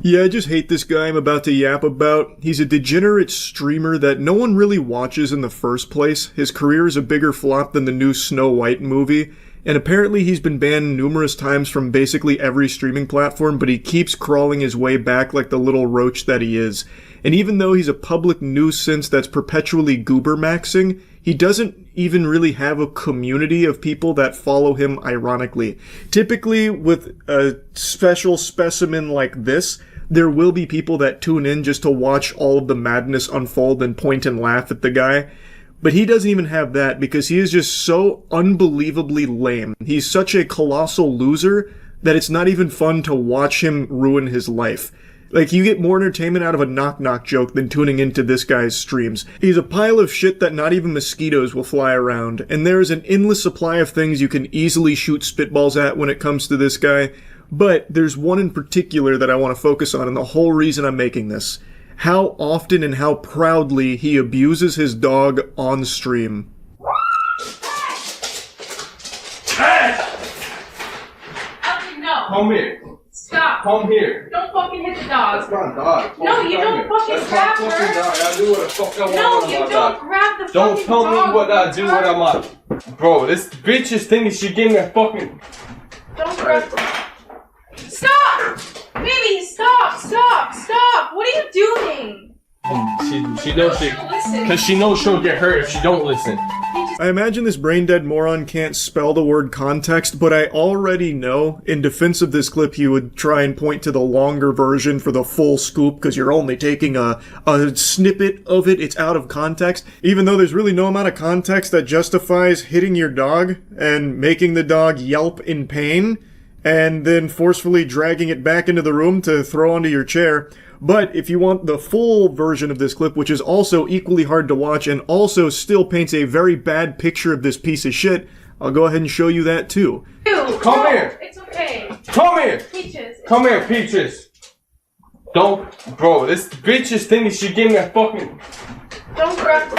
Yeah, I just hate this guy I'm about to yap about. He's a degenerate streamer that no one really watches in the first place. His career is a bigger flop than the new Snow White movie, and apparently he's been banned numerous times from basically every streaming platform, but he keeps crawling his way back like the little roach that he is. And even though he's a public nuisance that's perpetually goober maxing, he doesn't even really have a community of people that follow him ironically. Typically, with a special specimen like this, there will be people that tune in just to watch all of the madness unfold and point and laugh at the guy. But he doesn't even have that because he is just so unbelievably lame. He's such a colossal loser that it's not even fun to watch him ruin his life. Like, you get more entertainment out of a knock-knock joke than tuning into this guy's streams. He's a pile of shit that not even mosquitoes will fly around, and there is an endless supply of things you can easily shoot spitballs at when it comes to this guy. But there's one in particular that I want to focus on, and the whole reason I'm making this. How often and how proudly he abuses his dog on stream. Hey! No. Come here. Stop. Come here. Don't fucking hit the dog. That's my dog. No, you don't fucking grab her. That's my fucking dog. I do what the fuck I want. No, you don't grab the fucking dog. Don't tell me what I do when I'm up. Bro, this bitch is thinking she gave me a fucking... Don't grab her. Stop! Baby, stop! What are you doing? She knows because she knows she'll get hurt if she don't listen. I imagine this brain-dead moron can't spell the word context, but I already know, in defense of this clip, he would try and point to the longer version for the full scoop, because you're only taking a snippet of it, it's out of context. Even though there's really no amount of context that justifies hitting your dog and making the dog yelp in pain, and then forcefully dragging it back into the room to throw onto your chair. But if you want the full version of this clip, which is also equally hard to watch and also still paints a very bad picture of this piece of shit, I'll go ahead and show you that too. Come here! It's okay. Come here! Peaches. Come here, Peaches. Don't, bro, this bitch is thinking she gave me a fucking... Don't grab...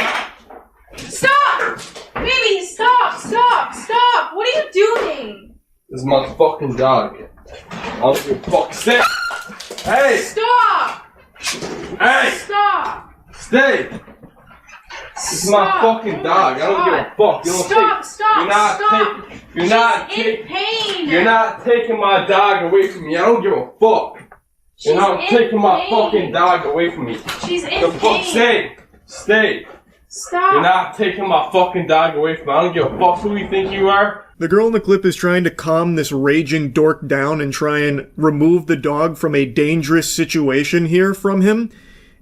Stop! Baby, stop! What are you doing? This is my fucking dog. I'll give a fuck. Stay! Hey! Stop! Hey! Stop! Stay! This is my fucking dog. I don't give a fuck. You don't You're not taking my dog away from me. I don't give a fuck. You're not taking my fucking dog away from me. She's in pain. Stay. Stop. You're not taking my fucking dog away from me. I don't give a fuck who you think you are. The girl in the clip is trying to calm this raging dork down and try and remove the dog from a dangerous situation here from him.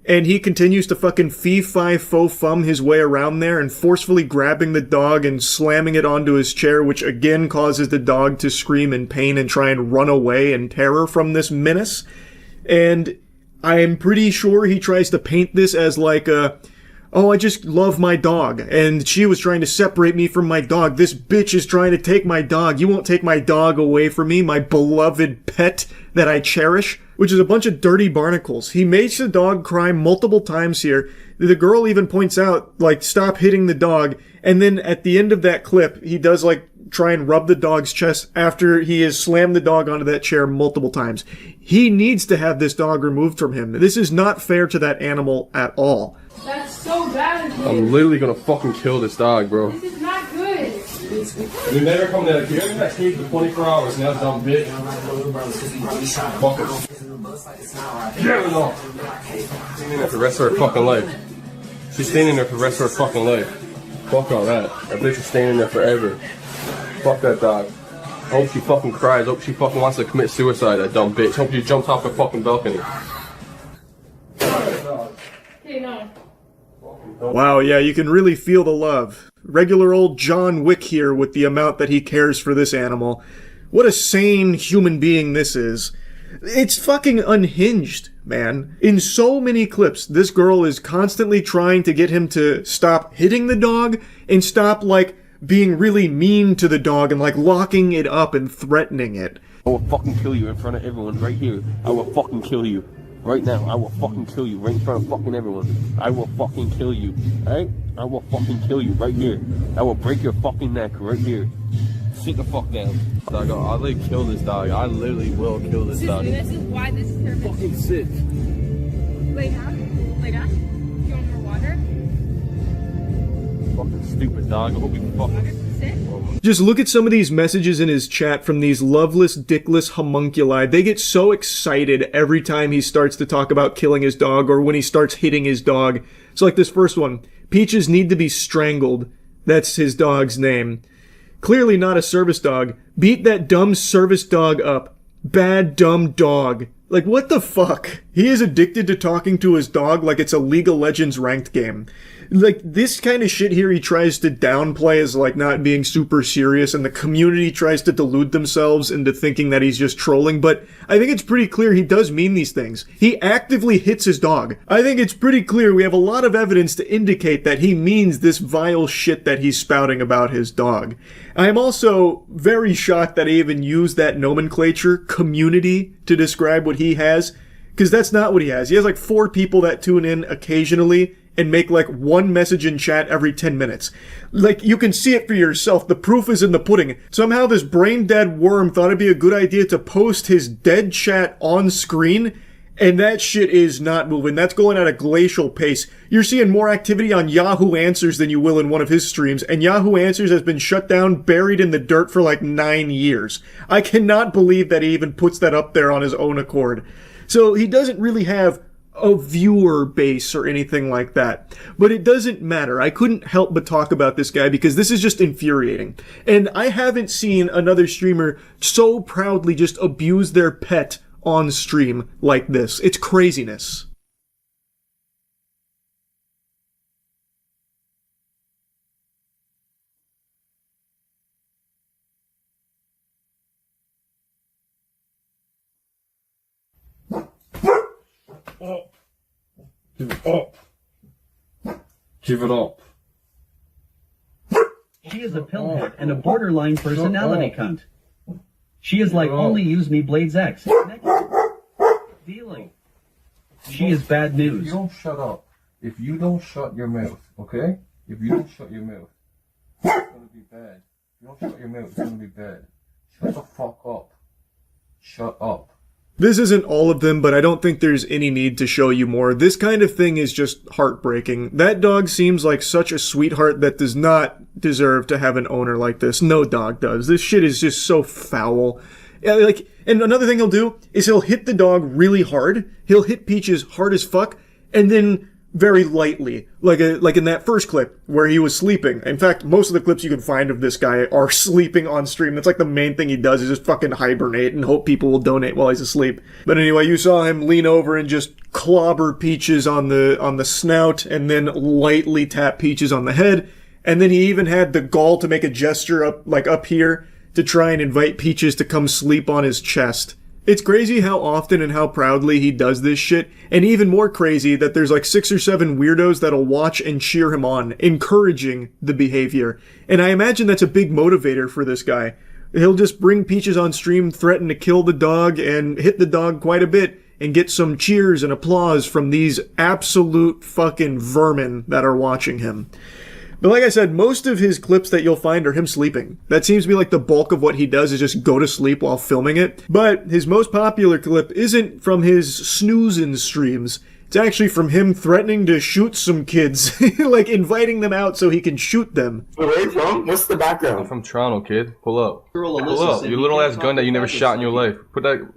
And he continues to fucking fee-fi-fo-fum his way around there and forcefully grabbing the dog and slamming it onto his chair, which again causes the dog to scream in pain and try and run away in terror from this menace. And I am pretty sure he tries to paint this as like a... oh, I just love my dog, and she was trying to separate me from my dog. This bitch is trying to take my dog. You won't take my dog away from me, my beloved pet that I cherish, which is a bunch of dirty barnacles. He makes the dog cry multiple times here. The girl even points out, like, stop hitting the dog, and then at the end of that clip, he does, like, try and rub the dog's chest after he has slammed the dog onto that chair multiple times. He needs to have this dog removed from him. This is not fair to that animal at all. That's so bad. I'm literally gonna fucking kill this dog, bro. This is not good. You never come to that. You never that cave for 24 hours and that's dumb bitch. Fuck it. Yeah, no. She's staying there for the rest of her fucking life. She's staying in there for the rest of her fucking life. Fuck all that. That bitch is staying in there forever. Fuck that dog. I hope she fucking cries. I hope she fucking wants to commit suicide, that dumb bitch. I hope she jumps off the fucking balcony. Okay, no. Wow, yeah, you can really feel the love. Regular old John Wick here with the amount that he cares for this animal. What a sane human being this is. It's fucking unhinged, man. In so many clips, this girl is constantly trying to get him to stop hitting the dog and stop, like, being really mean to the dog and, like, locking it up and threatening it. I will fucking kill you in front of everyone right here. I will fucking kill you. Right now, I will fucking kill you right in front of fucking everyone. I will fucking kill you, alright? I will fucking kill you right here. I will break your fucking neck right here. Sit the fuck down. Dog, I'll literally kill this dog. I literally will kill this dog. This is why this is perfect. Fucking sit. Lay down. Lay down. You want more water? Fucking stupid dog. I hope you fucking... Sit. Just look at some of these messages in his chat from these loveless, dickless homunculi. They get so excited every time he starts to talk about killing his dog or when he starts hitting his dog. So like this first one, Peaches need to be strangled. That's his dog's name. Clearly not a service dog. Beat that dumb service dog up. Bad dumb dog. Like, what the fuck? He is addicted to talking to his dog like it's a League of Legends ranked game. Like, this kind of shit here he tries to downplay as, like, not being super serious, and the community tries to delude themselves into thinking that he's just trolling, but I think it's pretty clear he does mean these things. He actively hits his dog. I think it's pretty clear we have a lot of evidence to indicate that he means this vile shit that he's spouting about his dog. I am also very shocked that he even used that nomenclature, community, to describe what he has, because that's not what he has. He has like 4 people that tune in occasionally and make like one message in chat every 10 minutes. Like, you can see it for yourself. The proof is in the pudding. Somehow this brain-dead worm thought it'd be a good idea to post his dead chat on screen, and that shit is not moving. That's going at a glacial pace. You're seeing more activity on Yahoo Answers than you will in one of his streams, and Yahoo Answers has been shut down, buried in the dirt for like 9 years. I cannot believe that he even puts that up there on his own accord. So he doesn't really have a viewer base or anything like that. But it doesn't matter. I couldn't help but talk about this guy because this is just infuriating. And I haven't seen another streamer so proudly just abuse their pet on stream like this. It's craziness. Give it up. Give it up. She is a pillhead and a borderline personality cunt. She is like only use me Blades X. Dealing. She is bad news. If you don't shut up, if you don't shut your mouth, okay? If you don't shut your mouth, it's gonna be bad. If you don't shut your mouth, it's gonna be bad. Shut the fuck up. Shut up. This isn't all of them, but I don't think there's any need to show you more. This kind of thing is just heartbreaking. That dog seems like such a sweetheart that does not deserve to have an owner like this. No dog does. This shit is just so foul. Yeah, like, and another thing he'll do is he'll hit the dog really hard. He'll hit Peaches hard as fuck, and then very lightly, like in that first clip where he was sleeping. In fact, most of the clips you can find of this guy are sleeping on stream. That's like the main thing he does, is just fucking hibernate and hope people will donate while he's asleep. But anyway, you saw him lean over and just clobber Peaches on the snout, and then lightly tap Peaches on the head. And then he even had the gall to make a gesture up here to try and invite Peaches to come sleep on his chest. It's crazy how often and how proudly he does this shit, and even more crazy that there's like 6 or 7 weirdos that'll watch and cheer him on, encouraging the behavior. And I imagine that's a big motivator for this guy. He'll just bring Peaches on stream, threaten to kill the dog, and hit the dog quite a bit, and get some cheers and applause from these absolute fucking vermin that are watching him. But like I said, most of his clips that you'll find are him sleeping. That seems to be like the bulk of what he does, is just go to sleep while filming it. But his most popular clip isn't from his snoozing streams. It's actually from him threatening to shoot some kids. Like inviting them out so he can shoot them. Where are you from? What's the background? I'm from Toronto, kid. Pull up. Pull up. Your little ass gun that you never shot in your life.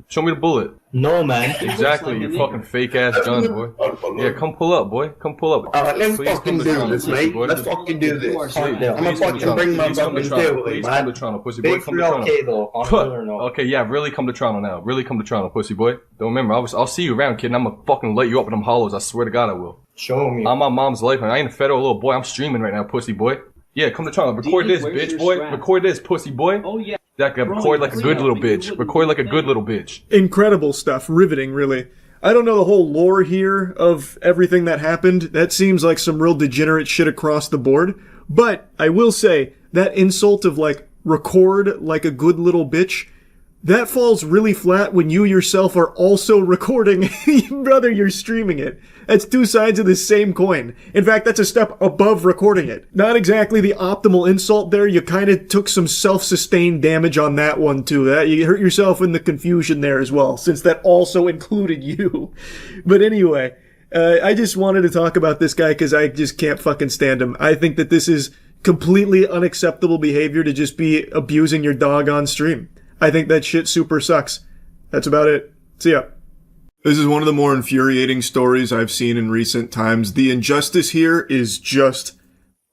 Show me the bullet. No, man. Exactly, you fucking fake ass guns, boy. Yeah, come pull up, boy. Come pull up. Alright, let's Please fucking come to do Toronto, this, pussy mate. boy. Let's fucking do this. Please, I'm gonna please come to fucking bring my Toronto. Please come to fucking Toronto. deal, Please man. come to Toronto, pussy boy. Big Come to 3 Toronto. okay though. Honor or no? Okay, yeah, really come to Toronto now. Really come to Toronto, pussy boy. Don't remember, I'll see you around, kid, and I'm gonna fucking light you up with them hollows. I swear to God I will. Show me. I'm my mom's life, and I ain't a federal little boy. I'm streaming right now, pussy boy. Yeah, come to Toronto. Record this, bitch boy. Record this, pussy boy. Oh yeah. That could record like a good little bitch. Record like a good little bitch. Incredible stuff. Riveting, really. I don't know the whole lore here of everything that happened. That seems like some real degenerate shit across the board. But I will say, that insult of like, record like a good little bitch, that falls really flat when you yourself are also recording, brother, you're streaming it. That's two sides of the same coin. In fact, that's a step above recording it. Not exactly the optimal insult there. You kind of took some self-sustained damage on that one too. You hurt yourself in the confusion there as well, since that also included you. But anyway, I just wanted to talk about this guy because I just can't fucking stand him. I think that this is completely unacceptable behavior to just be abusing your dog on stream. I think that shit super sucks. That's about it. See ya. This is one of the more infuriating stories I've seen in recent times. The injustice here is just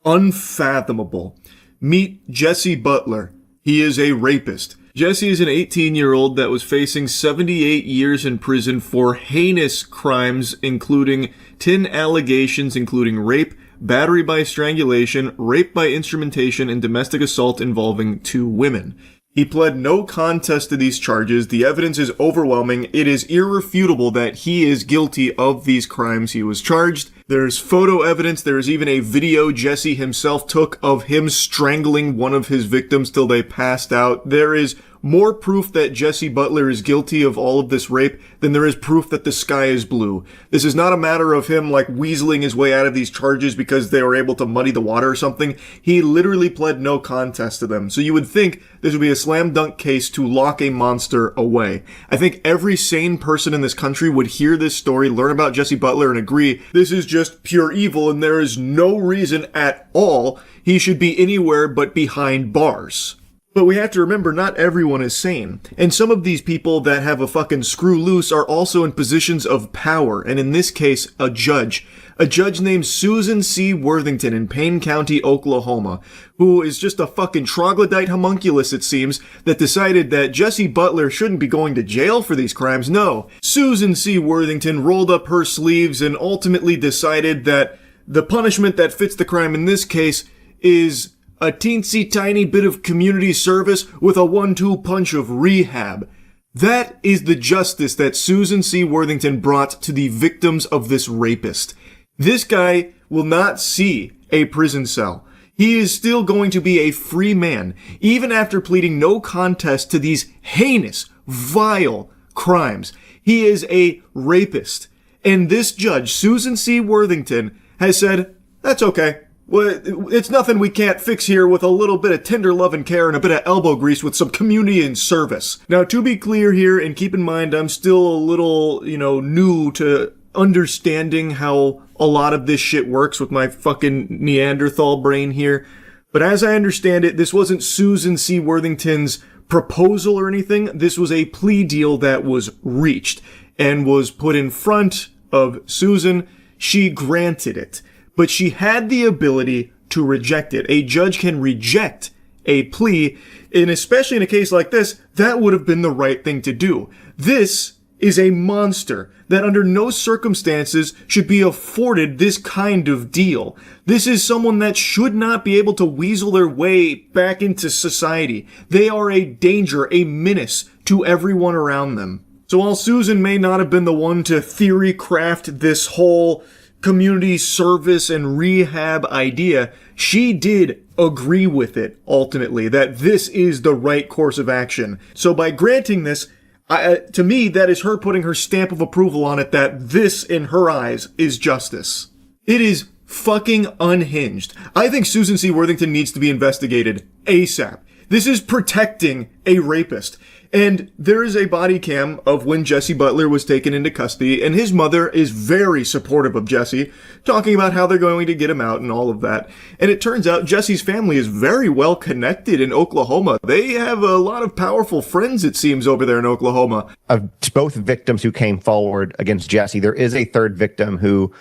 unfathomable. Meet Jesse Butler. He is a rapist. Jesse is an 18-year-old that was facing 78 years in prison for heinous crimes, including 10 allegations, including rape, battery by strangulation, rape by instrumentation, and domestic assault involving 2 women. He pled no contest to these charges. The evidence is overwhelming. It is irrefutable that he is guilty of these crimes he was charged. There's photo evidence. There's even a video Jesse himself took of him strangling one of his victims till they passed out. There is more proof that Jesse Butler is guilty of all of this rape than there is proof that the sky is blue. This is not a matter of him like weaseling his way out of these charges because they were able to muddy the water or something. He literally pled no contest to them. So you would think this would be a slam dunk case to lock a monster away. I think every sane person in this country would hear this story, learn about Jesse Butler, and agree this is just pure evil and there is no reason at all he should be anywhere but behind bars. But we have to remember, not everyone is sane. And some of these people that have a fucking screw loose are also in positions of power. And in this case, a judge. A judge named Susan C. Worthington in Payne County, Oklahoma, who is just a fucking troglodyte homunculus, it seems, that decided that Jesse Butler shouldn't be going to jail for these crimes. No. Susan C. Worthington rolled up her sleeves and ultimately decided that the punishment that fits the crime in this case is a teensy tiny bit of community service with a 1-2 punch of rehab. That is the justice that Susan C. Worthington brought to the victims of this rapist. This guy will not see a prison cell. He is still going to be a free man, even after pleading no contest to these heinous, vile crimes. He is a rapist. And this judge, Susan C. Worthington, has said, that's okay. Well, it's nothing we can't fix here with a little bit of tender love and care and a bit of elbow grease with some community and service. Now, to be clear here, and keep in mind, I'm still a little, new to understanding how a lot of this shit works with my fucking Neanderthal brain here. But as I understand it, this wasn't Susan C. Worthington's proposal or anything. This was a plea deal that was reached and was put in front of Susan. She granted it. But she had the ability to reject it. A judge can reject a plea, and especially in a case like this, that would have been the right thing to do. This is a monster that under no circumstances should be afforded this kind of deal. This is someone that should not be able to weasel their way back into society. They are a danger, a menace to everyone around them. So while Susan may not have been the one to theory craft this whole community service and rehab idea, she did agree with it ultimately, that this is the right course of action. So by granting this, to me, that is her putting her stamp of approval on it, that this, in her eyes, is justice. It is fucking unhinged. I think Susan C. Worthington needs to be investigated ASAP. This is protecting a rapist. And there is a body cam of when Jesse Butler was taken into custody, and his mother is very supportive of Jesse, talking about how they're going to get him out and all of that. And it turns out Jesse's family is very well connected in Oklahoma. They have a lot of powerful friends, it seems, over there in Oklahoma. Of both victims who came forward against Jesse, there is a third victim who,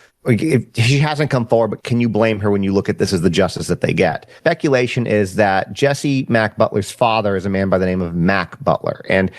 she hasn't come forward, but can you blame her when you look at this as the justice that they get? Speculation is that Jesse Mac Butler's father is a man by the name of Mac Butler, and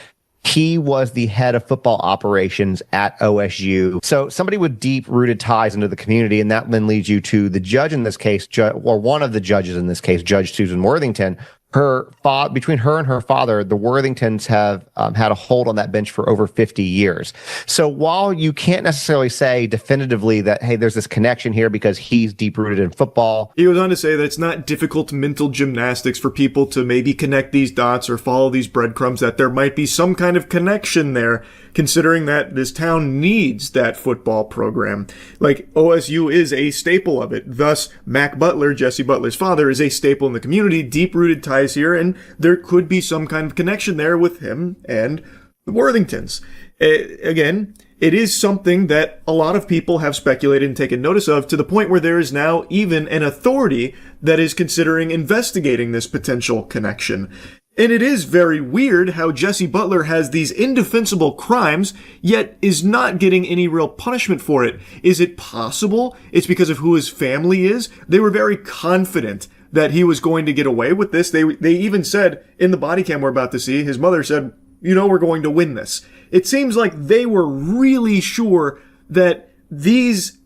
he was the head of football operations at OSU. So somebody with deep-rooted ties into the community, and that then leads you to the judge in this case, or one of the judges in this case, Judge Susan Worthington, between her and her father, the Worthingtons have had a hold on that bench for over 50 years. So while you can't necessarily say definitively that, hey, there's this connection here because he's deep rooted in football. He goes on to say that it's not difficult mental gymnastics for people to maybe connect these dots or follow these breadcrumbs, that there might be some kind of connection there, considering that this town needs that football program. Like, OSU is a staple of it. Thus, Mac Butler, Jesse Butler's father, is a staple in the community, deep-rooted ties here, and there could be some kind of connection there with him and the Worthingtons. Again, it is something that a lot of people have speculated and taken notice of, to the point where there is now even an authority that is considering investigating this potential connection. And it is very weird how Jesse Butler has these indefensible crimes, yet is not getting any real punishment for it. Is it possible it's because of who his family is? They were very confident that he was going to get away with this. They even said in the body cam we're about to see, his mother said, you know, we're going to win this. It seems like they were really sure that these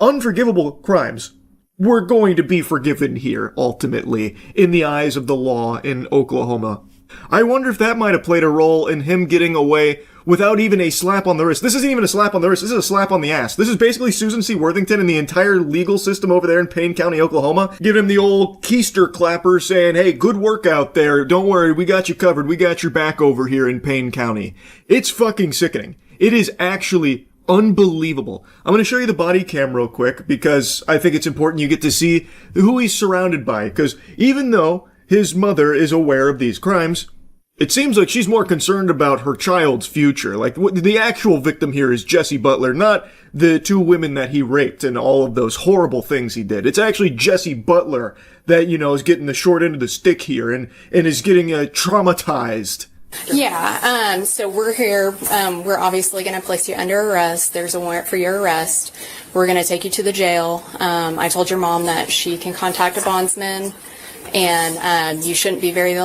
unforgivable crimes were going to be forgiven here, ultimately, in the eyes of the law in Oklahoma. I wonder if that might have played a role in him getting away without even a slap on the wrist. This isn't even a slap on the wrist. This is a slap on the ass. This is basically Susan C. Worthington and the entire legal system over there in Payne County, Oklahoma, giving him the old keister clapper saying, hey, good work out there. Don't worry. We got you covered. We got your back over here in Payne County. It's fucking sickening. It is actually unbelievable. I'm going to show you the body cam real quick because I think it's important you get to see who he's surrounded by. Because even though his mother is aware of these crimes, it seems like she's more concerned about her child's future. Like, the actual victim here is Jesse Butler, not the two women that he raped and all of those horrible things he did. It's actually Jesse Butler that, you know, is getting the short end of the stick here and is getting traumatized. Yeah, so we're here. We're obviously going to place you under arrest. There's a warrant for your arrest. We're going to take you to the jail. I told your mom that she can contact a bondsman, and you shouldn't be very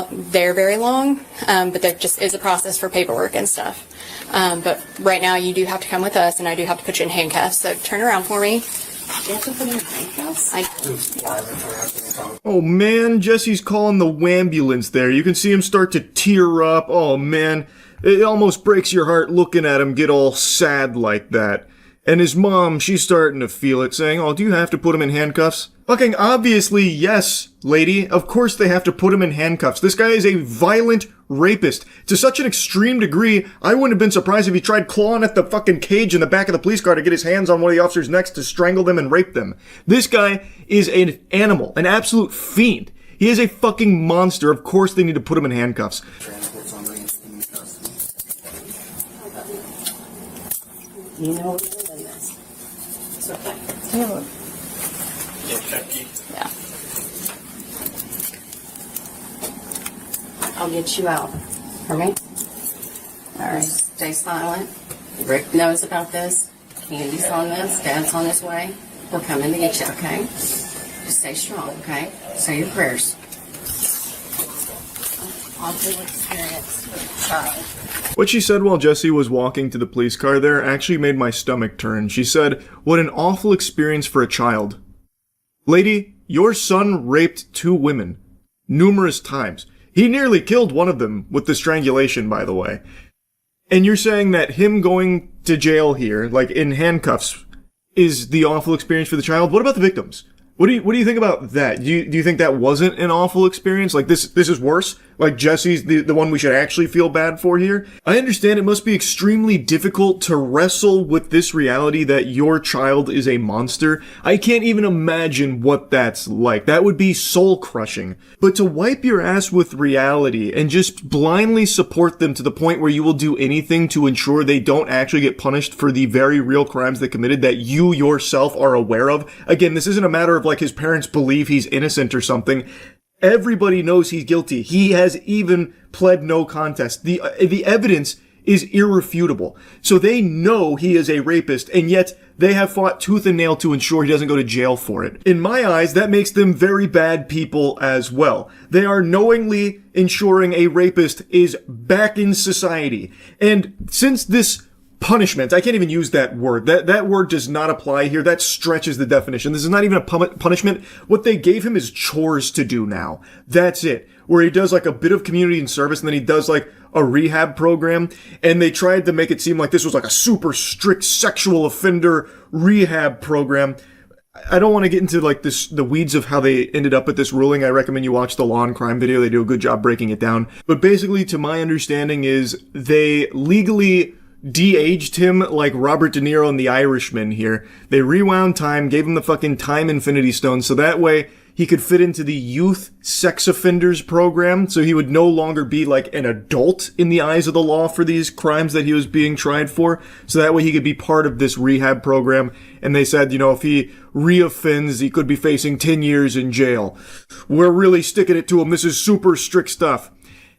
long, but there just is a process for paperwork and stuff. But right now you do have to come with us, and I do have to put you in handcuffs. So turn around for me. Do you have to put me in handcuffs? Oh man, Jesse's calling the wambulance there. You can see him start to tear up. Oh man, it almost breaks your heart looking at him get all sad like that. And his mom, she's starting to feel it, saying, oh, do you have to put him in handcuffs? Fucking obviously, yes, lady. Of course they have to put him in handcuffs. This guy is a violent rapist. To such an extreme degree, I wouldn't have been surprised if he tried clawing at the fucking cage in the back of the police car to get his hands on one of the officers' necks to strangle them and rape them. This guy is an animal, an absolute fiend. He is a fucking monster. Of course they need to put him in handcuffs. You know what you're doing this. It's okay. Yeah. I'll get you out. Alright? Alright, stay silent. Rick knows about this. Candy's on this. Dad's on his way. We're coming to get you, okay? Just stay strong, okay? Say your prayers. Awful experience with a child. What she said while Jesse was walking to the police car there actually made my stomach turn. She said, what an awful experience for a child. Lady, your son raped 2 women. Numerous times. He nearly killed one of them with the strangulation, by the way. And you're saying that him going to jail here, like in handcuffs, is the awful experience for the child? What about the victims? What do you think about that? Do you think that wasn't an awful experience? Like this is worse? Like Jesse's the one we should actually feel bad for here? I understand it must be extremely difficult to wrestle with this reality that your child is a monster. I can't even imagine what that's like. That would be soul crushing. But to wipe your ass with reality and just blindly support them to the point where you will do anything to ensure they don't actually get punished for the very real crimes they committed that you yourself are aware of. Again, this isn't a matter of like his parents believe he's innocent or something. Everybody knows he's guilty. He has even pled no contest. The evidence is irrefutable. So they know he is a rapist, and yet they have fought tooth and nail to ensure he doesn't go to jail for it. In my eyes, that makes them very bad people as well. They are knowingly ensuring a rapist is back in society. And since this punishment, I can't even use that word. That word does not apply here. That stretches the definition. This is not even a punishment. What they gave him is chores to do now. That's it. where he does like a bit of community and service and then he does like a rehab program, and they tried to make it seem like this was like a super strict sexual offender rehab program. I don't want to get into like the weeds of how they ended up at this ruling. I recommend you watch the Law and Crime video. They do a good job breaking it down. But basically, to my understanding, is they legally de-aged him like Robert De Niro in The Irishman here. They rewound time, gave him the fucking time infinity stone, so that way he could fit into the youth sex offenders program, so he would no longer be like an adult in the eyes of the law for these crimes that he was being tried for. So that way he could be part of this rehab program. And they said, you know, if he reoffends, he could be facing 10 years in jail. We're really sticking it to him. This is super strict stuff.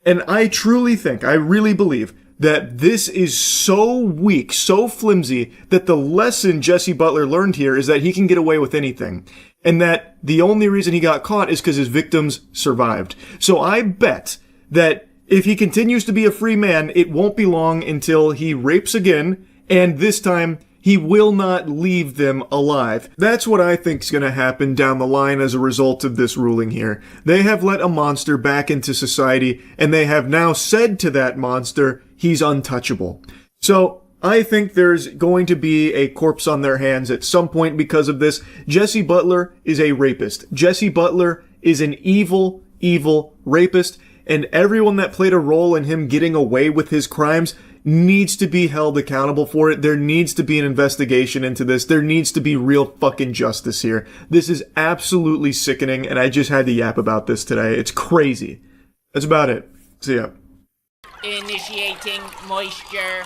And I truly think, I really believe that this is so weak, so flimsy, that the lesson Jesse Butler learned here is that he can get away with anything. And that the only reason he got caught is because his victims survived. So I bet that if he continues to be a free man, it won't be long until he rapes again, and this time he will not leave them alive. That's what I think is going to happen down the line as a result of this ruling here. They have let a monster back into society, and they have now said to that monster, he's untouchable. So I think there's going to be a corpse on their hands at some point because of this. Jesse Butler is a rapist. Jesse Butler is an evil, evil rapist, and everyone that played a role in him getting away with his crimes needs to be held accountable for it. There needs to be an investigation into this. There needs to be real fucking justice here. This is absolutely sickening, and I just had to yap about this today. It's crazy. That's about it. See ya. Initiating moisture.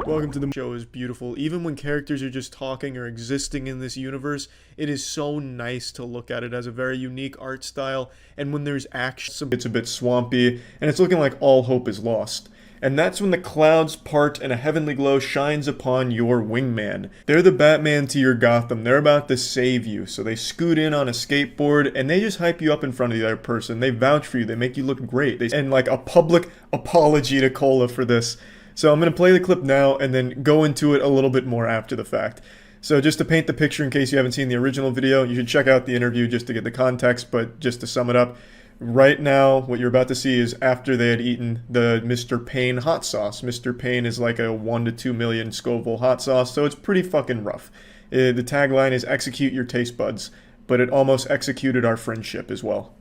Welcome to the show is beautiful. Even when characters are just talking or existing in this universe, it is so nice to look at. It has a very unique art style, and when there's action, it's a bit swampy, and it's looking like all hope is lost. And that's when the clouds part and a heavenly glow shines upon your wingman. They're the Batman to your Gotham. They're about to save you. So they scoot in on a skateboard and they just hype you up in front of the other person. They vouch for you. They make you look great. And like a public apology to Cola for this. So I'm going to play the clip now and then go into it a little bit more after the fact. So just to paint the picture in case you haven't seen the original video, you should check out the interview just to get the context, but just to sum it up, right now what you're about to see is after they had eaten the Mr. Payne hot sauce. Mr. Payne is like a 1 to 2 million Scoville hot sauce, so it's pretty fucking rough. The tagline is execute your taste buds, but it almost executed our friendship as well.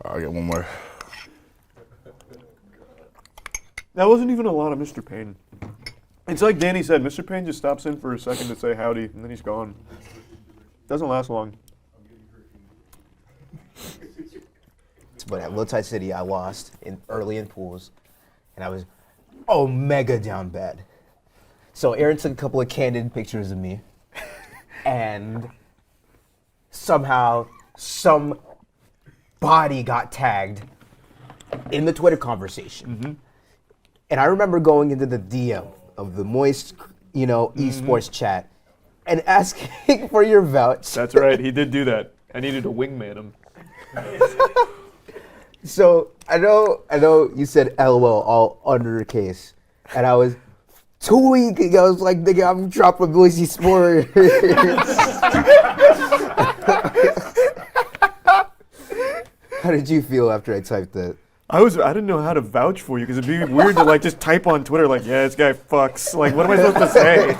I'll get one more. That wasn't even a lot of Mr. Payne. It's like Danny said, Mr. Payne just stops in for a second to say howdy, and then he's gone. Doesn't last long. But at Low Tide City, I lost early in pools, and I was mega down bad. So Aaron took a couple of candid pictures of me, and somehow some body got tagged in the Twitter conversation. Mm-hmm. And I remember going into the DM of the Moist, esports chat and asking for your vouch. That's right, he did do that. I needed to wingman him. So I know you said LOL all under the case, and I was 2 weeks ago. I was like, nigga, I'm dropping Boise Sports. How did you feel after I typed that? I didn't know how to vouch for you because it'd be weird to like just type on Twitter like, yeah, this guy fucks. Like, what am I supposed to say?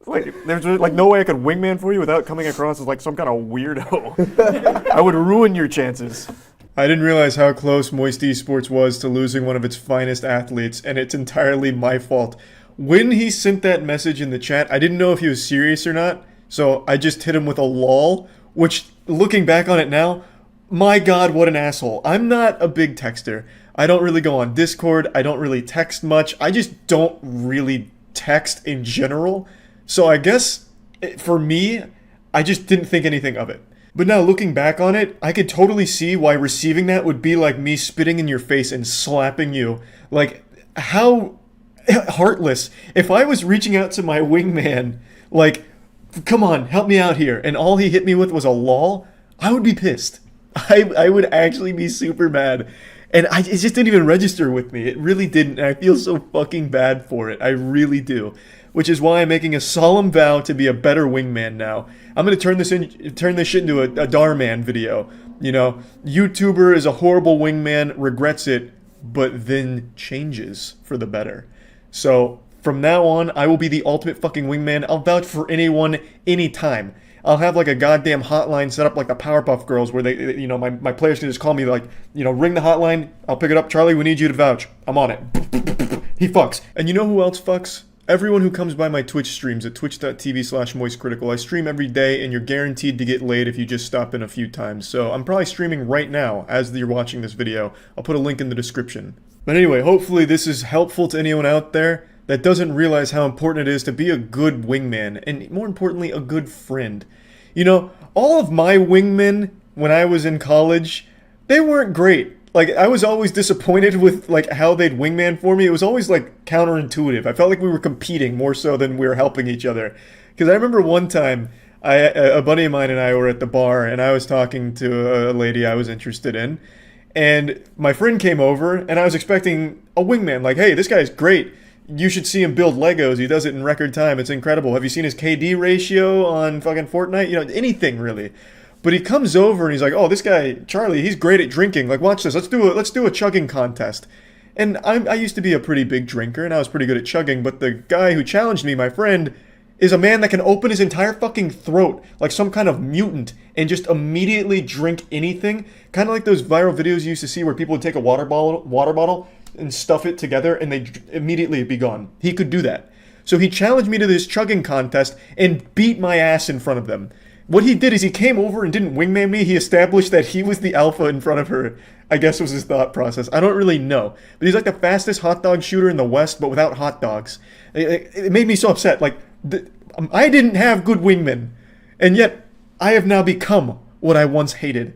Like, there's like no way I could wingman for you without coming across as like some kind of weirdo. I would ruin your chances. I didn't realize how close Moist Esports was to losing one of its finest athletes, and it's entirely my fault. When he sent that message in the chat, I didn't know if he was serious or not, so I just hit him with a lol, which, looking back on it now, my God, what an asshole. I'm not a big texter. I don't really go on Discord. I don't really text much. I just don't really text in general. So I guess, for me, I just didn't think anything of it. But now looking back on it, I could totally see why receiving that would be like me spitting in your face and slapping you. Like, how heartless. If I was reaching out to my wingman, like, come on, help me out here, and all he hit me with was a lol, I would be pissed. I would actually be super mad. And it just didn't even register with me. It really didn't. And I feel so fucking bad for it. I really do. which is why I'm making a solemn vow to be a better wingman now. I'm gonna turn this shit into a Darman video. You know, YouTuber is a horrible wingman, regrets it, but then changes for the better. So from now on, I will be the ultimate fucking wingman. I'll vouch for anyone, anytime. I'll have like a goddamn hotline set up like the Powerpuff Girls where they, you know, my players can just call me like, you know, ring the hotline, I'll pick it up, Charlie, we need you to vouch. I'm on it. He fucks. And you know who else fucks? Everyone who comes by my Twitch streams at twitch.tv/moistcritical. I stream every day and you're guaranteed to get laid if you just stop in a few times. So I'm probably streaming right now as you're watching this video. I'll put a link in the description. But anyway, hopefully this is helpful to anyone out there that doesn't realize how important it is to be a good wingman, and more importantly, a good friend. You know, all of my wingmen when I was in college, they weren't great. Like, I was always disappointed with, like, how they'd wingman for me. It was always, like, counterintuitive. I felt like we were competing more so than we were helping each other. Because I remember one time, a buddy of mine and I were at the bar, and I was talking to a lady I was interested in, and my friend came over, and I was expecting a wingman. Like, hey, this guy's great. You should see him build Legos. He does it in record time. It's incredible. Have you seen his KD ratio on fucking Fortnite? You know, anything really. But he comes over and he's like, oh, this guy, Charlie, he's great at drinking. Like, watch this. Let's do a chugging contest. And I used to be a pretty big drinker, and I was pretty good at chugging. But the guy who challenged me, my friend, is a man that can open his entire fucking throat like some kind of mutant and just immediately drink anything. Kind of like those viral videos you used to see where people would take a water bottle and stuff it together and they'd immediately be gone. He could do that. So he challenged me to this chugging contest and beat my ass in front of them. What he did is he came over and didn't wingman me. He established that he was the alpha in front of her, I guess was his thought process. I don't really know. But he's like the fastest hot dog shooter in the West, but without hot dogs. It made me so upset. Like, I didn't have good wingmen. And yet, I have now become what I once hated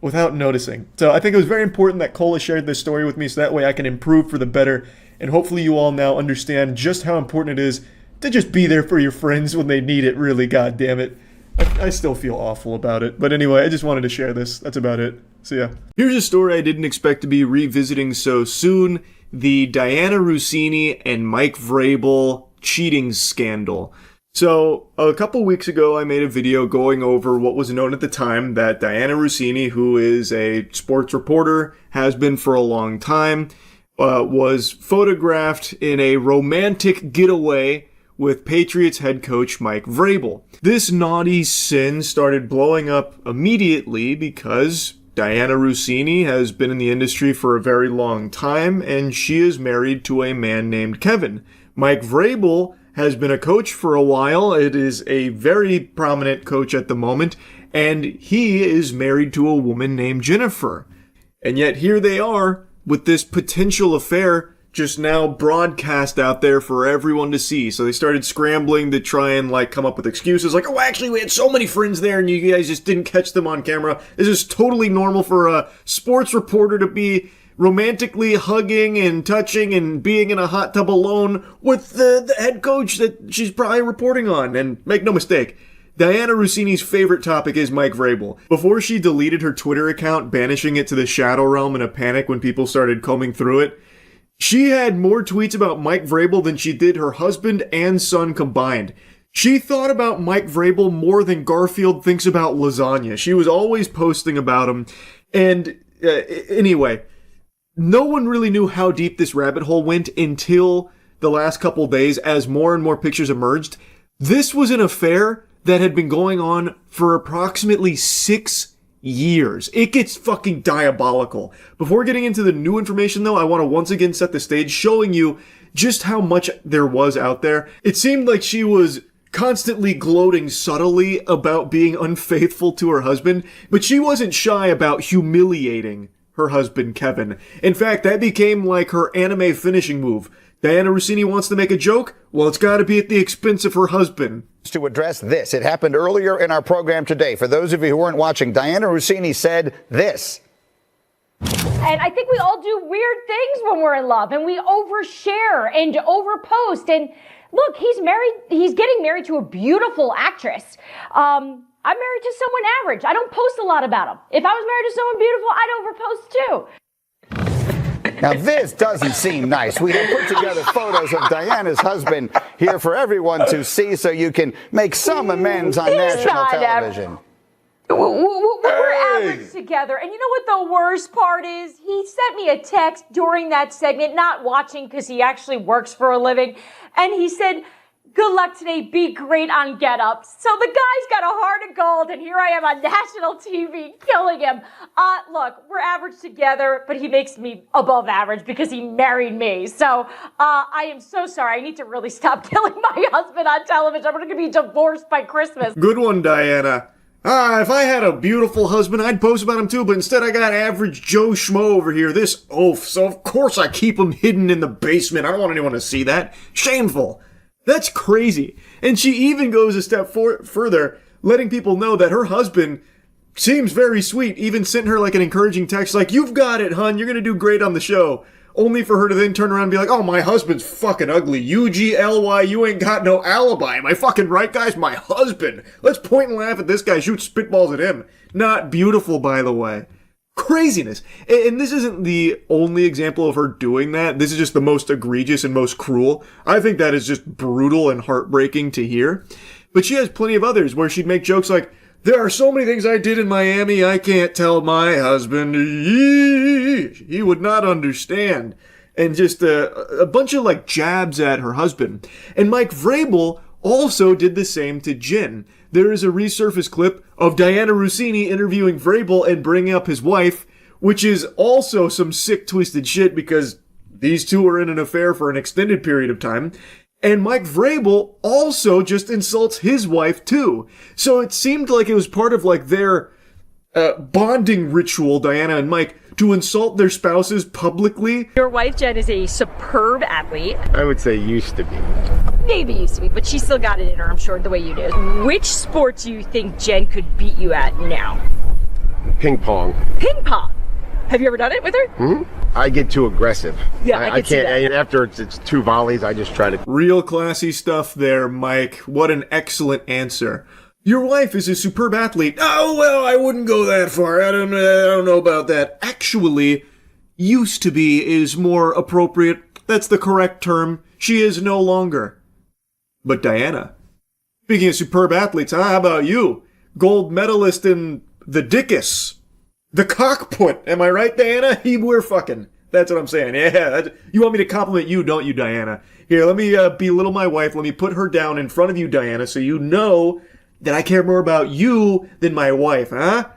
without noticing. So I think it was very important that Cola shared this story with me so that way I can improve for the better. And hopefully you all now understand just how important it is to just be there for your friends when they need it, really, goddammit. I still feel awful about it. But anyway, I just wanted to share this. That's about it. See ya. Here's a story I didn't expect to be revisiting so soon. The Diana Rossini and Mike Vrabel cheating scandal. So, a couple weeks ago, I made a video going over what was known at the time that Diana Rossini, who is a sports reporter, has been for a long time, was photographed in a romantic getaway with Patriots head coach Mike Vrabel. This naughty sin started blowing up immediately because Diana Rossini has been in the industry for a very long time, and she is married to a man named Kevin. Mike Vrabel has been a coach for a while. It is a very prominent coach at the moment, and he is married to a woman named Jennifer. And yet here they are with this potential affair just now broadcast out there for everyone to see. So they started scrambling to try and like come up with excuses like, oh, actually we had so many friends there and you guys just didn't catch them on camera. This is totally normal for a sports reporter to be romantically hugging and touching and being in a hot tub alone with the head coach that she's probably reporting on. And make no mistake, Diana Rossini's favorite topic is Mike Vrabel. Before she deleted her Twitter account, banishing it to the shadow realm in a panic when people started combing through it, she had more tweets about Mike Vrabel than she did her husband and son combined. She thought about Mike Vrabel more than Garfield thinks about lasagna. She was always posting about him. And anyway, no one really knew how deep this rabbit hole went until the last couple days as more and more pictures emerged. This was an affair that had been going on for approximately 6 years. It gets fucking diabolical. Before getting into the new information though, I want to once again set the stage showing you just how much there was out there. It seemed like she was constantly gloating subtly about being unfaithful to her husband, but she wasn't shy about humiliating her husband, Kevin. In fact, that became like her anime finishing move. Diana Rossini wants to make a joke? Well, it's gotta be at the expense of her husband. To address this, it happened earlier in our program today. For those of you who weren't watching, Diana Rossini said this. And I think we all do weird things when we're in love, and we overshare and overpost. And look, he's getting married to a beautiful actress. I'm married to someone average. I don't post a lot about him. If I was married to someone beautiful, I'd overpost too. Now, this doesn't seem nice. We have put together photos of Diana's husband here for everyone to see so you can make some amends on national television. We're average together. And you know what the worst part is? He sent me a text during that segment, not watching because he actually works for a living. And he said, good luck today. Be great on Get Up. So the guy's got a heart of gold, and here I am on national TV killing him. Look, we're average together, but he makes me above average because he married me. So I am so sorry. I need to really stop killing my husband on television. I'm going to be divorced by Christmas. Good one, Diana. If I had a beautiful husband, I'd post about him too, but instead I got average Joe Schmo over here, this oaf, so of course I keep him hidden in the basement. I don't want anyone to see that. Shameful. That's crazy. And she even goes a step further, letting people know that her husband seems very sweet, even sent her like an encouraging text like, you've got it, hun, you're gonna do great on the show. Only for her to then turn around and be like, oh, my husband's fucking ugly. UGLY, you ain't got no alibi. Am I fucking right, guys? My husband. Let's point and laugh at this guy, shoot spitballs at him. Not beautiful, by the way. Craziness. And this isn't the only example of her doing that. This is just the most egregious and most cruel. I think that is just brutal and heartbreaking to hear. But she has plenty of others where she'd make jokes like, there are so many things I did in Miami I can't tell my husband. He would not understand. And just a bunch of like jabs at her husband. And Mike Vrabel also did the same to Jen. There is a resurfaced clip of Diana Rossini interviewing Vrabel and bringing up his wife, which is also some sick, twisted shit because these two were in an affair for an extended period of time. And Mike Vrabel also just insults his wife too. So it seemed like it was part of like their bonding ritual, Diana and Mike, to insult their spouses publicly. Your wife, Jen, is a superb athlete. I would say used to be. Maybe used to be, but she still got it in her, I'm sure, the way you do. Which sport do you think Jen could beat you at now? Ping pong. Ping pong. Have you ever done it with her? Mm-hmm. I get too aggressive. Yeah, I can't. After it's two volleys, I just try to. Real classy stuff there, Mike. What an excellent answer. Your wife is a superb athlete. Oh, well, I wouldn't go that far. I don't know about that. Actually, used to be is more appropriate. That's the correct term. She is no longer. But Diana, speaking of superb athletes, how about you? Gold medalist in the dickus. The cockput. Am I right, Diana? We're fucking. That's what I'm saying. Yeah. You want me to compliment you, don't you, Diana? Here, let me belittle my wife. Let me put her down in front of you, Diana, so you know that I care more about you than my wife, huh?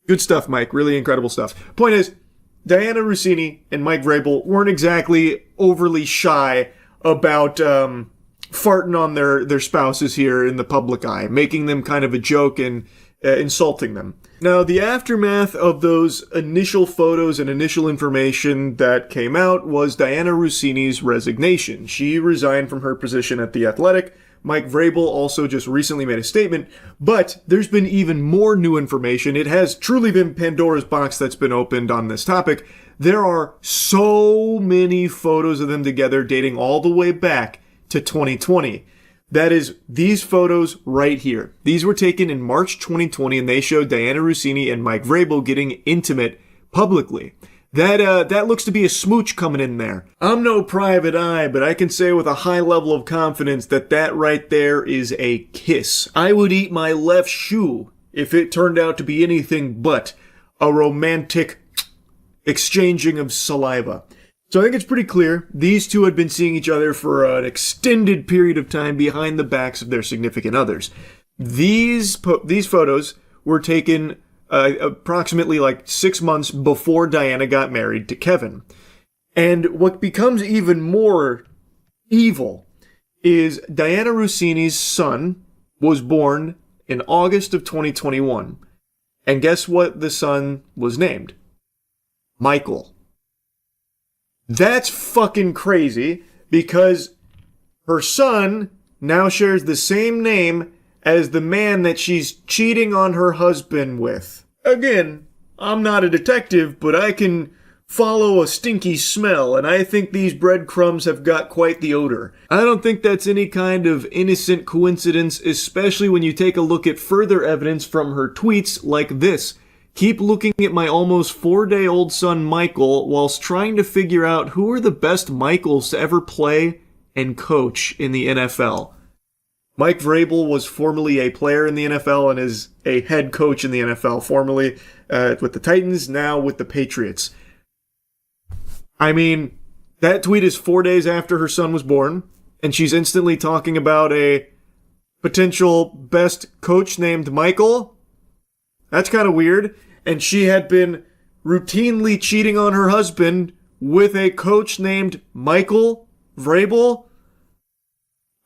Good stuff, Mike. Really incredible stuff. Point is, Diana Rossini and Mike Vrabel weren't exactly overly shy about farting on their spouses here in the public eye, making them kind of a joke and insulting them. Now, the aftermath of those initial photos and initial information that came out was Diana Rossini's resignation. She resigned from her position at The Athletic. Mike Vrabel also just recently made a statement, but there's been even more new information. It has truly been Pandora's box that's been opened on this topic. There are so many photos of them together dating all the way back to 2020. That is these photos right here. These were taken in March 2020, and they showed Diana Rossini and Mike Vrabel getting intimate publicly. That looks to be a smooch coming in there. I'm no private eye, but I can say with a high level of confidence that right there is a kiss. I would eat my left shoe if it turned out to be anything but a romantic exchanging of saliva. So I think it's pretty clear these two had been seeing each other for an extended period of time behind the backs of their significant others. These photos were taken approximately like 6 months before Diana got married to Kevin. And what becomes even more evil is Diana Rossini's son was born in August of 2021. And guess what the son was named? Michael. That's fucking crazy because her son now shares the same name as the man that she's cheating on her husband with. Again, I'm not a detective, but I can follow a stinky smell, and I think these breadcrumbs have got quite the odor. I don't think that's any kind of innocent coincidence, especially when you take a look at further evidence from her tweets like this. Keep looking at my almost 4-day-old son Michael whilst trying to figure out who are the best Michaels to ever play and coach in the NFL. Mike Vrabel was formerly a player in the NFL and is a head coach in the NFL, formerly with the Titans, now with the Patriots. I mean, that tweet is 4 days after her son was born, and she's instantly talking about a potential best coach named Michael. That's kind of weird. And she had been routinely cheating on her husband with a coach named Michael Vrabel.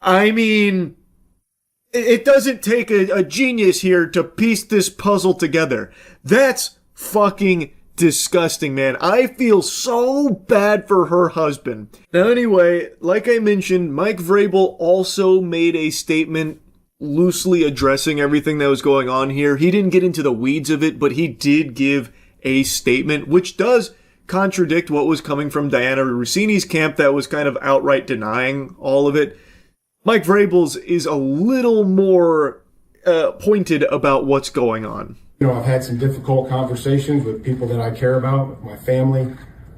I mean, it doesn't take a genius here to piece this puzzle together. That's fucking disgusting, man. I feel so bad for her husband. Now, anyway, like I mentioned, Mike Vrabel also made a statement loosely addressing everything that was going on here. He didn't get into the weeds of it, but he did give a statement which does contradict what was coming from Diana Rossini's camp that was kind of outright denying all of it. Mike Vrabel's is a little more pointed about what's going on. You know, I've had some difficult conversations with people that I care about, with my family,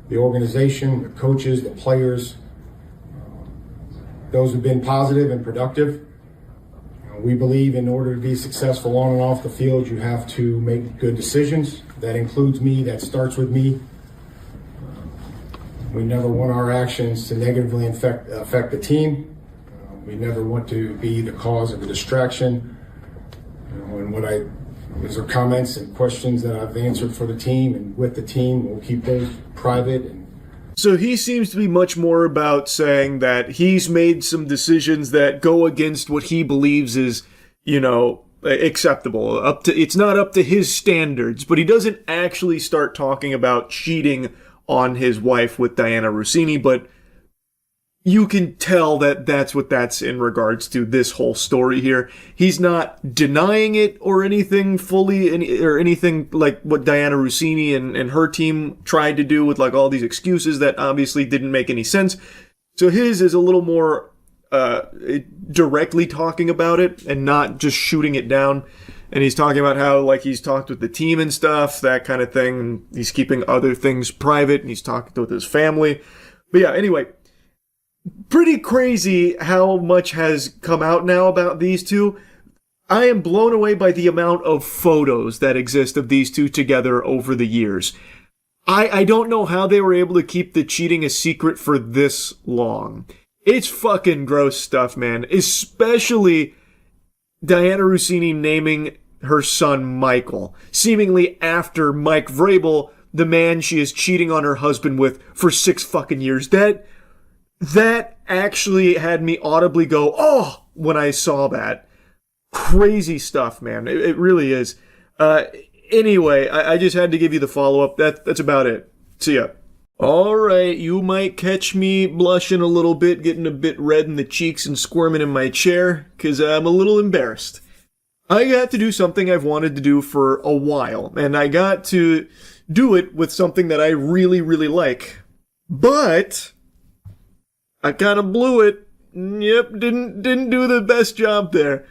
the organization, the coaches, the players. Those have been positive and productive. We believe in order to be successful on and off the field, you have to make good decisions. That includes me. That starts with me. We never want our actions to negatively affect the team. We never want to be the cause of a distraction. And those are comments and questions that I've answered for the team and with the team. We'll keep those private. So he seems to be much more about saying that he's made some decisions that go against what he believes is, you know, acceptable. It's not up to his standards, but he doesn't actually start talking about cheating on his wife with Diana Rossini, but you can tell that that's what that's in regards to this whole story here. He's not denying it or anything fully, or anything like what Diana Rossini and her team tried to do with like all these excuses that obviously didn't make any sense. So his is a little more directly talking about it and not just shooting it down. And he's talking about how like he's talked with the team and stuff, that kind of thing. And he's keeping other things private and he's talking with his family. But yeah, anyway. Pretty crazy how much has come out now about these two. I am blown away by the amount of photos that exist of these two together over the years. I don't know how they were able to keep the cheating a secret for this long. It's fucking gross stuff, man. Especially Diana Rossini naming her son Michael, seemingly after Mike Vrabel, the man she is cheating on her husband with for 6 fucking years. That actually had me audibly go, oh, when I saw that. Crazy stuff, man. It really is. Anyway, I just had to give you the follow-up. That's about it. See ya. Alright, you might catch me blushing a little bit, getting a bit red in the cheeks and squirming in my chair, because I'm a little embarrassed. I got to do something I've wanted to do for a while, and I got to do it with something that I really, really like. But I kind of blew it. Yep, didn't do the best job there.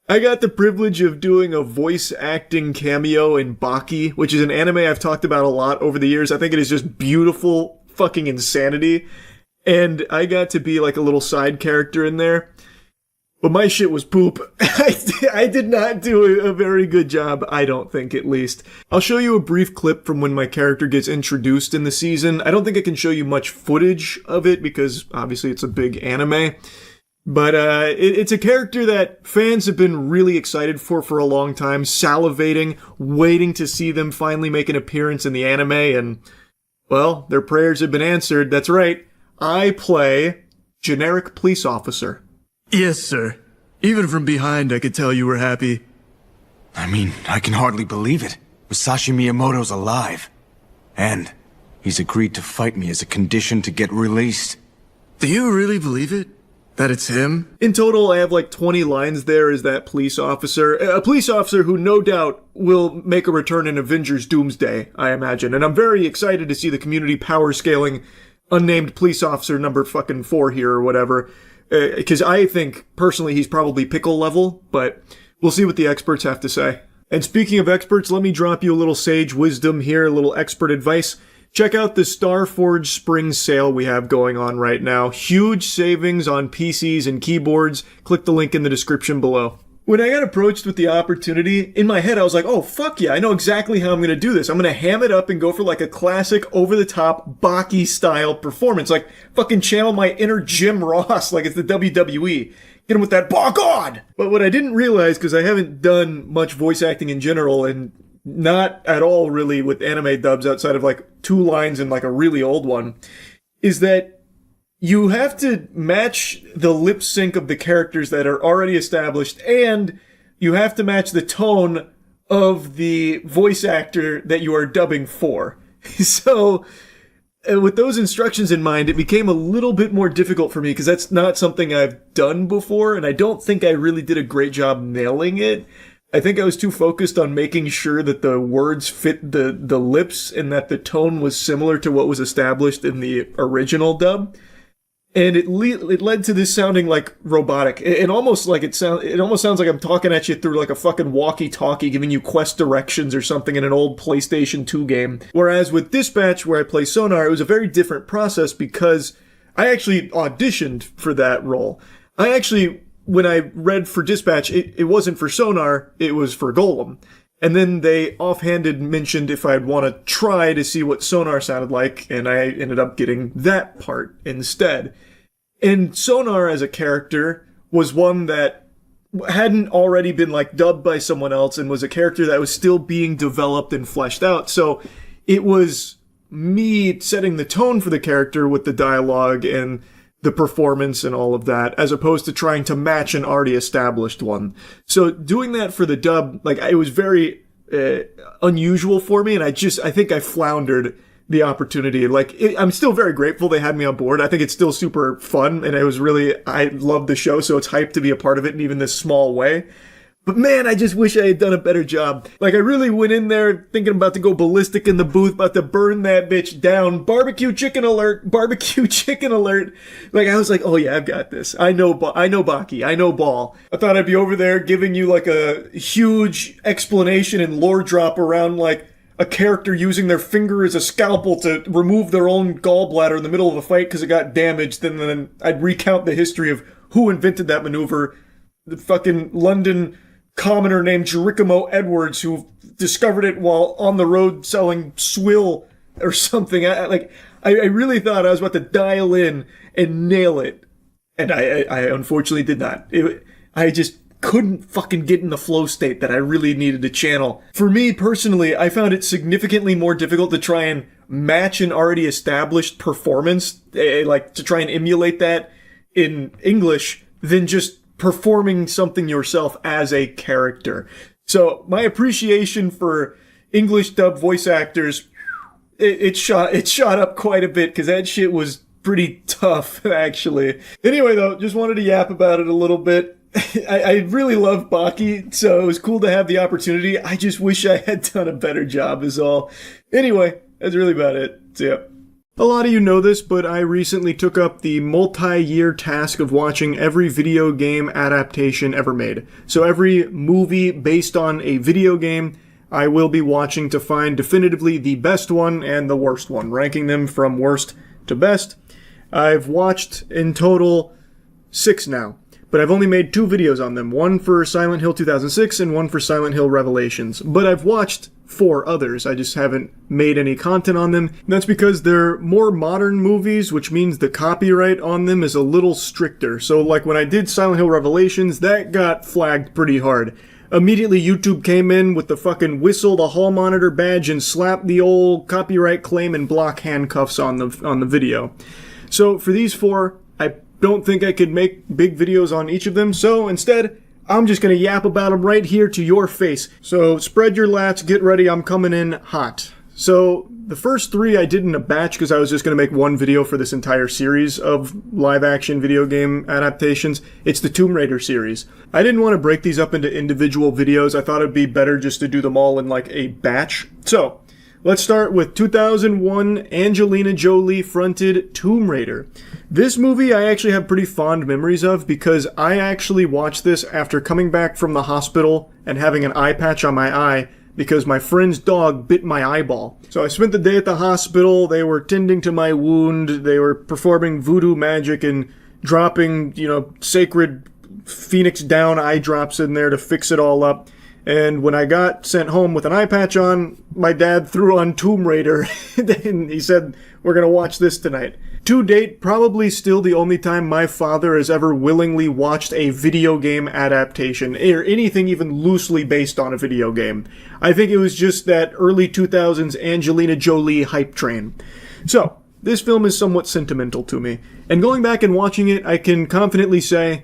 I got the privilege of doing a voice acting cameo in Baki, which is an anime I've talked about a lot over the years. I think it is just beautiful fucking insanity. And I got to be like a little side character in there. But my shit was poop. I did not do a very good job, I don't think, at least. I'll show you a brief clip from when my character gets introduced in the season. I don't think I can show you much footage of it because, obviously, it's a big anime. But it's a character that fans have been really excited for a long time, salivating, waiting to see them finally make an appearance in the anime, and, well, their prayers have been answered. That's right. I play generic police officer. Yes, sir. Even from behind, I could tell you were happy. I mean, I can hardly believe it. Musashi Miyamoto's alive. And he's agreed to fight me as a condition to get released. Do you really believe it? That it's him? In total, I have like 20 lines there as that police officer. A police officer who no doubt will make a return in Avengers Doomsday, I imagine. And I'm very excited to see the community power scaling unnamed police officer number fucking 4 here or whatever. Because I think, personally, he's probably pickle level, but we'll see what the experts have to say. And speaking of experts, let me drop you a little sage wisdom here, a little expert advice. check out the Starforge Spring sale we have going on right now. Huge savings on PCs and keyboards. Click the link in the description below. When I got approached with the opportunity, in my head I was like, oh, fuck yeah, I know exactly how I'm going to do this. I'm going to ham it up and go for like a classic, over-the-top, Baki-style performance. Like, fucking channel my inner Jim Ross like it's the WWE. Get him with that "Bah God!" But what I didn't realize, because I haven't done much voice acting in general, and not at all really with anime dubs outside of like 2 lines and like a really old one, is that you have to match the lip sync of the characters that are already established, and you have to match the tone of the voice actor that you are dubbing for. So, with those instructions in mind, it became a little bit more difficult for me because that's not something I've done before, and I don't think I really did a great job nailing it. I think I was too focused on making sure that the words fit the lips and that the tone was similar to what was established in the original dub. And it led to this sounding like robotic. It almost sounds like I'm talking at you through like a fucking walkie-talkie giving you quest directions or something in an old PlayStation 2 game. Whereas with Dispatch, where I play Sonar, it was a very different process because I actually auditioned for that role. When I read for Dispatch, it wasn't for Sonar, it was for Golem. And then they offhanded mentioned if I'd want to try to see what Sonar sounded like, and I ended up getting that part instead. And Sonar as a character was one that hadn't already been like dubbed by someone else and was a character that was still being developed and fleshed out. So it was me setting the tone for the character with the dialogue and the performance and all of that, as opposed to trying to match an already established one. So doing that for the dub, like, it was very unusual for me, and I think I floundered the opportunity. Like, I'm still very grateful they had me on board. I think it's still super fun, and I love the show, so it's hyped to be a part of it in even this small way. But man, I just wish I had done a better job. Like, I really went in there thinking about to go ballistic in the booth, about to burn that bitch down. Barbecue chicken alert, barbecue chicken alert. Like, I was like, oh yeah, I've got this. I know Baki, I know Ball. I thought I'd be over there giving you like a huge explanation and lore drop around like a character using their finger as a scalpel to remove their own gallbladder in the middle of a fight because it got damaged. And then I'd recount the history of who invented that maneuver. The fucking London commoner named Geronimo Edwards who discovered it while on the road selling swill or something. I really thought I was about to dial in and nail it, and I unfortunately did not. I just couldn't fucking get in the flow state that I really needed to channel. For me personally, I found it significantly more difficult to try and match an already established performance, like to try and emulate that in English, than just performing something yourself as a character. So my appreciation for English dub voice actors, it shot up quite a bit because that shit was pretty tough, actually. Anyway, though, just wanted to yap about it a little bit. I really love Baki, so it was cool to have the opportunity. I just wish I had done a better job is all. Anyway, that's really about it. So yeah. A lot of you know this, but I recently took up the multi-year task of watching every video game adaptation ever made. So every movie based on a video game, I will be watching to find definitively the best one and the worst one, ranking them from worst to best. I've watched in total 6 now, but I've only made 2 videos on them, one for Silent Hill 2006 and one for Silent Hill Revelations. But I've watched 4 others, I just haven't made any content on them. And that's because they're more modern movies, which means the copyright on them is a little stricter. So like when I did Silent Hill Revelations, that got flagged pretty hard. Immediately YouTube came in with the fucking whistle, the hall monitor badge, and slapped the old copyright claim and block handcuffs on the video. So for these 4, I don't think I could make big videos on each of them, so instead, I'm just gonna yap about them right here to your face. So spread your lats, get ready, I'm coming in hot. So the first 3 I did in a batch because I was just gonna make one video for this entire series of live action video game adaptations. It's the Tomb Raider series. I didn't want to break these up into individual videos. I thought it'd be better just to do them all in like a batch. So let's start with 2001 Angelina Jolie fronted Tomb Raider. This movie I actually have pretty fond memories of because I actually watched this after coming back from the hospital and having an eye patch on my eye because my friend's dog bit my eyeball. So I spent the day at the hospital. They were tending to my wound. They were performing voodoo magic and dropping, sacred Phoenix Down eye drops in there to fix it all up. And when I got sent home with an eye patch on, my dad threw on Tomb Raider and he said, we're going to watch this tonight. To date, probably still the only time my father has ever willingly watched a video game adaptation, or anything even loosely based on a video game. I think it was just that early 2000s Angelina Jolie hype train. So, this film is somewhat sentimental to me. And going back and watching it, I can confidently say,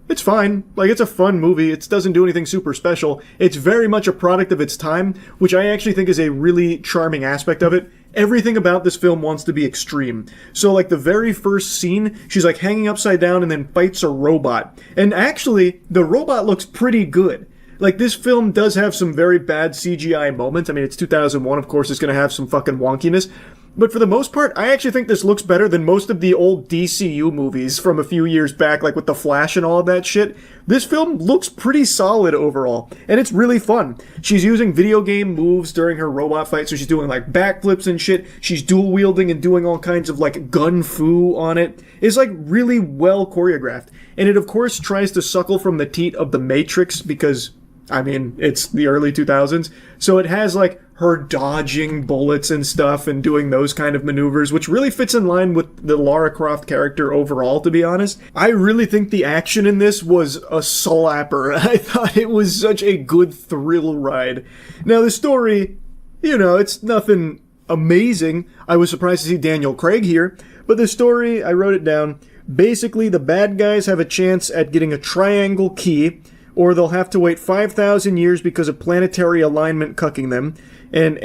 it's fine. Like, it's a fun movie. It doesn't do anything super special. It's very much a product of its time, which I actually think is a really charming aspect of it. Everything about this film wants to be extreme. So, like, the very first scene, she's, like, hanging upside down and then fights a robot. And actually, the robot looks pretty good. Like, this film does have some very bad CGI moments. I mean, it's 2001, of course, it's gonna have some fucking wonkiness. But for the most part, I actually think this looks better than most of the old DCU movies from a few years back, like with The Flash and all of that shit. This film looks pretty solid overall, and it's really fun. She's using video game moves during her robot fight, so she's doing like backflips and shit. She's dual wielding and doing all kinds of like gun fu on it. It's like really well choreographed. And it of course tries to suckle from the teat of The Matrix because, I mean, it's the early 2000s. So it has like her dodging bullets and stuff and doing those kind of maneuvers, which really fits in line with the Lara Croft character overall, to be honest. I really think the action in this was a slapper. I thought it was such a good thrill ride. Now, the story, it's nothing amazing. I was surprised to see Daniel Craig here, but the story, I wrote it down. Basically, the bad guys have a chance at getting a triangle key, or they'll have to wait 5,000 years because of planetary alignment cucking them. And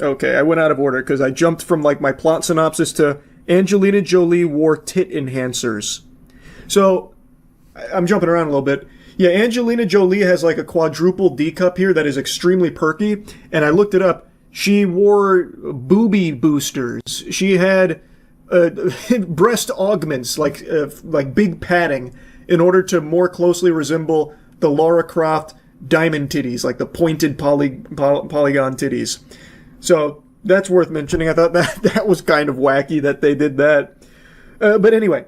okay, I went out of order because I jumped from like my plot synopsis to Angelina Jolie wore tit enhancers. So, I'm jumping around a little bit. Yeah, Angelina Jolie has like a quadruple D cup here that is extremely perky, and I looked it up. She wore boobie boosters. She had breast augments, like big padding, in order to more closely resemble the Lara Croft diamond titties, like the pointed polygon titties. So that's worth mentioning. I thought that was kind of wacky that they did that. But anyway,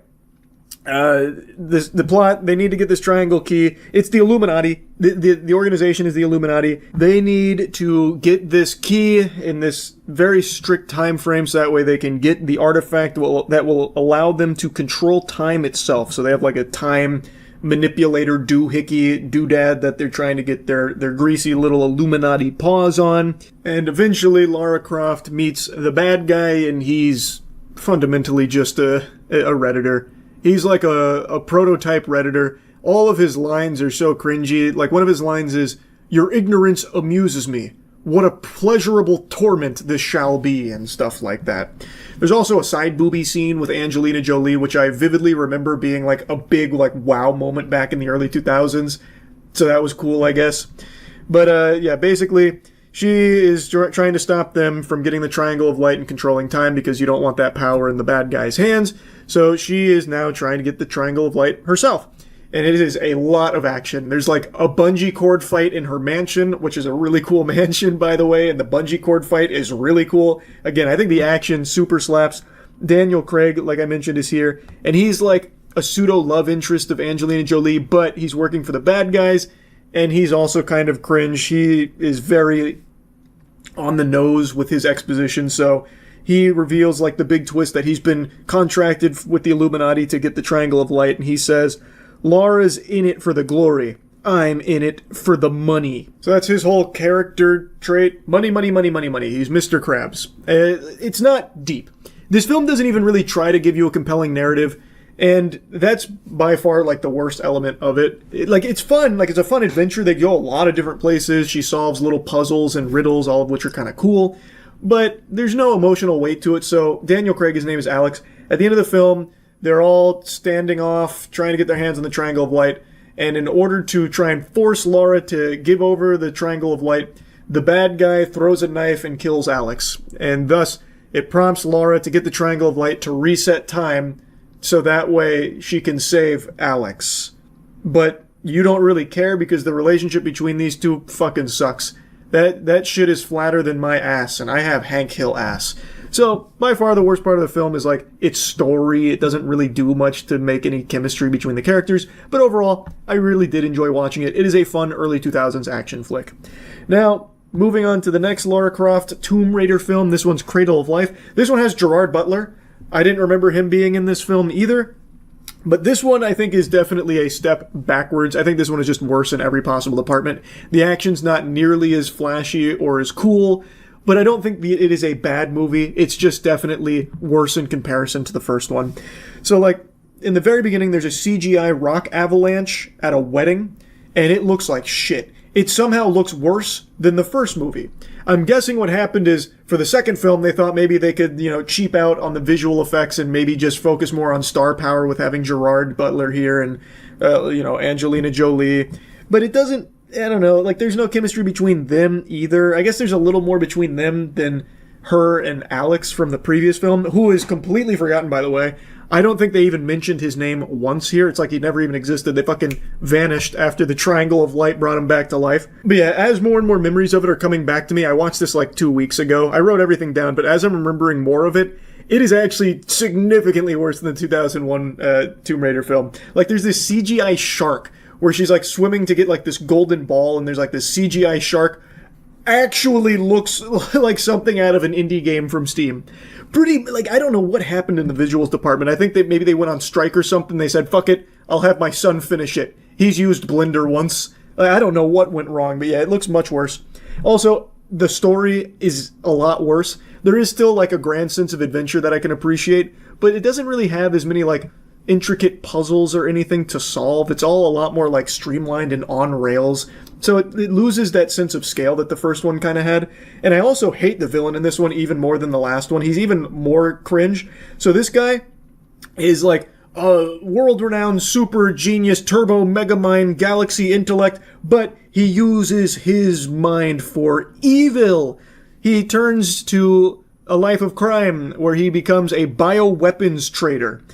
the plot, they need to get this triangle key. It's the Illuminati. The organization is the Illuminati. They need to get this key in this very strict time frame so that way they can get the artifact that will allow them to control time itself. So they have like a time manipulator doodad that they're trying to get their greasy little Illuminati paws on. And eventually Lara Croft meets the bad guy, and he's fundamentally just a Redditor. He's like a prototype Redditor. All of his lines are so cringy. Like, one of his lines is, "Your ignorance amuses me. What a pleasurable torment this shall be," and stuff like that. There's also a side boobie scene with Angelina Jolie, which I vividly remember being like a big like wow moment back in the early 2000s. So that was cool, I guess. But yeah, basically, she is trying to stop them from getting the Triangle of Light and controlling time because you don't want that power in the bad guy's hands. So she is now trying to get the Triangle of Light herself. And it is a lot of action. There's like a bungee cord fight in her mansion, which is a really cool mansion, by the way, and the bungee cord fight is really cool. Again, I think the action super slaps. Daniel Craig, like I mentioned, is here, and he's like a pseudo love interest of Angelina Jolie, but he's working for the bad guys, and he's also kind of cringe. He is very on the nose with his exposition, so he reveals like the big twist that he's been contracted with the Illuminati to get the Triangle of Light, and he says, "Lara's in it for the glory. I'm in it for the money." So that's his whole character trait. Money, money, money, money, money. He's Mr. Krabs. It's not deep. This film doesn't even really try to give you a compelling narrative, and that's by far like the worst element of it. It's fun. Like, it's a fun adventure. They go a lot of different places. She solves little puzzles and riddles, all of which are kind of cool. But there's no emotional weight to it. So Daniel Craig, his name is Alex. At the end of the film, they're all standing off, trying to get their hands on the Triangle of Light, and in order to try and force Lara to give over the Triangle of Light, the bad guy throws a knife and kills Alex. And thus, it prompts Lara to get the Triangle of Light to reset time, so that way she can save Alex. But you don't really care because the relationship between these two fucking sucks. That shit is flatter than my ass, and I have Hank Hill ass. So, by far the worst part of the film is, like, its story. It doesn't really do much to make any chemistry between the characters, but overall, I really did enjoy watching it. It is a fun early 2000s action flick. Now, moving on to the next Lara Croft Tomb Raider film. This one's Cradle of Life. This one has Gerard Butler. I didn't remember him being in this film either. But this one, I think, is definitely a step backwards. I think this one is just worse in every possible department. The action's not nearly as flashy or as cool, but I don't think it is a bad movie. It's just definitely worse in comparison to the first one. So, like, in the very beginning, there's a CGI rock avalanche at a wedding, and it looks like shit. It somehow looks worse than the first movie. I'm guessing what happened is, for the second film, they thought maybe they could, cheap out on the visual effects and maybe just focus more on star power with having Gerard Butler here and, Angelina Jolie. But it doesn't, I don't know, like, there's no chemistry between them either. I guess there's a little more between them than her and Alex from the previous film, who is completely forgotten, by the way. I don't think they even mentioned his name once here. It's like he never even existed. They fucking vanished after the Triangle of Light brought him back to life. But yeah, as more and more memories of it are coming back to me, I watched this like 2 weeks ago. I wrote everything down, but as I'm remembering more of it, it is actually significantly worse than the 2001 Tomb Raider film. Like, there's this CGI shark where she's like swimming to get like this golden ball, and there's like this CGI shark actually looks like something out of an indie game from Steam. Pretty, like, I don't know what happened in the visuals department. I think that maybe they went on strike or something. They said, fuck it, I'll have my son finish it. He's used Blender once. I don't know what went wrong, but yeah, it looks much worse. Also, the story is a lot worse. There is still, like, a grand sense of adventure that I can appreciate, but it doesn't really have as many, like, intricate puzzles or anything to solve. It's all a lot more, like, streamlined and on rails. So it loses that sense of scale that the first one kind of had. And I also hate the villain in this one even more than the last one. He's even more cringe. So this guy is like a world-renowned super genius turbo megamind galaxy intellect, but he uses his mind for evil. He turns to a life of crime where he becomes a bioweapons trader.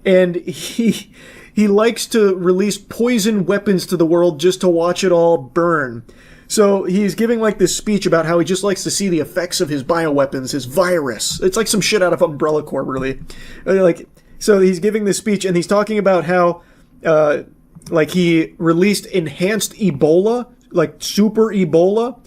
And he likes to release poison weapons to the world just to watch it all burn. So he's giving like this speech about how he just likes to see the effects of his bioweapons, his virus. It's like some shit out of Umbrella Corps, really. So he's giving this speech and he's talking about how, he released enhanced Ebola, like super Ebola,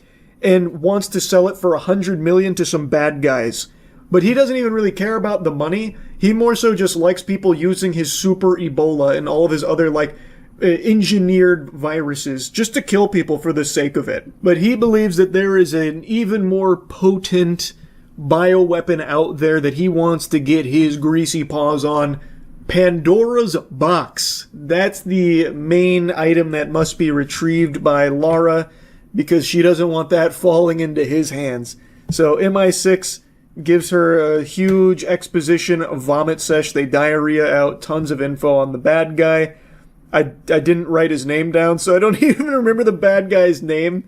and wants to sell it for $100 million to some bad guys. But he doesn't even really care about the money. He more so just likes people using his super Ebola and all of his other, engineered viruses just to kill people for the sake of it. But he believes that there is an even more potent bioweapon out there that he wants to get his greasy paws on. Pandora's box. That's the main item that must be retrieved by Lara because she doesn't want that falling into his hands. So MI6 gives her a huge exposition vomit sesh. They diarrhea out tons of info on the bad guy. I didn't write his name down, so I don't even remember the bad guy's name.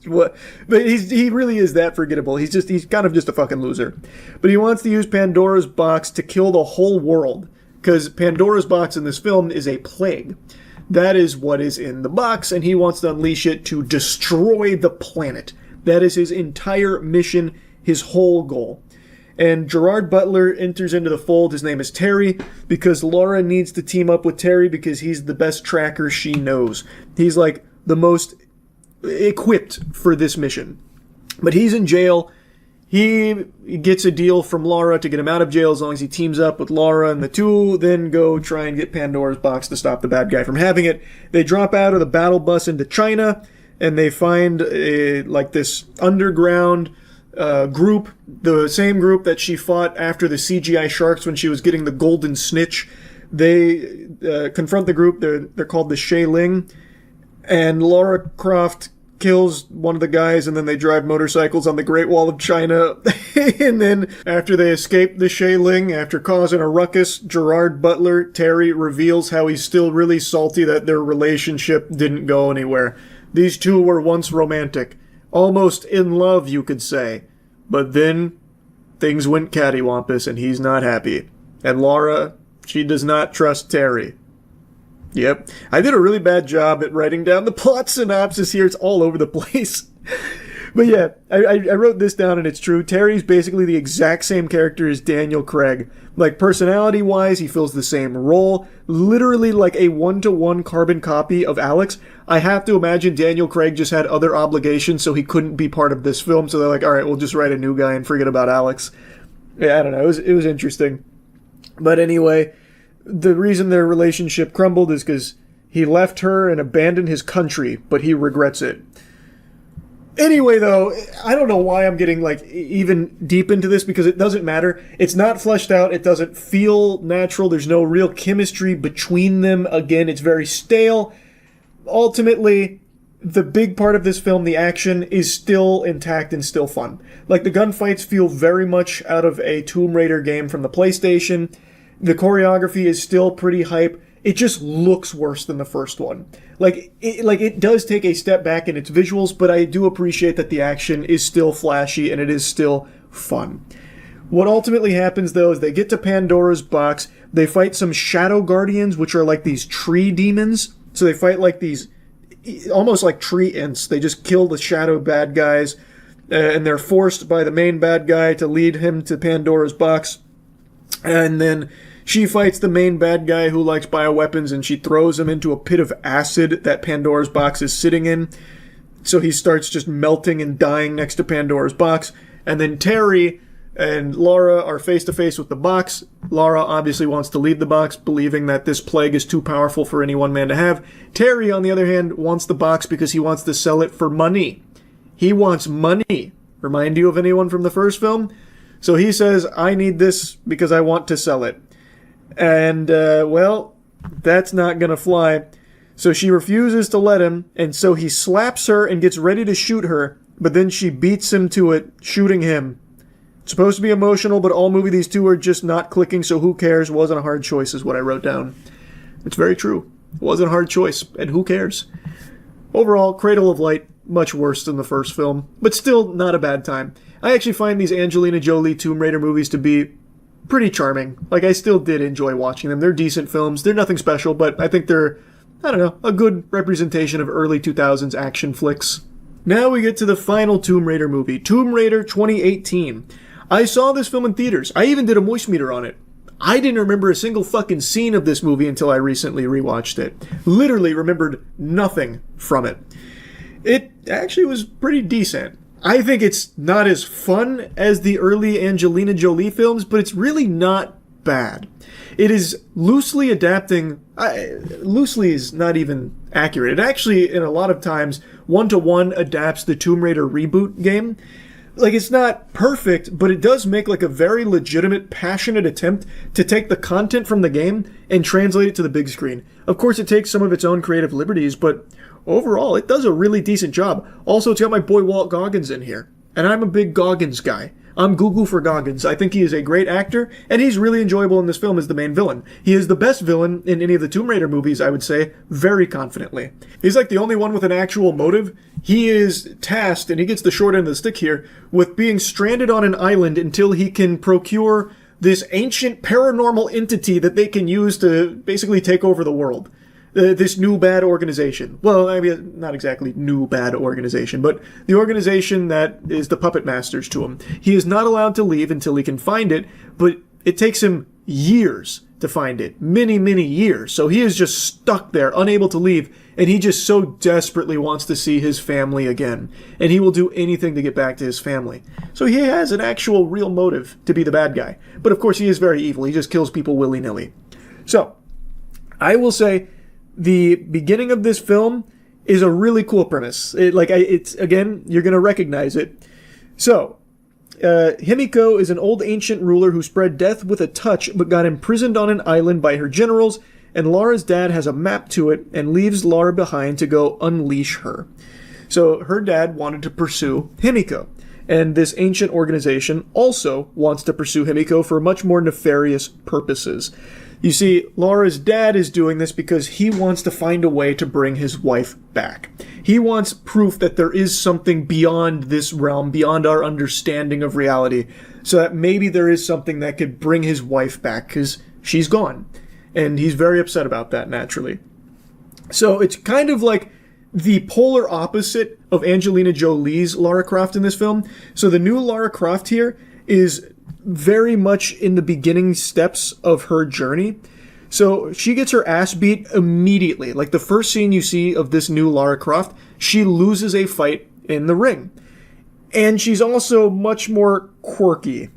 But he really is that forgettable. He's kind of just a fucking loser. But he wants to use Pandora's box to kill the whole world, because Pandora's box in this film is a plague. That is what is in the box, and he wants to unleash it to destroy the planet. That is his entire mission, his whole goal. And Gerard Butler enters into the fold. His name is Terry, because Laura needs to team up with Terry because he's the best tracker she knows. He's like the most equipped for this mission. But he's in jail. He gets a deal from Laura to get him out of jail as long as he teams up with Laura, and the two then go try and get Pandora's box to stop the bad guy from having it. They drop out of the battle bus into China, and they find this underground group, the same group that she fought after the CGI sharks when she was getting the golden snitch. They confront the group. They're called the Sheiling, and Lara Croft kills one of the guys, and then they drive motorcycles on the Great Wall of China. And then after they escape the Sheiling, after causing a ruckus, Gerard Butler, Terry, reveals how he's still really salty that their relationship didn't go anywhere. These two were once romantic. Almost in love, you could say. But then, things went cattywampus and he's not happy. And Laura, she does not trust Terry. Yep. I did a really bad job at writing down the plot synopsis here. It's all over the place. But yeah, I wrote this down and it's true. Terry's basically the exact same character as Daniel Craig. Like, personality-wise, he fills the same role. Literally like a one-to-one carbon copy of Alex. I have to imagine Daniel Craig just had other obligations, so he couldn't be part of this film. So they're like, all right, we'll just write a new guy and forget about Alex. Yeah, I don't know. It was interesting. But anyway, the reason their relationship crumbled is because he left her and abandoned his country, but he regrets it. Anyway, though, I don't know why I'm getting, like, even deep into this, because it doesn't matter. It's not fleshed out. It doesn't feel natural. There's no real chemistry between them. Again, it's very stale. Ultimately, the big part of this film, the action, is still intact and still fun. Like, the gunfights feel very much out of a Tomb Raider game from the PlayStation. The choreography is still pretty hype. It just looks worse than the first one. It does take a step back in its visuals, but I do appreciate that the action is still flashy and it is still fun. What ultimately happens, though, is they get to Pandora's box. They fight some shadow guardians, which are like these tree demons. So they fight like these, almost like tree imps. They just kill the shadow bad guys, and they're forced by the main bad guy to lead him to Pandora's box. And then she fights the main bad guy who likes bioweapons, and she throws him into a pit of acid that Pandora's box is sitting in. So he starts just melting and dying next to Pandora's box. And then Terry and Lara are face to face with the box. Lara obviously wants to leave the box, believing that this plague is too powerful for any one man to have. Terry, on the other hand, wants the box because he wants to sell it for money. He wants money. Remind you of anyone from the first film? So he says, I need this because I want to sell it. And, well, that's not gonna fly. So she refuses to let him, and so he slaps her and gets ready to shoot her, but then she beats him to it, shooting him. It's supposed to be emotional, but all movie these two are just not clicking, so who cares? Wasn't a hard choice is what I wrote down. It's very true. It wasn't a hard choice, and who cares? Overall, Cradle of Light, much worse than the first film, but still not a bad time. I actually find these Angelina Jolie Tomb Raider movies to be pretty charming. Like, I still did enjoy watching them. They're decent films. They're nothing special, but I think they're, I don't know, a good representation of early 2000s action flicks. Now we get to the final Tomb Raider movie, Tomb Raider 2018. I saw this film in theaters. I even did a moist meter on it. I didn't remember a single fucking scene of this movie until I recently rewatched it. Literally remembered nothing from it. It actually was pretty decent. I think it's not as fun as the early Angelina Jolie films, but it's really not bad. It is loosely adapting, loosely is not even accurate. It actually, in a lot of times, one-to-one adapts the Tomb Raider reboot game. Like, it's not perfect, but it does make like a very legitimate, passionate attempt to take the content from the game and translate it to the big screen. Of course, it takes some of its own creative liberties, but overall, it does a really decent job. Also, it's got my boy Walt Goggins in here, and I'm a big Goggins guy. I'm Google for Goggins. I think he is a great actor, and he's really enjoyable in this film as the main villain. He is the best villain in any of the Tomb Raider movies, I would say, very confidently. He's like the only one with an actual motive. He is tasked, and he gets the short end of the stick here, with being stranded on an island until he can procure this ancient paranormal entity that they can use to basically take over the world. This new bad organization. Well, I mean, not exactly new bad organization, but the organization that is the puppet masters to him. He is not allowed to leave until he can find it, but it takes him years to find it. Many, many years. So he is just stuck there, unable to leave, and he just so desperately wants to see his family again. And he will do anything to get back to his family. So he has an actual real motive to be the bad guy. But of course he is very evil. He just kills people willy-nilly. So, I will say, the beginning of this film is a really cool premise. It's again, you're going to recognize it. So, Himiko is an old ancient ruler who spread death with a touch but got imprisoned on an island by her generals, and Lara's dad has a map to it and leaves Lara behind to go unleash her. So her dad wanted to pursue Himiko, and this ancient organization also wants to pursue Himiko for much more nefarious purposes. You see, Lara's dad is doing this because he wants to find a way to bring his wife back. He wants proof that there is something beyond this realm, beyond our understanding of reality, so that maybe there is something that could bring his wife back, because she's gone. And he's very upset about that, naturally. So it's kind of like the polar opposite of Angelina Jolie's Lara Croft in this film. So the new Lara Croft here is very much in the beginning steps of her journey. So she gets her ass beat immediately. Like the first scene you see of this new Lara Croft, she loses a fight in the ring. And she's also much more quirky.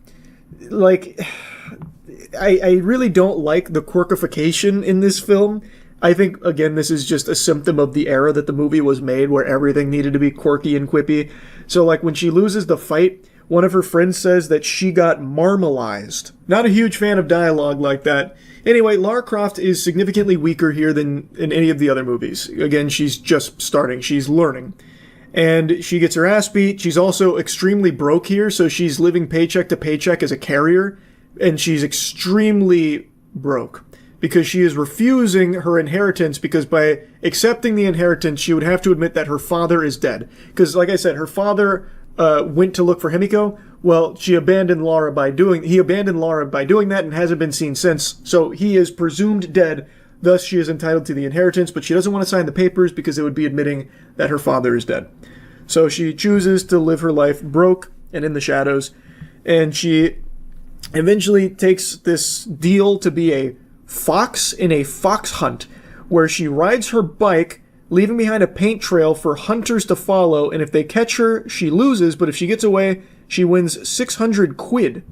Like, I really don't like the quirkification in this film. I think, again, this is just a symptom of the era that the movie was made, where everything needed to be quirky and quippy. So, like, when she loses the fight, one of her friends says that she got marmalized. Not a huge fan of dialogue like that. Anyway, Lara Croft is significantly weaker here than in any of the other movies. Again, she's just starting. She's learning. And she gets her ass beat. She's also extremely broke here, so she's living paycheck to paycheck as a carrier, and she's extremely broke because she is refusing her inheritance, because by accepting the inheritance, she would have to admit that her father is dead. Because, like I said, her father went to look for Himiko. Well, he abandoned Lara by doing that and hasn't been seen since, so he is presumed dead. Thus, she is entitled to the inheritance, but she doesn't want to sign the papers because it would be admitting that her father is dead. So she chooses to live her life broke and in the shadows, and she eventually takes this deal to be a fox in a fox hunt, where she rides her bike, leaving behind a paint trail for hunters to follow, and if they catch her, she loses, but if she gets away, she wins 600 quid.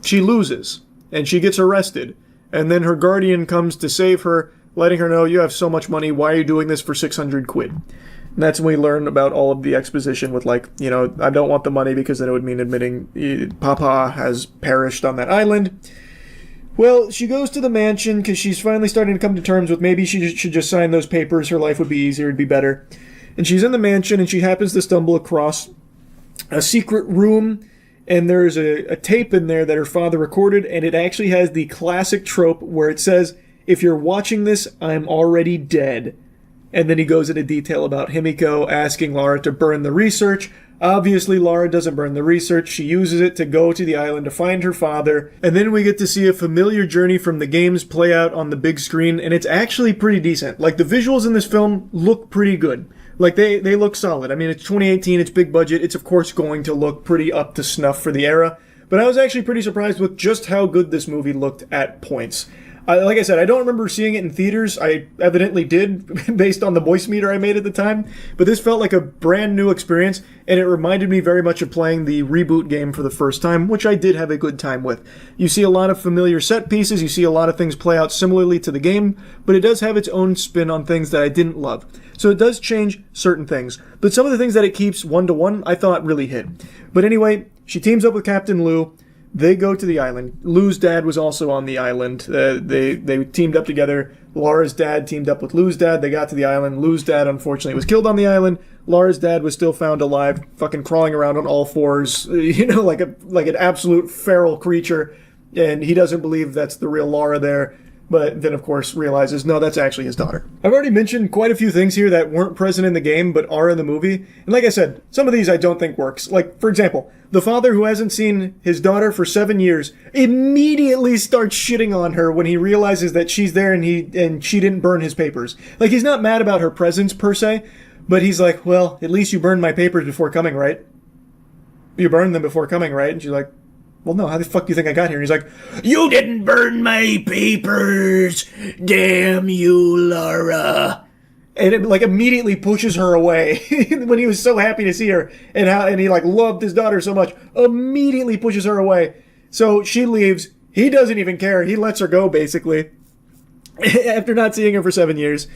She loses, and she gets arrested. And then her guardian comes to save her, letting her know, you have so much money, why are you doing this for 600 quid? And that's when we learn about all of the exposition with, like, you know, I don't want the money because then it would mean admitting Papa has perished on that island. Well, she goes to the mansion because she's finally starting to come to terms with maybe she should just sign those papers, her life would be easier, it'd be better. And she's in the mansion and she happens to stumble across a secret room, and there's a tape in there that her father recorded, and it actually has the classic trope where it says, if you're watching this, I'm already dead. And then he goes into detail about Himiko asking Lara to burn the research. Obviously, Lara doesn't burn the research. She uses it to go to the island to find her father. And then we get to see a familiar journey from the games play out on the big screen, and it's actually pretty decent. Like, the visuals in this film look pretty good. Like, they look solid. I mean, it's 2018, it's big budget, it's of course going to look pretty up to snuff for the era, but I was actually pretty surprised with just how good this movie looked at points. Like I said, I don't remember seeing it in theaters. I evidently did, based on the voice meter I made at the time, but this felt like a brand new experience, and it reminded me very much of playing the reboot game for the first time, which I did have a good time with. You see a lot of familiar set pieces, you see a lot of things play out similarly to the game, but it does have its own spin on things that I didn't love. So it does change certain things, but some of the things that it keeps one-to-one I thought really hit. But anyway, she teams up with Captain Lou. They go to the island. Lou's dad was also on the island. They teamed up together. Lara's dad teamed up with Lou's dad. They got to the island. Lou's dad, unfortunately, was killed on the island. Lara's dad was still found alive, fucking crawling around on all fours, you know, like an absolute feral creature. And he doesn't believe that's the real Lara there. But then, of course, realizes, no, that's actually his daughter. I've already mentioned quite a few things here that weren't present in the game, but are in the movie. And like I said, some of these I don't think works. Like, for example, the father who hasn't seen his daughter for 7 years immediately starts shitting on her when he realizes that she's there and she didn't burn his papers. Like, he's not mad about her presence, per se, but he's like, well, at least you burned my papers before coming, right? You burned them before coming, right? And she's like, well, no, how the fuck do you think I got here? And he's like, you didn't burn my papers! Damn you, Lara! And it, like, immediately pushes her away when he was so happy to see her, and he, like, loved his daughter so much. Immediately pushes her away. So she leaves. He doesn't even care. He lets her go, basically, after not seeing her for 7 years.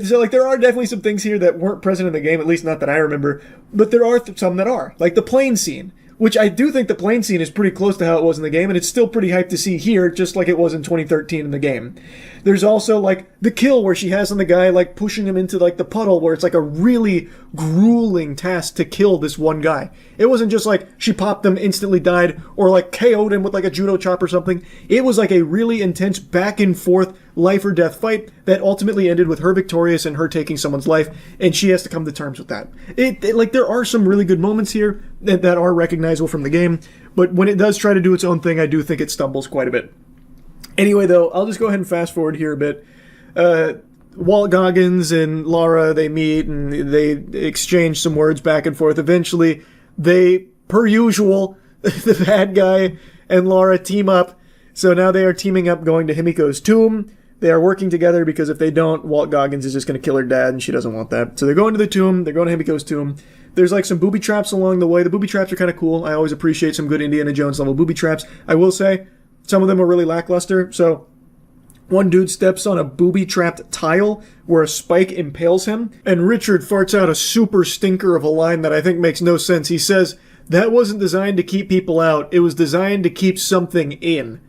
So, like, there are definitely some things here that weren't present in the game, at least not that I remember, but there are some that are. Like the plane scene. Which I do think the plane scene is pretty close to how it was in the game, and it's still pretty hyped to see here, just like it was in 2013 in the game. There's also, like, the kill where she has on the guy, like, pushing him into, like, the puddle, where it's, like, a really grueling task to kill this one guy. It wasn't just, like, she popped him, instantly died, or, like, KO'd him with, like, a judo chop or something. It was, like, a really intense back-and-forth life or death fight that ultimately ended with her victorious and her taking someone's life, and she has to come to terms with that. Like, there are some really good moments here that are recognizable from the game, but when it does try to do its own thing, I do think it stumbles quite a bit. Anyway, though, I'll just go ahead and fast forward here a bit. Walt Goggins and Laura, they meet and they exchange some words back and forth. Eventually, they, per usual, the bad guy and Laura team up. So now they are teaming up going to Himiko's tomb. They are working together because if they don't, Walt Goggins is just going to kill her dad and she doesn't want that. So they're going to the tomb. They're going to Himiko's tomb. There's like some booby traps along the way. The booby traps are kind of cool. I always appreciate some good Indiana Jones level booby traps. I will say, some of them are really lackluster. So one dude steps on a booby-trapped tile where a spike impales him, and Richard farts out a super stinker of a line that I think makes no sense. He says, "That wasn't designed to keep people out. It was designed to keep something in."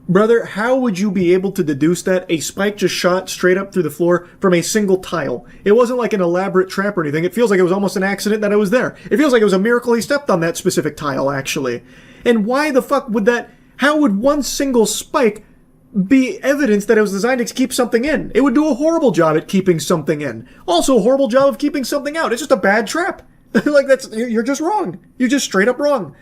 Brother, how would you be able to deduce that? A spike just shot straight up through the floor from a single tile. It wasn't like an elaborate trap or anything. It feels like it was almost an accident that it was there. It feels like it was a miracle he stepped on that specific tile, actually. And why the fuck would that... How would one single spike be evidence that it was designed to keep something in? It would do a horrible job at keeping something in. Also a horrible job of keeping something out. It's just a bad trap. Like, you're just wrong. You're just straight up wrong.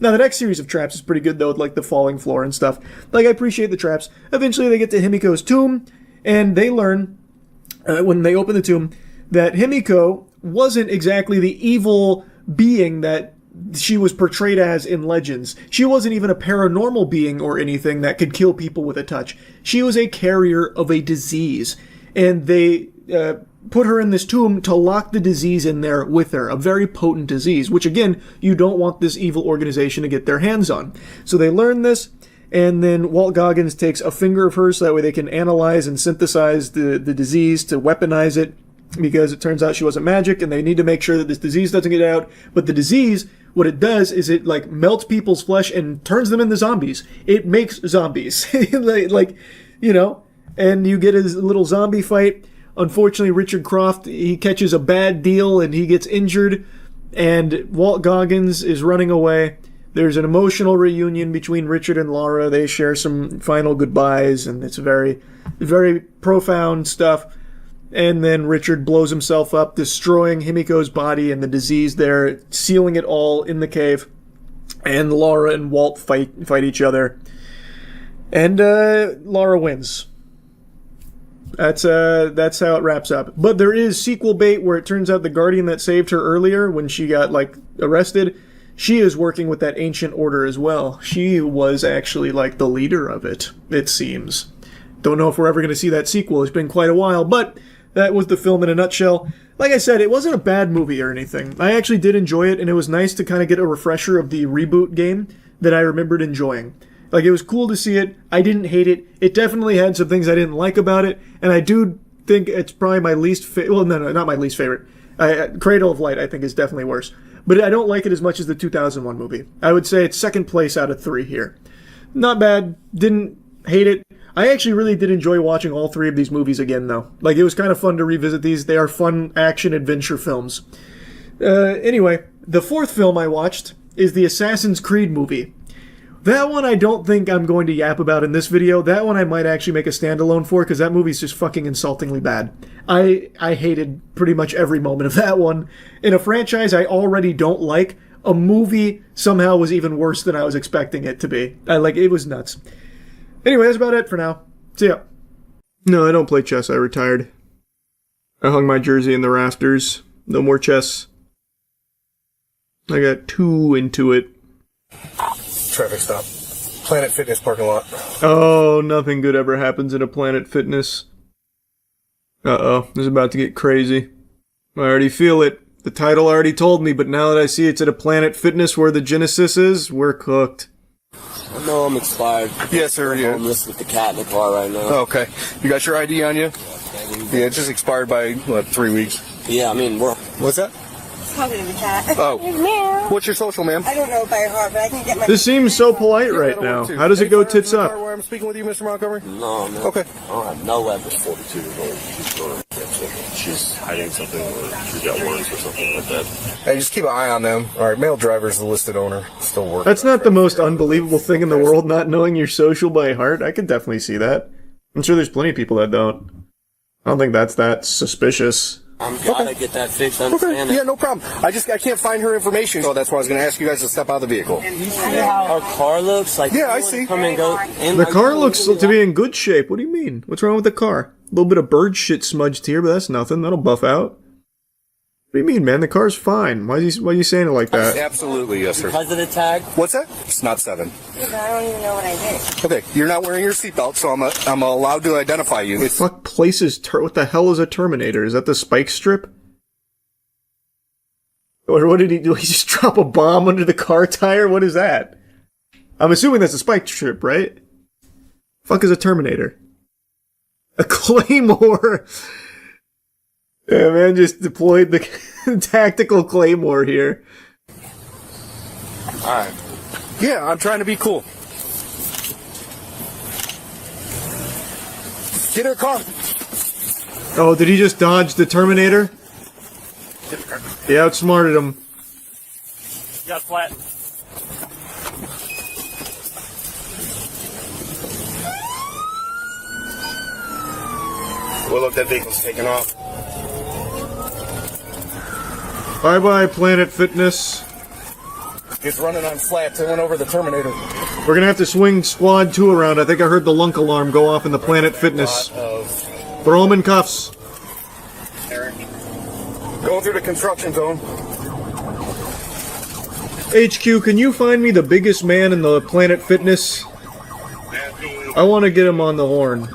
Now, the next series of traps is pretty good, though, with, like, the falling floor and stuff. Like, I appreciate the traps. Eventually, they get to Himiko's tomb, and they learn, when they open the tomb, that Himiko wasn't exactly the evil being that she was portrayed as in Legends. She wasn't even a paranormal being or anything that could kill people with a touch. She was a carrier of a disease. And they put her in this tomb to lock the disease in there with her. A very potent disease, which again, you don't want this evil organization to get their hands on. So they learn this, and then Walt Goggins takes a finger of hers so that way they can analyze and synthesize the disease to weaponize it, because it turns out she wasn't magic, and they need to make sure that this disease doesn't get out. But the disease, what it does is it, like, melts people's flesh and turns them into zombies. It makes zombies. like, you know, and you get a little zombie fight. Unfortunately, Richard Croft, he catches a bad deal and he gets injured, and Walt Goggins is running away. There's an emotional reunion between Richard and Laura. They share some final goodbyes, and it's very, very profound stuff. And then Richard blows himself up, destroying Himiko's body and the disease there, sealing it all in the cave. And Laura and Walt fight each other. And Laura wins. That's how it wraps up. But there is sequel bait where it turns out the Guardian that saved her earlier when she got, like, arrested, she is working with that ancient order as well. She was actually, like, the leader of it, it seems. Don't know if we're ever going to see that sequel. It's been quite a while, but that was the film in a nutshell. Like I said, it wasn't a bad movie or anything. I actually did enjoy it, and it was nice to kind of get a refresher of the reboot game that I remembered enjoying. Like, it was cool to see it. I didn't hate it. It definitely had some things I didn't like about it, and I do think it's probably my least favorite. Well, no, not my least favorite. Cradle of Light, I think, is definitely worse. But I don't like it as much as the 2001 movie. I would say it's second place out of 3 here. Not bad. Didn't hate it. I actually really did enjoy watching all 3 of these movies again, though. Like, it was kind of fun to revisit these. They are fun action-adventure films. Anyway, the 4th film I watched is the Assassin's Creed movie. That one I don't think I'm going to yap about in this video. That one I might actually make a standalone for, because that movie's just fucking insultingly bad. I hated pretty much every moment of that one. In a franchise I already don't like, a movie somehow was even worse than I was expecting it to be. It was nuts. Anyway, that's about it for now. See ya. No, I don't play chess. I retired. I hung my jersey in the rafters. No more chess. I got too into it. Traffic stop. Planet Fitness parking lot. Oh, nothing good ever happens in a Planet Fitness. Uh-oh, this is about to get crazy. I already feel it. The title already told me, but now that I see it's at a Planet Fitness where the Genesis is, we're cooked. I know I'm expired. Yes, sir. I'm homeless with the cat in the car right now. Oh, okay. You got your ID on you? Yeah, it's just expired by, 3 weeks? Yeah, I mean, we're... What's that? Talking to the cat. Oh. Meow. What's your social, ma'am? I don't know by heart, but I can get my... This seems so polite right now. How does it go tits up? Where I'm speaking with you, Mr. Montgomery? No, man. Okay. I don't have no leverage. 42 years old. She's hiding something, or she's got worms or something like that. Hey, just keep an eye on them. All right, male driver's the listed owner. Still working. That's not the most unbelievable thing in the world, not knowing your social by heart. I could definitely see that. I'm sure there's plenty of people that don't. I don't think that's that suspicious. I'm gotta get that fixed. I understand that. Yeah, no problem. I can't find her information, so that's why I was going to ask you guys to step out of the vehicle. You see how our car looks? Like, yeah, I see. Come and go. The car looks to be in good shape. What do you mean? What's wrong with the car? little bit of bird shit smudged here, but that's nothing. That'll buff out. What do you mean, man? The car's fine. Why are you saying it like that? Absolutely, yes, sir. Because of the tag? What's that? It's not 7. I don't even know what I did. Okay, you're not wearing your seatbelt, so I'm allowed to identify you. It's Fuck places. What the hell is a Terminator? Is that the spike strip? Or what did he do? He just drop a bomb under the car tire? What is that? I'm assuming that's a spike strip, right? Fuck is a Terminator? A Claymore! Yeah, man, just deployed the tactical Claymore here. Alright. Yeah, I'm trying to be cool. Get her car. Oh, did he just dodge the Terminator? He outsmarted him. Got flat. Well, look, that vehicle's taking off. Bye-bye, Planet Fitness. It's running on flats. It went over the Terminator. We're gonna have to swing Squad 2 around. I think I heard the lunk alarm go off in the Planet Fitness. Throw him in cuffs. Going through the construction zone. HQ, can you find me the biggest man in the Planet Fitness? I want to get him on the horn.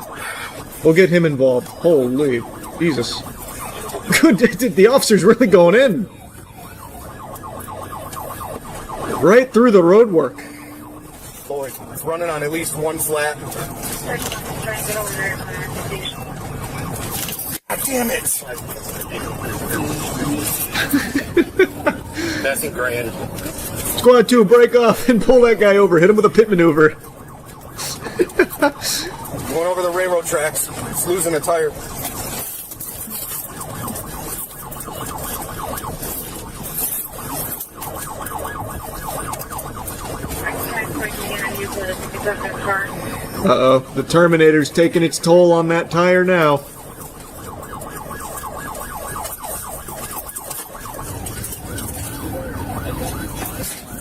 We'll get him involved. Holy Jesus. Good, the officer's really going in. Right through the road work. Boy, it's running on at least one flat. God damn it! That's in grand. Squad 2, break off and pull that guy over. Hit him with a pit maneuver. Going over the railroad tracks. It's losing a tire. Uh-oh, the Terminator's taking its toll on that tire now.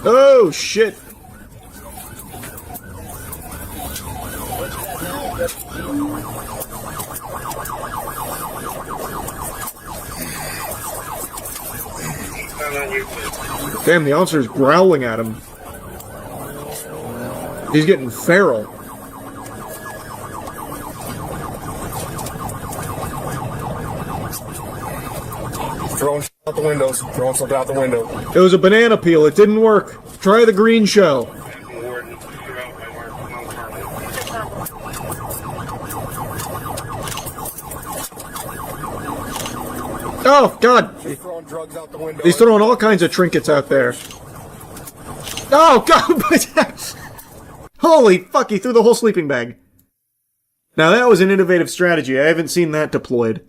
Oh, shit. Damn, the officer's growling at him. He's getting feral. Throwing out the windows. Throwing something out the window. It was a banana peel. It didn't work. Try the green shell. Oh, God. He's throwing drugs out the window. He's throwing all kinds of trinkets out there. Oh, God. Holy fuck, he threw the whole sleeping bag. Now, that was an innovative strategy. I haven't seen that deployed.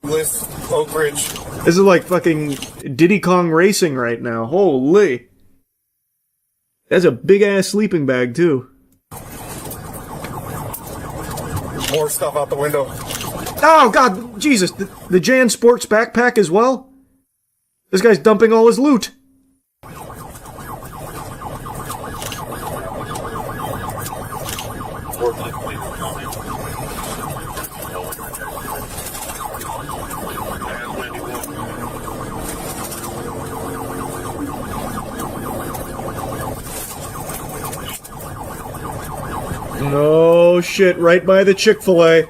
Bliss, Oak Ridge. This is like fucking Diddy Kong Racing right now. Holy. That's a big-ass sleeping bag, too. More stuff out the window. Oh, God, Jesus. The Jan Sports backpack as well? This guy's dumping all his loot. No shit, right by the Chick-fil-A.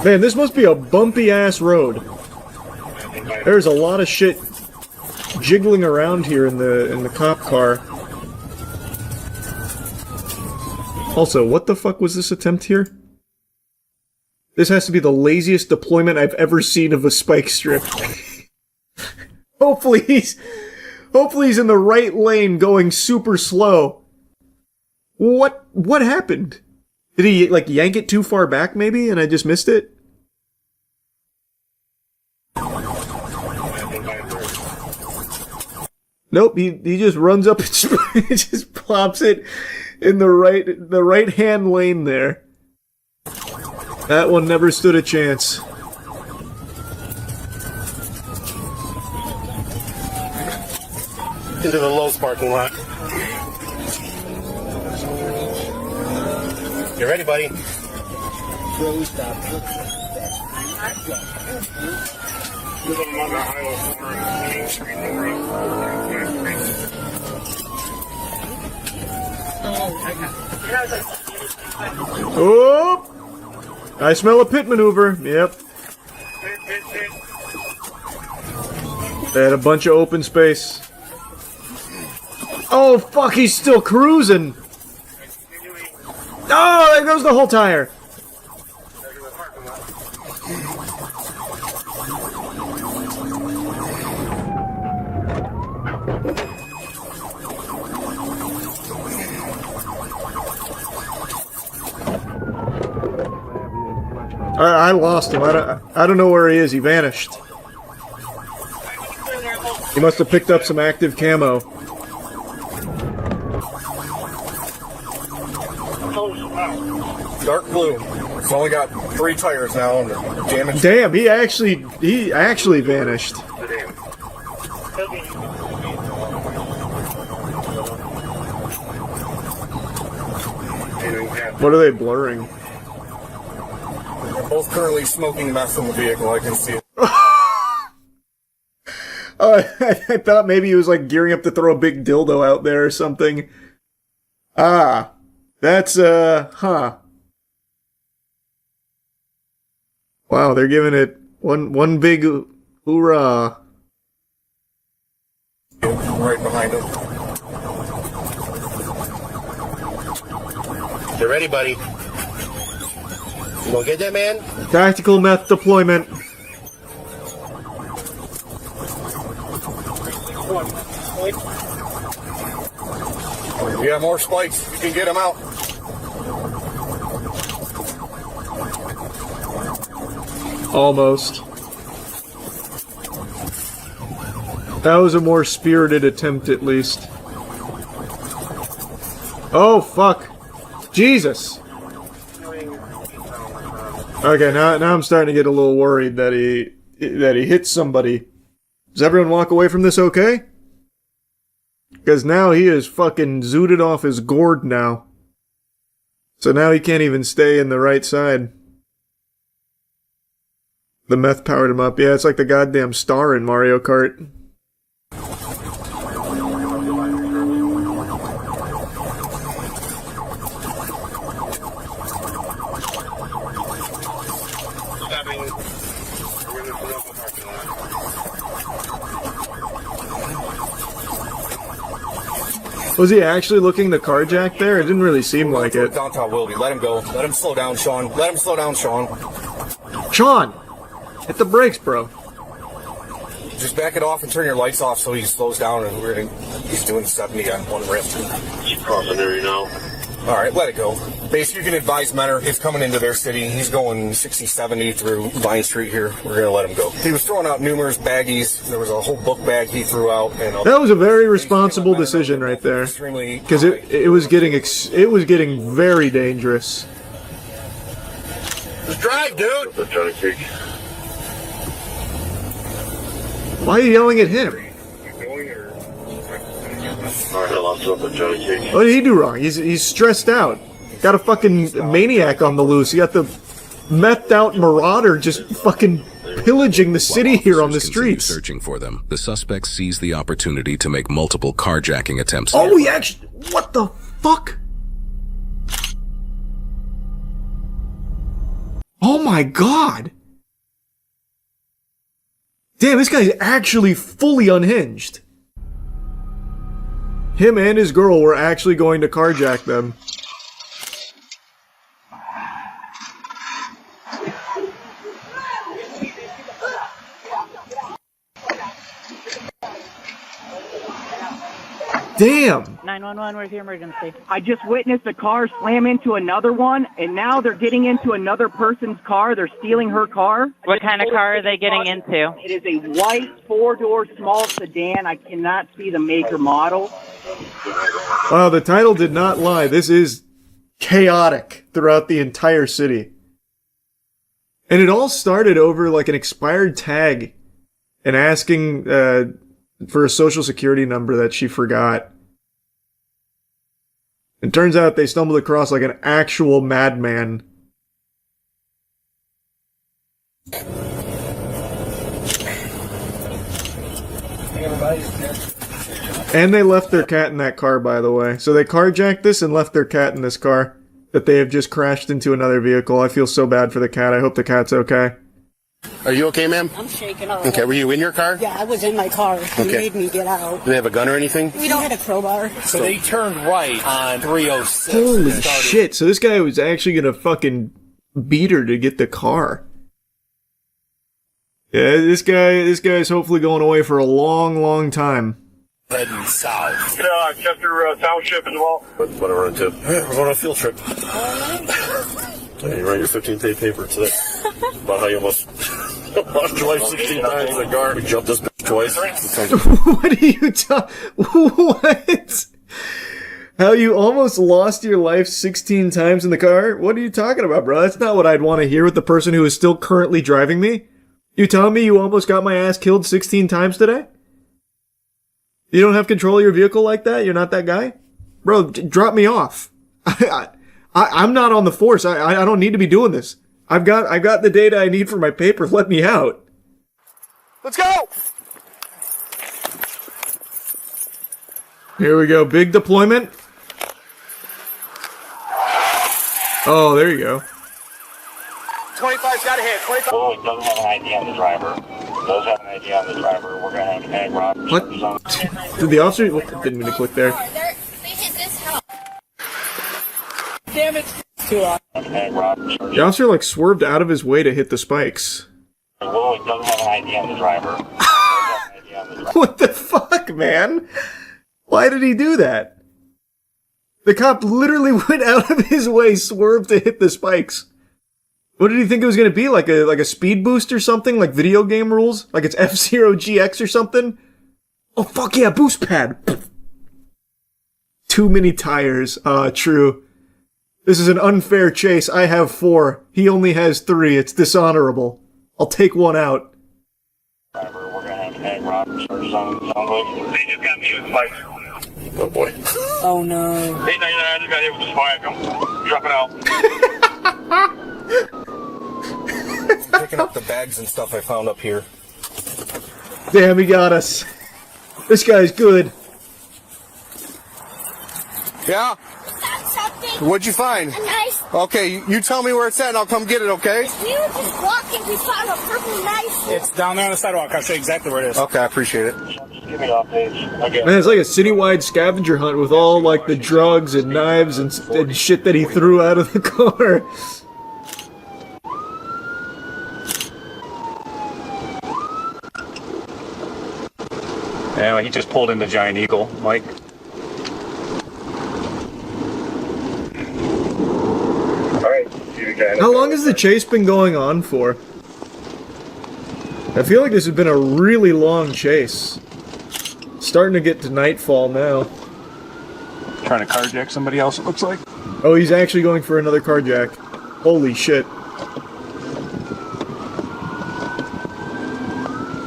Man, this must be a bumpy-ass road. There's a lot of shit jiggling around here in the cop car. Also, what the fuck was this attempt here? This has to be the laziest deployment I've ever seen of a spike strip. Hopefully he's in the right lane going super slow. What happened? Did he, like, yank it too far back, maybe, and I just missed it? Nope, he just runs up and just plops it in the right hand lane there. That one never stood a chance. back into the Lowe's parking lot. You ready, buddy? Oh! I smell a pit maneuver. Yep. They had a bunch of open space. Oh, fuck, he's still cruising. Oh, there goes the whole tire. I lost him. I don't know where he is. He vanished. He must have picked up some active camo. Dark blue. It's only got 3 tires now and they're damaged. Damn, he actually vanished. What are they blurring? They're both currently smoking meth in the vehicle, I can see it. Oh, I thought maybe he was like gearing up to throw a big dildo out there or something. Ah, that's, huh. Wow, they're giving it one big hoorah. Right behind him. You ready, buddy? You gonna get that, man? Tactical meth deployment. You got more spikes. You can get them out. Almost. That was a more spirited attempt, at least. Oh, fuck. Jesus. Okay, now I'm starting to get a little worried that he hit somebody. Does everyone walk away from this okay? Because now he is fucking zooted off his gourd now. So now he can't even stay in the right side. The meth powered him up. Yeah, it's like the goddamn star in Mario Kart. Was he actually looking to carjack there? It didn't really seem like it. Downtown Wilby. Let him go. Let him slow down, Sean. Let him slow down, Sean. Sean! Hit the brakes, bro. Just back it off and turn your lights off so he slows down and he's doing 70 on one rip. He's crossing there, you know. Alright, let it go. Basically, you can advise Menor. He's coming into their city. He's going 60, 70 through Vine Street here. We're going to let him go. He was throwing out numerous baggies. There was a whole book bag he threw out. And that was a very responsible decision right there. Because it was getting very dangerous. Just drive, dude! Why are you yelling at him? What did he do wrong? He's stressed out. Got a fucking maniac on the loose. You got the methed out marauder just fucking pillaging the city here on the streets. Searching for them, the suspect seized the opportunity to make multiple carjacking attempts. Oh, he actually... What the fuck? Oh my god! Damn, this guy's actually fully unhinged. Him and his girl were actually going to carjack them. Damn! 911, where's your emergency? I just witnessed a car slam into another one, and now they're getting into another person's car. They're stealing her car. What kind of car are they getting into? It is a white 4-door small sedan. I cannot see the make or model. Wow, the title did not lie. This is chaotic throughout the entire city. And it all started over like an expired tag and asking for a social security number that she forgot. It turns out they stumbled across like an actual madman. And they left their cat in that car, by the way. So they carjacked this and left their cat in this car that they have just crashed into another vehicle. I feel so bad for the cat. I hope the cat's okay. Are you okay, ma'am? I'm shaking up. Okay, were you in your car? Yeah, I was in my car. He Okay. made me get out. Do they have a gun or anything? We don't have a crowbar. So they turned right on 306. Holy shit. So this guy was actually gonna fucking beat her to get the car. Yeah, this guy's hopefully going away for a long, long time. Heading south. Chester Township as well. Whatever, on tip. We're going on a field trip. Yeah, you write your 15th paper today. About how you almost lost your life 16 times in the car. We jumped this bitch twice. What are you What? How you almost lost your life 16 times in the car? What are you talking about, bro? That's not what I'd want to hear with the person who is still currently driving me. You telling me you almost got my ass killed 16 times today? You don't have control of your vehicle like that? You're not that guy? Bro, drop me off. I'm not on the force. I don't need to be doing this. I've got the data I need for my paper. Let me out. Let's go! Here we go. Big deployment. Oh, there you go. 25's got a hit. 25. Well, it doesn't have an ID on the driver. It does have an ID on the driver. We're going to have an ag rob. What? Did the officer... Didn't mean to click there. They hit this house. Damn it. The officer, like, swerved out of his way to hit the spikes. Well, it doesn't have an ID on the driver. What the fuck, man? Why did he do that? The cop literally went out of his way, swerved to hit the spikes. What did he think it was going to be? Like a speed boost or something? Like video game rules? Like it's F-Zero GX or something? Oh, fuck yeah, boost pad! Too many tires. True. This is an unfair chase. I have 4. He only has 3. It's dishonorable. I'll take one out. Driver, we're going to have an ag rob. They just got me with spikes. Oh boy. Oh no. 899, I just got hit with the spike. I'm dropping out. Picking up the bags and stuff I found up here. Damn, he got us. This guy's good. Yeah? What'd you find? A knife. Okay, you tell me where it's at and I'll come get it, okay? We were just walking. We found a purple knife. It's down there on the sidewalk. I'll show you exactly where it is. Okay, I appreciate it. Give me off page. Okay. Man, it's like a citywide scavenger hunt with all, like, the drugs and knives and shit that he threw out of the car. Yeah, he just pulled in the Giant Eagle, Mike. Alright, How long has the chase been going on for? I feel like this has been a really long chase. Starting to get to nightfall now. Trying to carjack somebody else, it looks like. Oh, he's actually going for another carjack. Holy shit.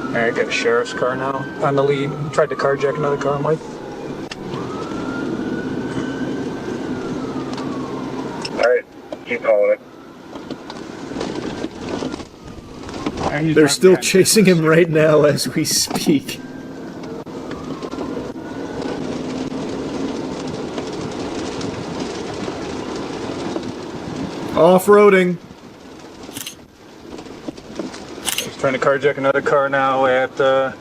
Alright, got a sheriff's car now on the lead. Tried to carjack another car, Mike. Alright, keep calling it. They're still chasing him right now as we speak. Off-roading. He's trying to carjack another car now at the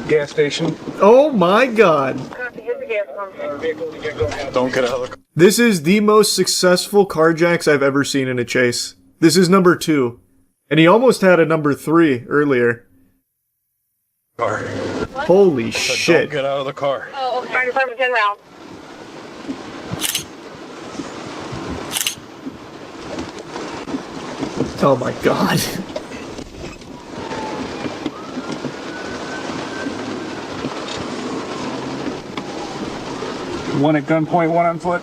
gas station. Oh my god. Don't get out of the car. This is the most successful carjacks I've ever seen in a chase. This is number 2. And he almost had a number 3 earlier. Holy shit. Don't get out of the car. Oh, okay. Fire department 10 round. Oh my god. One at gunpoint, one on foot.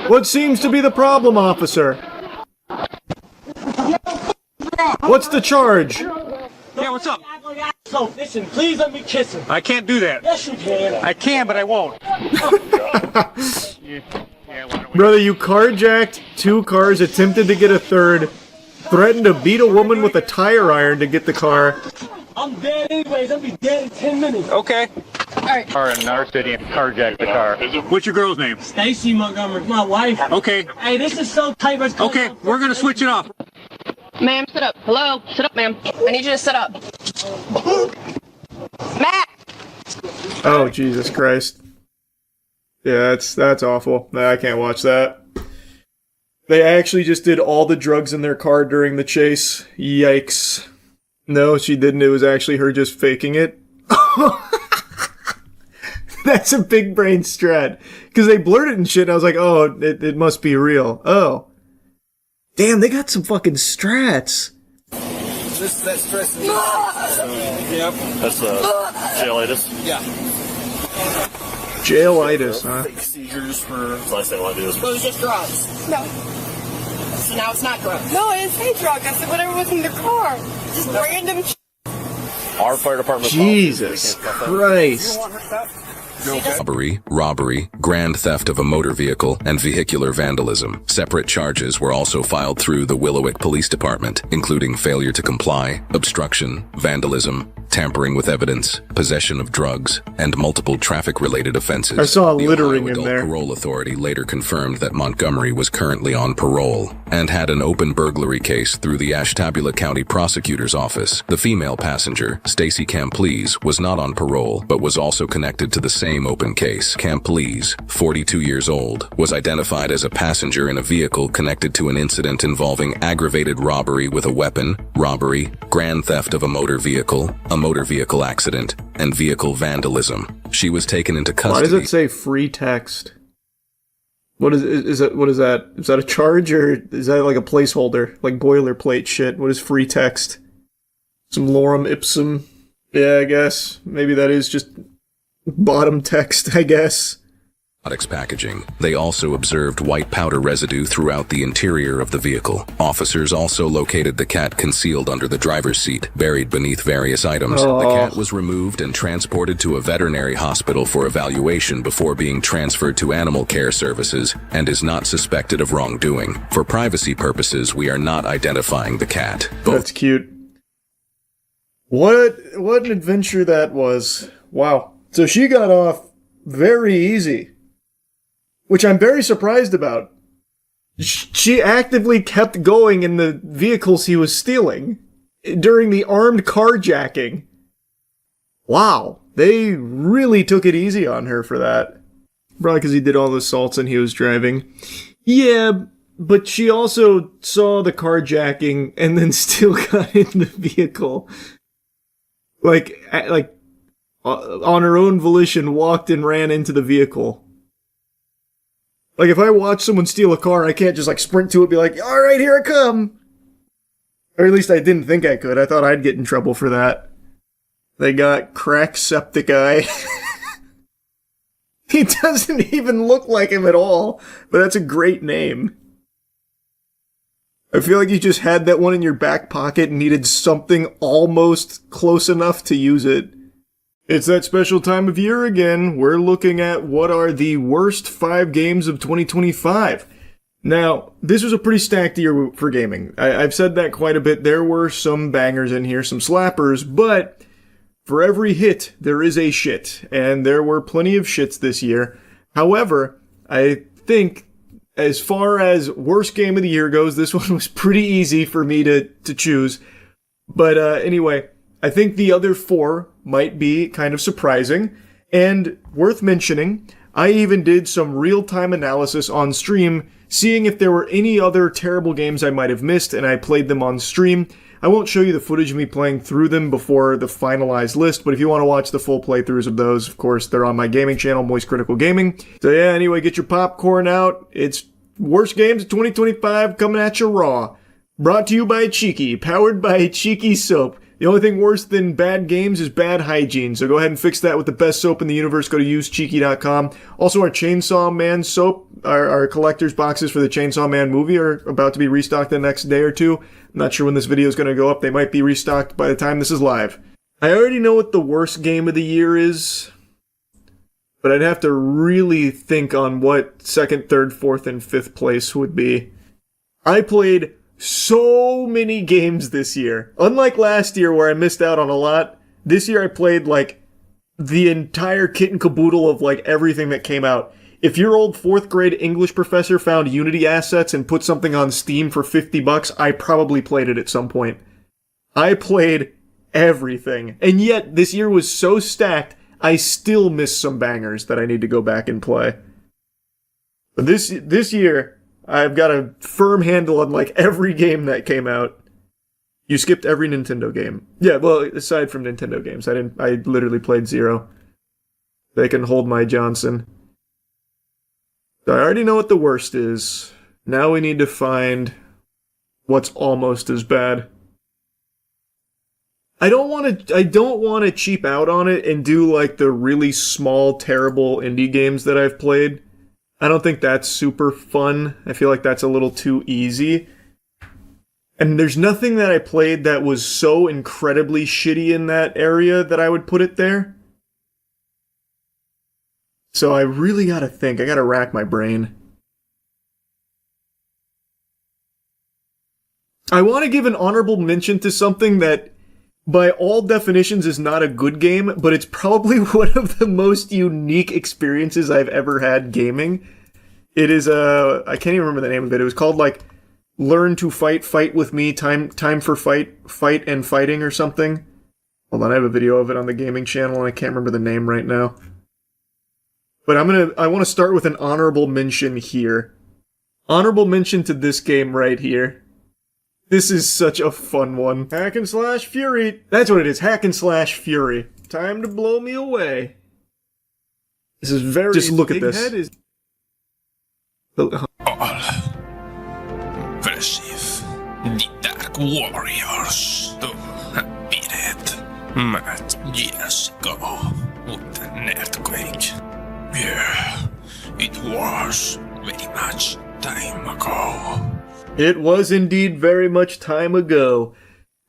What seems to be the problem, officer? What's the charge? Yeah, what's up? So, listen, please let me kiss him. I can't do that. Yes, you can. I can, but I won't. Brother, you carjacked 2 cars, attempted to get a third, threatened to beat a woman with a tire iron to get the car. I'm dead anyways. I'll be dead in 10 minutes. Okay. All right. Car in our city and carjacked the car. What's your girl's name? Stacy Montgomery, my wife. Okay. Hey, this is so tight. Okay, we're gonna switch it off. Ma'am, sit up. Hello? Sit up, ma'am. I need you to sit up. Matt! Oh, Jesus Christ. Yeah, that's awful. Nah, I can't watch that. They actually just did all the drugs in their car during the chase. Yikes. No, she didn't. It was actually her just faking it. That's a big brain strat. Because they blurted and shit, and I was like, oh, it must be real. Oh. Damn, they got some fucking strats. That stress is... Yep. That's jailitis. Yeah. Jailitis, huh? Fake seizures for... That's the last thing I want to do is... It was just drugs. No. So now it's not drugs. No, it's a drug. I said whatever was in the car. Just random Our fire department... Jesus Christ. Robbery, grand theft of a motor vehicle, and vehicular vandalism. Separate charges were also filed through the Willowick Police Department, including failure to comply, obstruction, vandalism, tampering with evidence, possession of drugs, and multiple traffic-related offenses. I saw littering the in Ohio there. Adult Parole Authority later confirmed that Montgomery was currently on parole and had an open burglary case through the Ashtabula County Prosecutor's Office. The female passenger, Stacy Camplees, was not on parole, but was also connected to the same open case. Camplees, 42 years old, was identified as a passenger in a vehicle connected to an incident involving aggravated robbery with a weapon, robbery, grand theft of a motor vehicle accident, and vehicle vandalism. She was taken into custody. Why does it say free text? What is that? What is that? Is that a charge or is that like a placeholder? Like boilerplate shit? What is free text? Some lorem ipsum? Yeah, I guess. Maybe that is just bottom text, I guess. Packaging. They also observed white powder residue throughout the interior of the vehicle. Officers also located the cat concealed under the driver's seat, buried beneath various items. Oh. The cat was removed and transported to a veterinary hospital for evaluation before being transferred to animal care services and is not suspected of wrongdoing. For privacy purposes, we are not identifying the cat. That's cute. What an adventure that was. Wow. So she got off very easy. Which I'm very surprised about. She actively kept going in the vehicles he was stealing during the armed carjacking. Wow, they really took it easy on her for that. Probably because he did all the assaults and he was driving. Yeah, but she also saw the carjacking and then still got in the vehicle. Like on her own volition, walked and ran into the vehicle. Like, if I watch someone steal a car, I can't just, like, sprint to it and be like, alright, here I come! Or at least I didn't think I could. I thought I'd get in trouble for that. They got Crack Septic Eye. He doesn't even look like him at all, but that's a great name. I feel like you just had that one in your back pocket and needed something almost close enough to use it. It's that special time of year again. We're looking at what are the worst 5 games of 2025. Now, this was a pretty stacked year for gaming. I've said that quite a bit. There were some bangers in here, some slappers, but for every hit, there is a shit. And there were plenty of shits this year. However, I think as far as worst game of the year goes, this one was pretty easy for me to choose. But anyway, I think the other 4 might be kind of surprising and worth mentioning. I even did some real-time analysis on stream, seeing if there were any other terrible games I might have missed, and I played them on stream. I won't show you the footage of me playing through them before the finalized list, but if you want to watch the full playthroughs of those, of course, they're on my gaming channel, Moist Critical Gaming. So yeah, anyway, get your popcorn out. It's worst games of 2025 coming at you raw. Brought to you by Cheeky, powered by Cheeky Soap. The only thing worse than bad games is bad hygiene, so go ahead and fix that with the best soap in the universe. Go to usecheeky.com. Also, our Chainsaw Man soap our collector's boxes for the Chainsaw Man movie are about to be restocked the next day or two. I'm not sure when this video is going to go up. They might be restocked by the time this is live. I already know what the worst game of the year is, but I'd have to really think on what second, third, fourth, and fifth place would be. I played so many games this year. Unlike last year where I missed out on a lot, this year I played like the entire kit and caboodle of like everything that came out. If your old 4th grade English professor found Unity assets and put something on Steam for $50, I probably played it at some point. I played everything. And yet, this year was so stacked, I still missed some bangers that I need to go back and play. But this year, I've got a firm handle on like every game that came out. You skipped every Nintendo game. Yeah, well, aside from Nintendo games, I literally played 0. They can hold my Johnson. So I already know what the worst is. Now we need to find what's almost as bad. I don't want to cheap out on it and do like the really small, terrible indie games that I've played. I don't think that's super fun. I feel like that's a little too easy. And there's nothing that I played that was so incredibly shitty in that area that I would put it there. So I really gotta think. I gotta rack my brain. I want to give an honorable mention to something that, by all definitions, is not a good game, but it's probably one of the most unique experiences I've ever had gaming. It is I can't even remember the name of it. It was called, like, Learn to Fight, Fight with Me, Time for Fight, Fight and Fighting or something. Hold on, I have a video of it on the gaming channel, and I can't remember the name right now. But I want to start with an honorable mention here. Honorable mention to this game right here. This is such a fun one. Hack and Slash Fury. That's what it is, Hack and Slash Fury. Time to blow me away. This is very... Just look at this. Head is... All. Impressive. The Dark Warriors. To beat it. Much years ago. With an earthquake. Yeah, it was very much time ago. It was indeed very much time ago.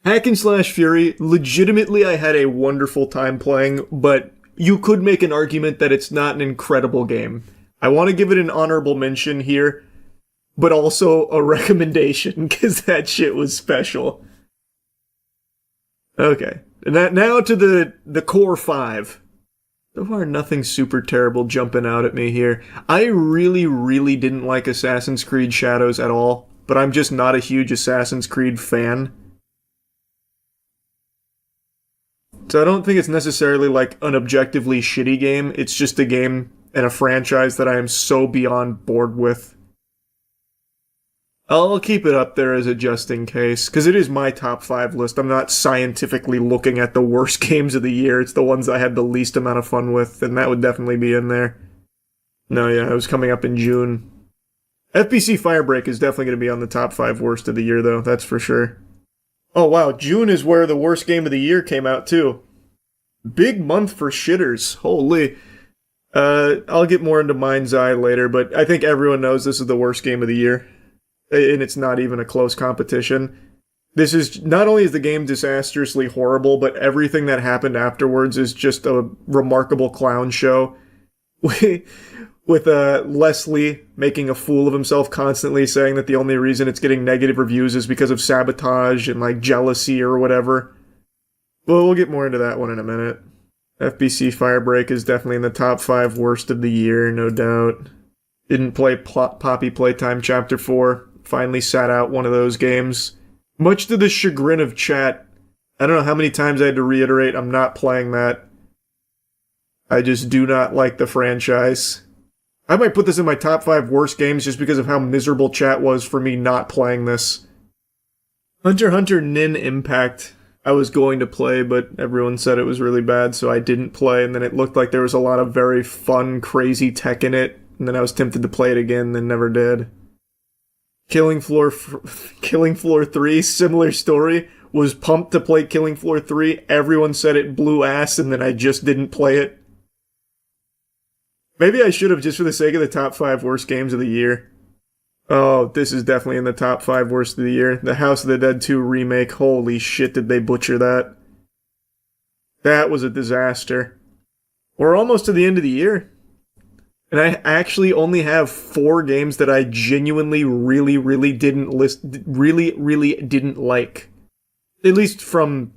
Hack and Slash Fury, legitimately I had a wonderful time playing, but you could make an argument that it's not an incredible game. I want to give it an honorable mention here, but also a recommendation, because that shit was special. Okay, and now to the core 5. So far, nothing super terrible jumping out at me here. I really, really didn't like Assassin's Creed Shadows at all, but I'm just not a huge Assassin's Creed fan. So I don't think it's necessarily like an objectively shitty game. It's just a game and a franchise that I am so beyond bored with. I'll keep it up there as a just in case, because it is my top 5 list. I'm not scientifically looking at the worst games of the year. It's the ones I had the least amount of fun with, and that would definitely be in there. No, yeah, it was coming up in June. FBC Firebreak is definitely going to be on the top 5 worst of the year, though, that's for sure. Oh, wow, June is where the worst game of the year came out, too. Big month for shitters. Holy. I'll get more into Mind's Eye later, but I think everyone knows this is the worst game of the year. And it's not even a close competition. This is, not only is the game disastrously horrible, but everything that happened afterwards is just a remarkable clown show. With Leslie making a fool of himself constantly, saying that the only reason it's getting negative reviews is because of sabotage and like jealousy or whatever. Well, we'll get more into that one in a minute. FBC Firebreak is definitely in the top 5 worst of the year, no doubt. Didn't play Poppy Playtime Chapter 4. Finally sat out one of those games. Much to the chagrin of chat. I don't know how many times I had to reiterate, I'm not playing that. I just do not like the franchise. I might put this in my top 5 worst games just because of how miserable chat was for me not playing this. Hunter x Hunter Nin Impact I was going to play, but everyone said it was really bad, so I didn't play, and then it looked like there was a lot of very fun, crazy tech in it, and then I was tempted to play it again, then never did. Killing Floor 3, similar story. Was pumped to play Killing Floor 3. Everyone said it blew ass, and then I just didn't play it. Maybe I should have, just for the sake of the top 5 worst games of the year. Oh, this is definitely in the top 5 worst of the year. The House of the Dead 2 remake. Holy shit, did they butcher that. That was a disaster. We're almost to the end of the year. And I actually only have 4 games that I genuinely really didn't didn't like. At least from,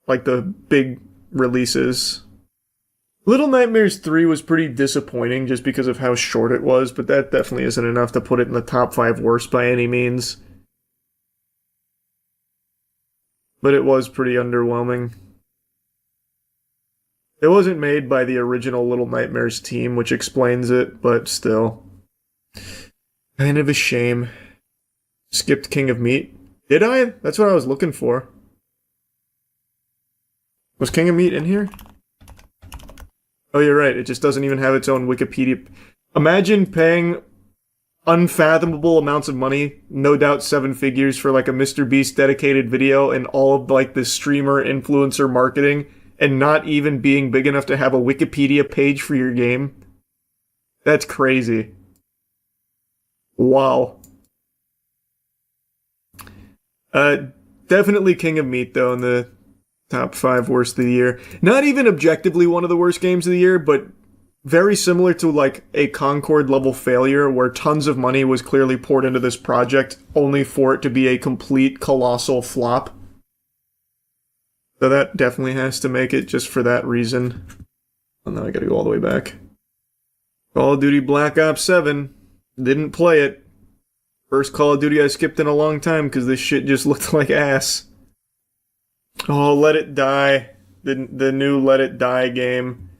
like, the big releases. Little Nightmares 3 was pretty disappointing just because of how short it was, but that definitely isn't enough to put it in the top 5 worst by any means. But it was pretty underwhelming. It wasn't made by the original Little Nightmares team, which explains it, but still. Kind of a shame. Skipped King of Meat. Did I? That's what I was looking for. Was King of Meat in here? Oh, you're right. It just doesn't even have its own Wikipedia. Imagine paying unfathomable amounts of money, no doubt 7 figures, for like a Mr. Beast dedicated video and all of like the streamer influencer marketing, and not even being big enough to have a Wikipedia page for your game. That's crazy. Wow. Definitely King of Meat, though, in the top 5 worst of the year. Not even objectively one of the worst games of the year, but very similar to like a Concord level failure where tons of money was clearly poured into this project only for it to be a complete colossal flop. So that definitely has to make it just for that reason. Oh, now I gotta go all the way back. Call of Duty Black Ops 7. Didn't play it. First Call of Duty I skipped in a long time because this shit just looked like ass. Oh, Let It Die. The new Let It Die game.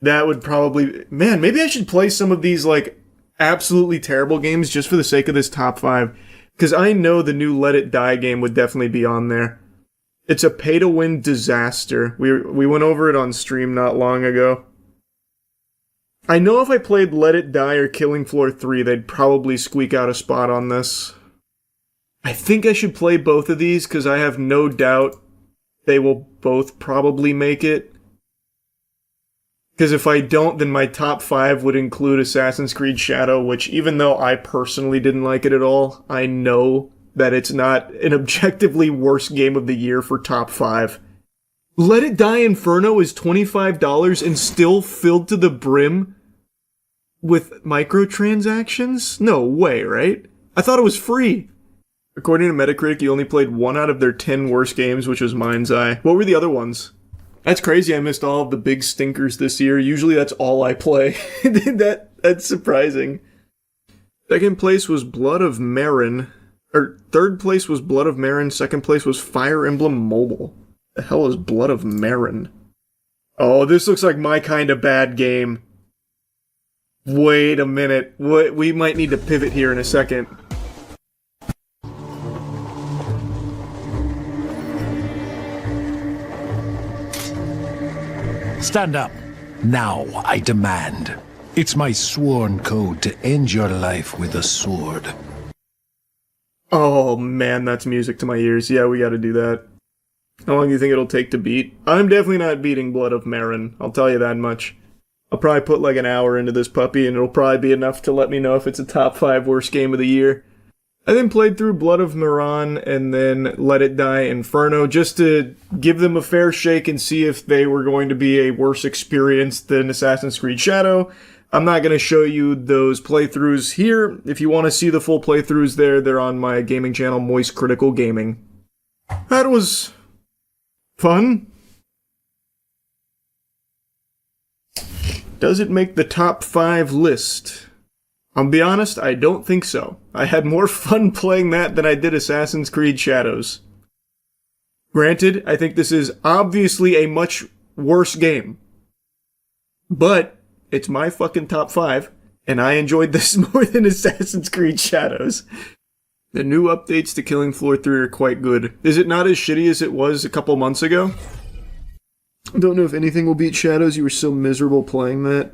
That would probably... Man, maybe I should play some of these, like, absolutely terrible games just for the sake of this top 5. Because I know the new Let It Die game would definitely be on there. It's a pay-to-win disaster. We went over it on stream not long ago. I know if I played Let It Die or Killing Floor 3, they'd probably squeak out a spot on this. I think I should play both of these because I have no doubt they will both probably make it. Because if I don't, then my top 5 would include Assassin's Creed Shadow, which even though I personally didn't like it at all, I know that it's not an objectively worst game of the year for top 5. Let It Die Inferno is $25 and still filled to the brim with microtransactions? No way, right? I thought it was free. According to Metacritic, you only played 1 out of their 10 worst games, which was Mind's Eye. What were the other ones? That's crazy, I missed all of the big stinkers this year. Usually that's all I play. That's surprising. Second place was Blood of Marin. Or third place was Blood of Marin. Second place was Fire Emblem Mobile. The hell is Blood of Marin? Oh, this looks like my kind of bad game. Wait a minute. We might need to pivot here in a second. Stand up. Now, I demand. It's my sworn code to end your life with a sword. Oh man, that's music to my ears. Yeah, we gotta do that. How long do you think it'll take to beat? I'm definitely not beating Blood of Marin. I'll tell you that much. I'll probably put like an hour into this puppy and it'll probably be enough to let me know if it's a top 5 worst game of the year. I then played through Blood of Marin and then Let It Die Inferno just to give them a fair shake and see if they were going to be a worse experience than Assassin's Creed Shadow. I'm not going to show you those playthroughs here. If you want to see the full playthroughs they're on my gaming channel, Moist Critical Gaming. That was fun. Does it make the top 5 list? I'll be honest, I don't think so. I had more fun playing that than I did Assassin's Creed Shadows. Granted, I think this is obviously a much worse game. But it's my fucking top 5, and I enjoyed this more than Assassin's Creed Shadows. The new updates to Killing Floor 3 are quite good. Is it not as shitty as it was a couple months ago? I don't know if anything will beat Shadows. You were so miserable playing that.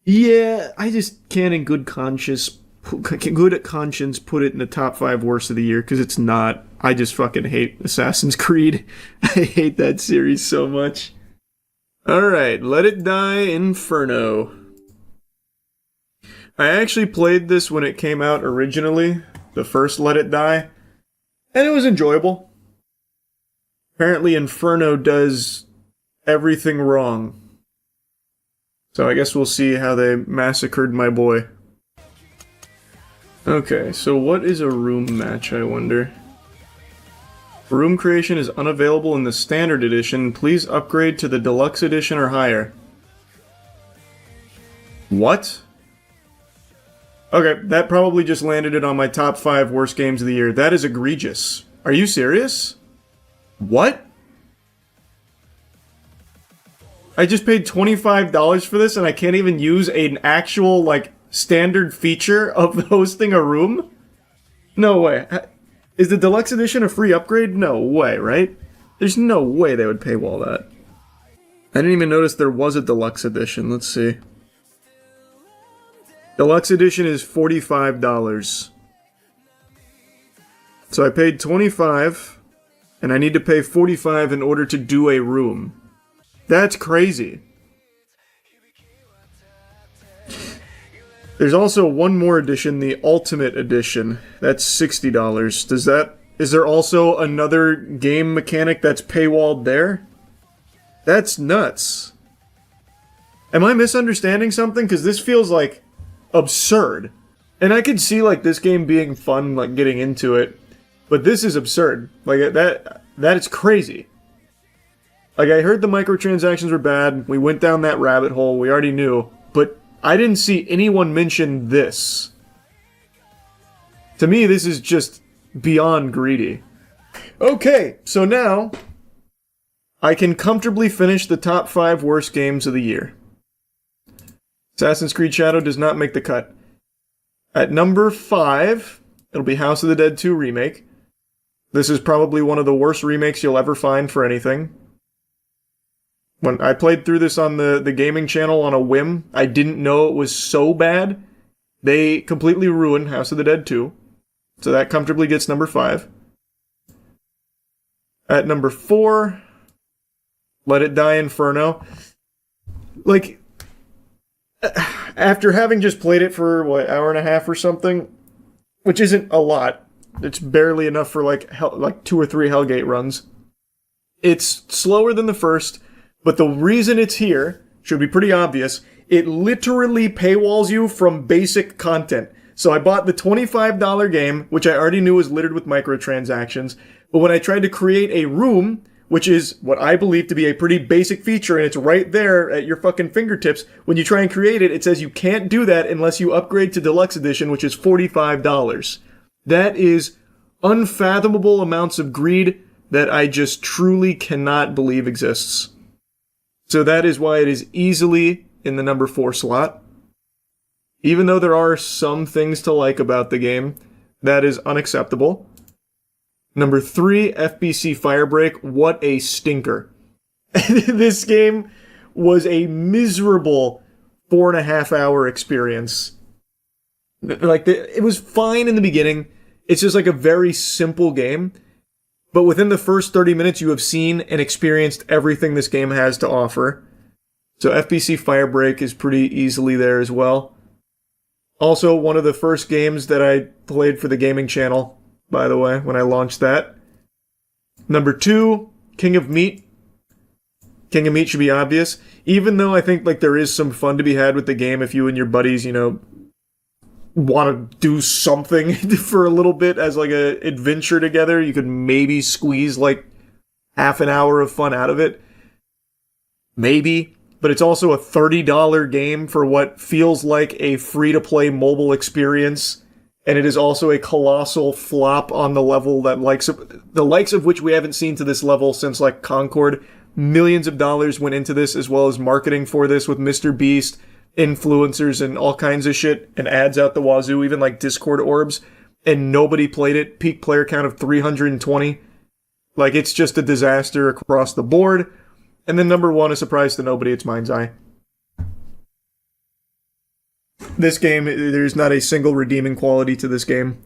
Yeah, I just can't in good conscience put it in the top 5 worst of the year, because it's not. I just fucking hate Assassin's Creed. I hate that series so much. Alright, Let It Die Inferno. I actually played this when it came out originally, the first Let It Die, and it was enjoyable. Apparently Inferno does everything wrong. So I guess we'll see how they massacred my boy. Okay, so what is a room match, I wonder? Room creation is unavailable in the standard edition. Please upgrade to the deluxe edition or higher. What? Okay, that probably just landed it on my top 5 worst games of the year. That is egregious. Are you serious? What? I just paid $25 for this and I can't even use an actual, like, standard feature of hosting a room? No way. Is the deluxe edition a free upgrade? No way, right? There's no way they would paywall that. I didn't even notice there was a deluxe edition. Let's see. Deluxe edition is $45. So I paid $25, and I need to pay $45 in order to do a room. That's crazy. There's also one more edition, the Ultimate Edition. That's $60. Is there also another game mechanic that's paywalled there? That's nuts. Am I misunderstanding something? Because this feels like absurd. And I could see like this game being fun, like getting into it, but this is absurd. Like that is crazy. Like I heard the microtransactions were bad. We went down that rabbit hole. We already knew, but I didn't see anyone mention this. To me, this is just beyond greedy. Okay, so now I can comfortably finish the top 5 worst games of the year. Assassin's Creed Shadow does not make the cut. At number 5, it'll be House of the Dead 2 Remake. This is probably one of the worst remakes you'll ever find for anything. When I played through this on the gaming channel on a whim, I didn't know it was so bad. They completely ruined House of the Dead 2. So that comfortably gets number 5. At number 4, Let It Die Inferno. Like, after having just played it for, what, hour and a half or something, which isn't a lot. It's barely enough for like 2 or 3 Hellgate runs. It's slower than the first. But the reason it's here should be pretty obvious. It literally paywalls you from basic content. So I bought the $25 game, which I already knew was littered with microtransactions. But when I tried to create a room, which is what I believe to be a pretty basic feature, and it's right there at your fucking fingertips, when you try and create it, it says you can't do that unless you upgrade to Deluxe Edition, which is $45. That is unfathomable amounts of greed that I just truly cannot believe exists. So that is why it is easily in the number 4 slot. Even though there are some things to like about the game, that is unacceptable. Number 3, FBC Firebreak. What a stinker. This game was a miserable 4.5 hour experience. Like, it was fine in the beginning. It's just like a very simple game. But within the first 30 minutes, you have seen and experienced everything this game has to offer. So FBC Firebreak is pretty easily there as well. Also, one of the first games that I played for the gaming channel, by the way, when I launched that. Number 2, King of Meat. King of Meat should be obvious. Even though I think like there is some fun to be had with the game if you and your buddies, you know, want to do something for a little bit as like a adventure together, you could maybe squeeze like half an hour of fun out of it. Maybe. But it's also a $30 game for what feels like a free-to-play mobile experience. And it is also a colossal flop on the level that the likes of which we haven't seen to this level since like Concord. Millions of dollars went into this, as well as marketing for this with Mr. Beast, influencers, and all kinds of shit, and ads out the wazoo, even like Discord orbs. And nobody played it. Peak player count of 320. Like, it's just a disaster across the board. And then number 1, a surprise to nobody, it's Mind's Eye. This game, there's not a single redeeming quality to this game.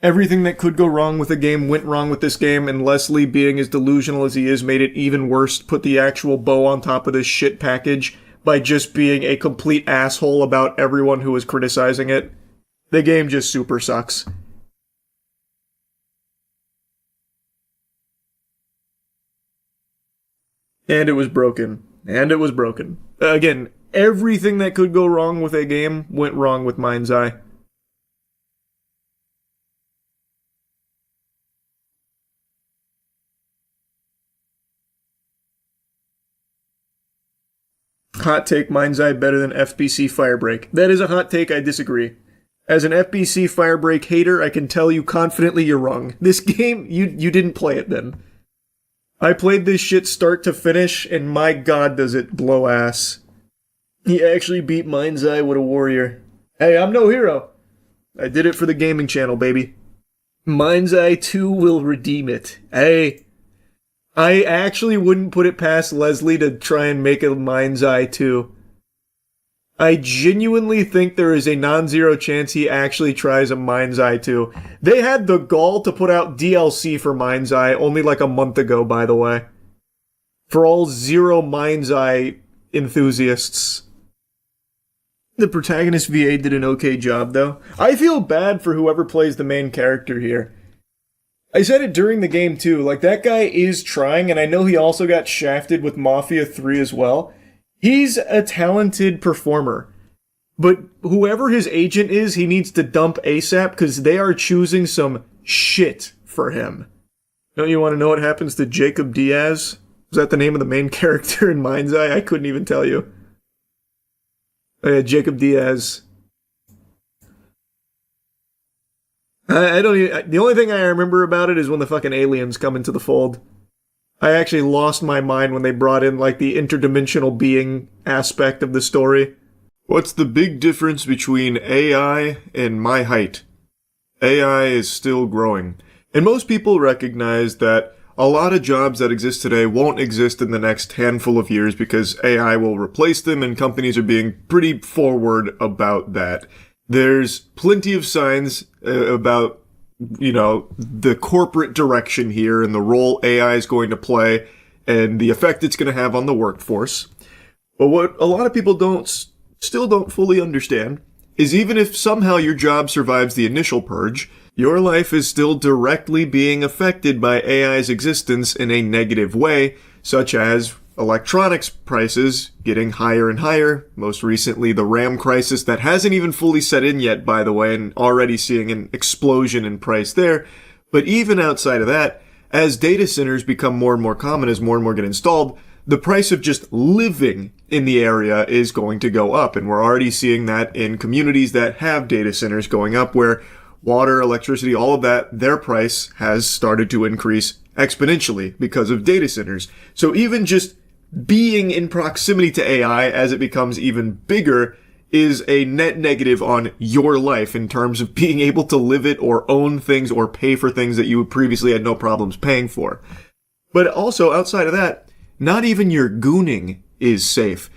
Everything that could go wrong with the game went wrong with this game, and Leslie, being as delusional as he is, made it even worse, put the actual bow on top of this shit package by just being a complete asshole about everyone who was criticizing it. The game just super sucks. And it was broken. And it was broken. Again, everything that could go wrong with a game went wrong with Mind's Eye. Hot take, Mind's Eye better than FBC Firebreak. That is a hot take, I disagree. As an FBC Firebreak hater, I can tell you confidently you're wrong. This game, you didn't play it then. I played this shit start to finish, and my god does it blow ass. He actually beat Mind's Eye, what a warrior. Hey, I'm no hero. I did it for the gaming channel, baby. Mind's Eye 2 will redeem it. Hey, I actually wouldn't put it past Leslie to try and make a Mind's Eye 2. I genuinely think there is a non-zero chance he actually tries a Mind's Eye 2. They had the gall to put out DLC for Mind's Eye only like a month ago, by the way. For all zero Mind's Eye enthusiasts. The protagonist VA did an okay job, though. I feel bad for whoever plays the main character here. I said it during the game, too. Like, that guy is trying, and I know he also got shafted with Mafia 3 as well. He's a talented performer. But whoever his agent is, he needs to dump ASAP, because they are choosing some shit for him. Don't you want to know what happens to Jacob Diaz? Is that the name of the main character in Mind's Eye? I couldn't even tell you. Oh yeah, Jacob Diaz. I don't even... The only thing I remember about it is when the fucking aliens come into the fold. I actually lost my mind when they brought in, like, the interdimensional being aspect of the story. What's the big difference between AI and my height? AI is still growing. And most people recognize that a lot of jobs that exist today won't exist in the next handful of years because AI will replace them, and companies are being pretty forward about that. There's plenty of signs about, you know, the corporate direction here and the role AI is going to play and the effect it's going to have on the workforce. But what a lot of people still don't fully understand is even if somehow your job survives the initial purge, your life is still directly being affected by AI's existence in a negative way, such as electronics prices getting higher and higher. Most recently, the RAM crisis that hasn't even fully set in yet, by the way, and already seeing an explosion in price there. But even outside of that, as data centers become more and more common, as more and more get installed, the price of just living in the area is going to go up. And we're already seeing that in communities that have data centers going up, where water, electricity, all of that, their price has started to increase exponentially because of data centers. So even just being in proximity to AI as it becomes even bigger is a net negative on your life in terms of being able to live it or own things or pay for things that you previously had no problems paying for. But also, outside of that, not even your gooning is safe.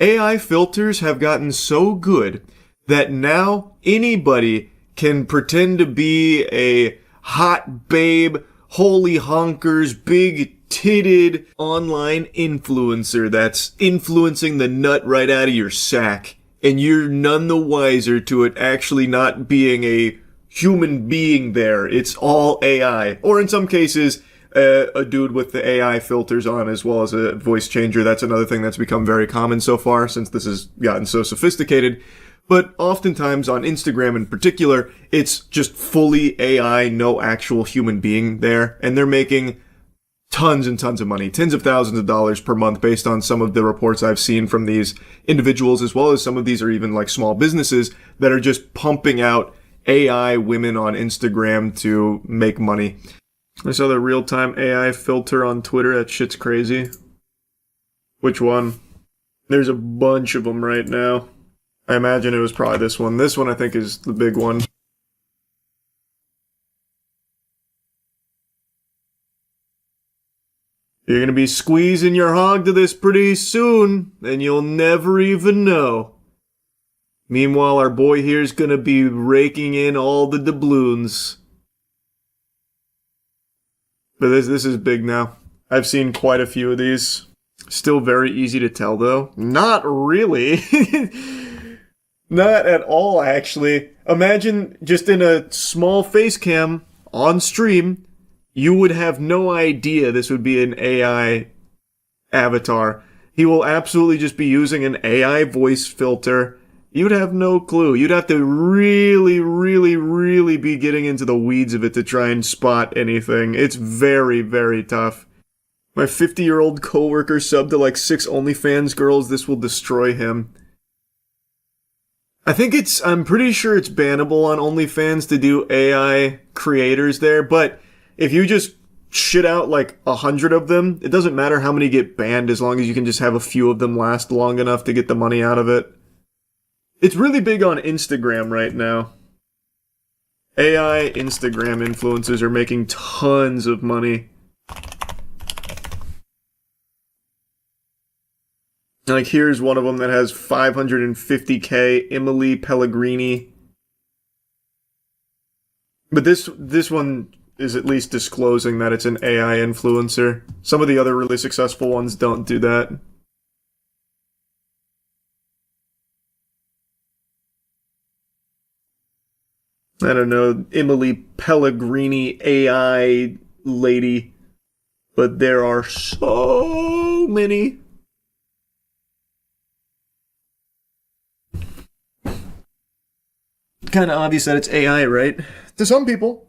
AI filters have gotten so good that now anybody can pretend to be a hot babe, holy honkers, big titted online influencer that's influencing the nut right out of your sack. And you're none the wiser to it actually not being a human being there. It's all AI. Or in some cases, a dude with the AI filters on as well as a voice changer. That's another thing that's become very common so far since this has gotten so sophisticated. But oftentimes on Instagram in particular, it's just fully AI, no actual human being there. And they're making tons and tons of money, tens of thousands of dollars per month based on some of the reports I've seen from these individuals, as well as some of these are even like small businesses that are just pumping out AI women on Instagram to make money. I saw the real-time AI filter on Twitter. That shit's crazy. Which one? There's a bunch of them right now. I imagine it was probably this one. This one I think is the big one. You're gonna be squeezing your hog to this pretty soon, and you'll never even know. Meanwhile, our boy here's gonna be raking in all the doubloons. But this is big now. I've seen quite a few of these. Still very easy to tell, though. Not really. Not at all, actually. Imagine just in a small face cam on stream, you would have no idea this would be an AI avatar. He will absolutely just be using an AI voice filter. You'd have no clue. You'd have to really, really, really be getting into the weeds of it to try and spot anything. It's very, very tough. My 50-year-old coworker subbed to like 6 OnlyFans girls. This will destroy him. I'm pretty sure it's bannable on OnlyFans to do AI creators there, but if you just shit out like 100 of them, it doesn't matter how many get banned as long as you can just have a few of them last long enough to get the money out of it. It's really big on Instagram right now. AI Instagram influencers are making tons of money. Like, here's one of them that has 550k, Emily Pellegrini. But this one is at least disclosing that it's an AI influencer. Some of the other really successful ones don't do that. I don't know, Emily Pellegrini AI lady. But there are so many. Kind of obvious that it's AI, right? To some people.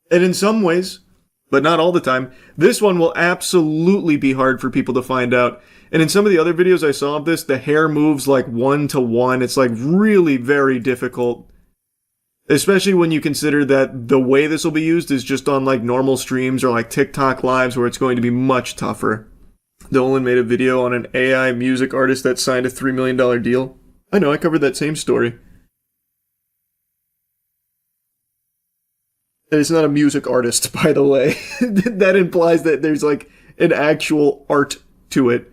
And in some ways, but not all the time. This one will absolutely be hard for people to find out. And in some of the other videos I saw of this, the hair moves like 1-to-1. It's like really very difficult. Especially when you consider that the way this will be used is just on like normal streams or like TikTok lives where it's going to be much tougher. Dolan made a video on an AI music artist that signed a $3 million deal. I know, I covered that same story. And it's not a music artist, by the way. That implies that there's like an actual art to it.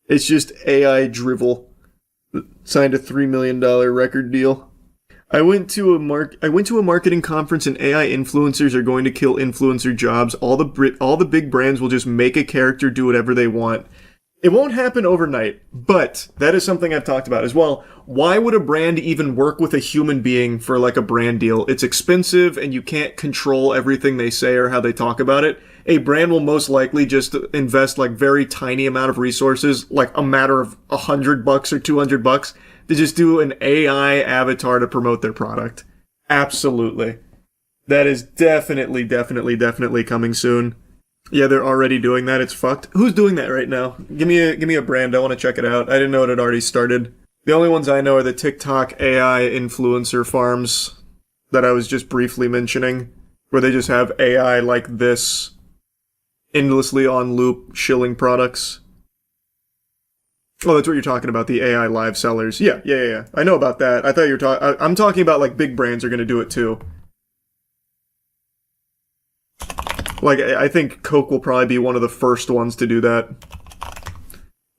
It's just AI drivel. Signed a $3 million record deal. I went to a marketing conference and AI influencers are going to kill influencer jobs. All the big brands will just make a character do whatever they want. It won't happen overnight, but that is something I've talked about as well. Why would a brand even work with a human being for like a brand deal? It's expensive and you can't control everything they say or how they talk about it. A brand will most likely just invest like very tiny amount of resources, like a matter of $100 or $200 to just do an AI avatar to promote their product. Absolutely. That is definitely coming soon. Yeah, they're already doing that. It's fucked. Who's doing that right now? Give me a brand. I want to check it out. I didn't know it had already started. The only ones I know are the TikTok AI influencer farms that I was just briefly mentioning, where they just have AI like this endlessly on loop shilling products. Oh, that's what you're talking about, the AI live sellers. Yeah. I know about that. I thought you were talking... I'm talking about like big brands are going to do it too. Like, I think Coke will probably be one of the first ones to do that.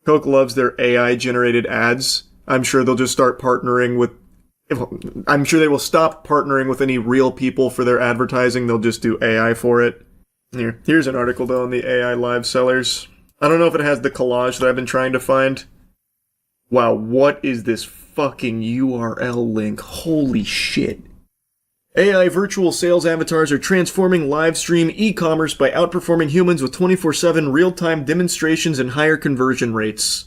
Coke loves their AI-generated ads. I'm sure they'll just start partnering with... I'm sure they will stop partnering with any real people for their advertising. They'll just do AI for it. Here's an article, though, on the AI live sellers. I don't know if it has the collage that I've been trying to find. Wow, what is this fucking URL link? Holy shit. AI virtual sales avatars are transforming live stream e-commerce by outperforming humans with 24/7 real-time demonstrations and higher conversion rates.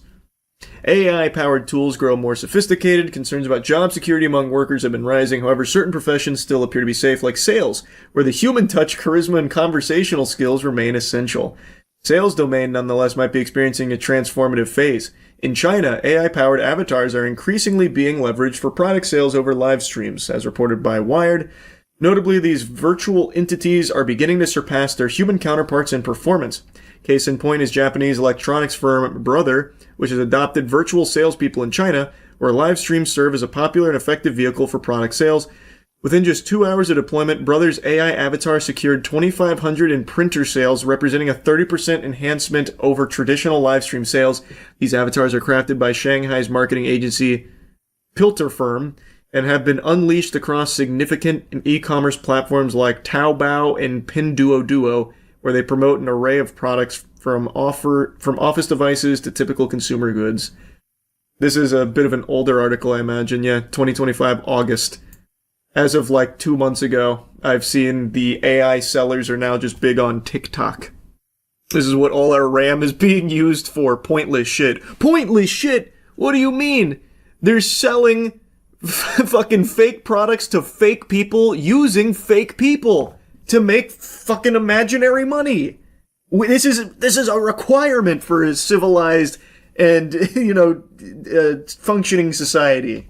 AI-powered tools grow more sophisticated. Concerns about job security among workers have been rising. However, certain professions still appear to be safe, like sales, where the human touch, charisma, and conversational skills remain essential. Sales domain, nonetheless, might be experiencing a transformative phase. In China, AI-powered avatars are increasingly being leveraged for product sales over live streams, as reported by Wired. Notably, these virtual entities are beginning to surpass their human counterparts in performance. Case in point is Japanese electronics firm Brother, which has adopted virtual salespeople in China, where live streams serve as a popular and effective vehicle for product sales. Within just 2 hours of deployment, Brother's AI avatar secured 2,500 in printer sales, representing a 30% enhancement over traditional live stream sales. These avatars are crafted by Shanghai's marketing agency Pilter Firm and have been unleashed across significant e-commerce platforms like Taobao and Pinduoduo, where they promote an array of products from office devices to typical consumer goods. This is a bit of an older article, I imagine. Yeah, 2025, August. As of like 2 months ago, I've seen the AI sellers are now just big on TikTok. This is what all our RAM is being used for. Pointless shit. Pointless shit? What do you mean? They're selling fucking fake products to fake people using fake people to make fucking imaginary money. This is a requirement for a civilized and, functioning society.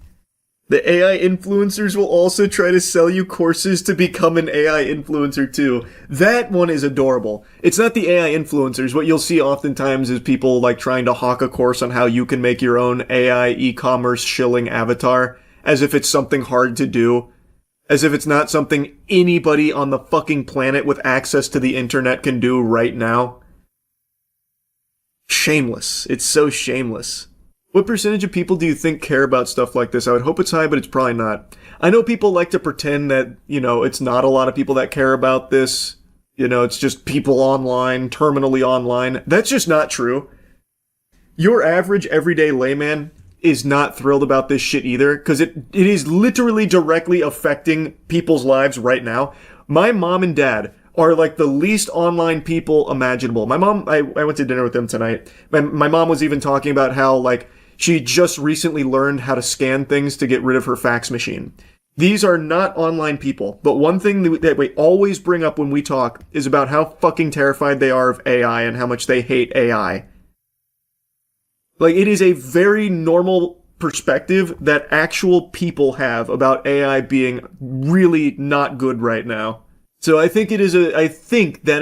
The AI influencers will also try to sell you courses to become an AI influencer too. That one is adorable. It's not the AI influencers. What you'll see oftentimes is people like trying to hawk a course on how you can make your own AI e-commerce shilling avatar, as if it's something hard to do. As if it's not something anybody on the fucking planet with access to the internet can do right now. Shameless. It's so shameless. What percentage of people do you think care about stuff like this? I would hope it's high, but it's probably not. I know people like to pretend that, it's not a lot of people that care about this. It's just people online, terminally online. That's just not true. Your average everyday layman is not thrilled about this shit either, because it is literally directly affecting people's lives right now. My mom and dad are like the least online people imaginable. My mom, I went to dinner with them tonight. My mom was even talking about how, like, she just recently learned how to scan things to get rid of her fax machine. These are not online people, but one thing that we always bring up when we talk is about how fucking terrified they are of AI and how much they hate AI. Like, it is a very normal perspective that actual people have about AI being really not good right now. So I think that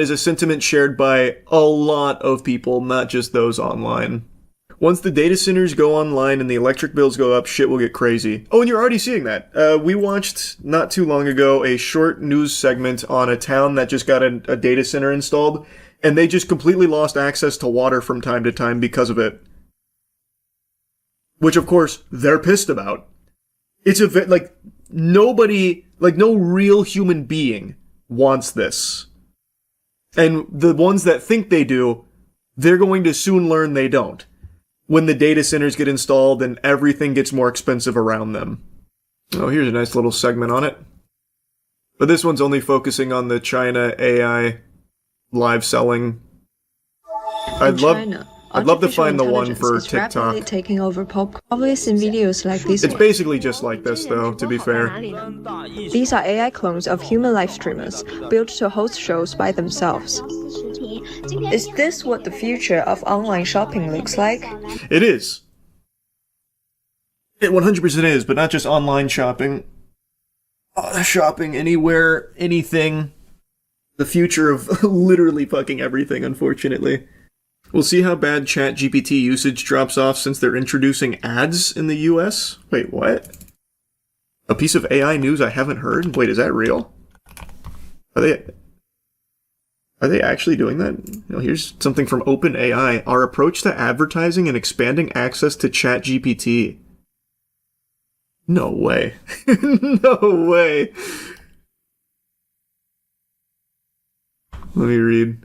is a sentiment shared by a lot of people, not just those online. Once the data centers go online and the electric bills go up, shit will get crazy. Oh, and you're already seeing that. We watched, not too long ago, a short news segment on a town that just got a data center installed, and they just completely lost access to water from time to time because of it. Which, of course, they're pissed about. It's nobody, no real human being wants this. And the ones that think they do, they're going to soon learn they don't, when the data centers get installed and everything gets more expensive around them. Oh, here's a nice little segment on it. But this one's only focusing on the China AI live selling. I'd love to find the one for TikTok. Taking over pop culture in videos like this. It's basically just like this, though, to be fair. These are AI clones of human live streamers, built to host shows by themselves. Is this what the future of online shopping looks like? It is. It 100% is, but not just online shopping. Shopping anywhere, anything. The future of literally fucking everything, unfortunately. We'll see how bad ChatGPT usage drops off since they're introducing ads in the US. Wait, what? A piece of AI news I haven't heard? Wait, is that real? Are they actually doing that? Here's something from OpenAI. Our approach to advertising and expanding access to ChatGPT. No way. No way. Let me read.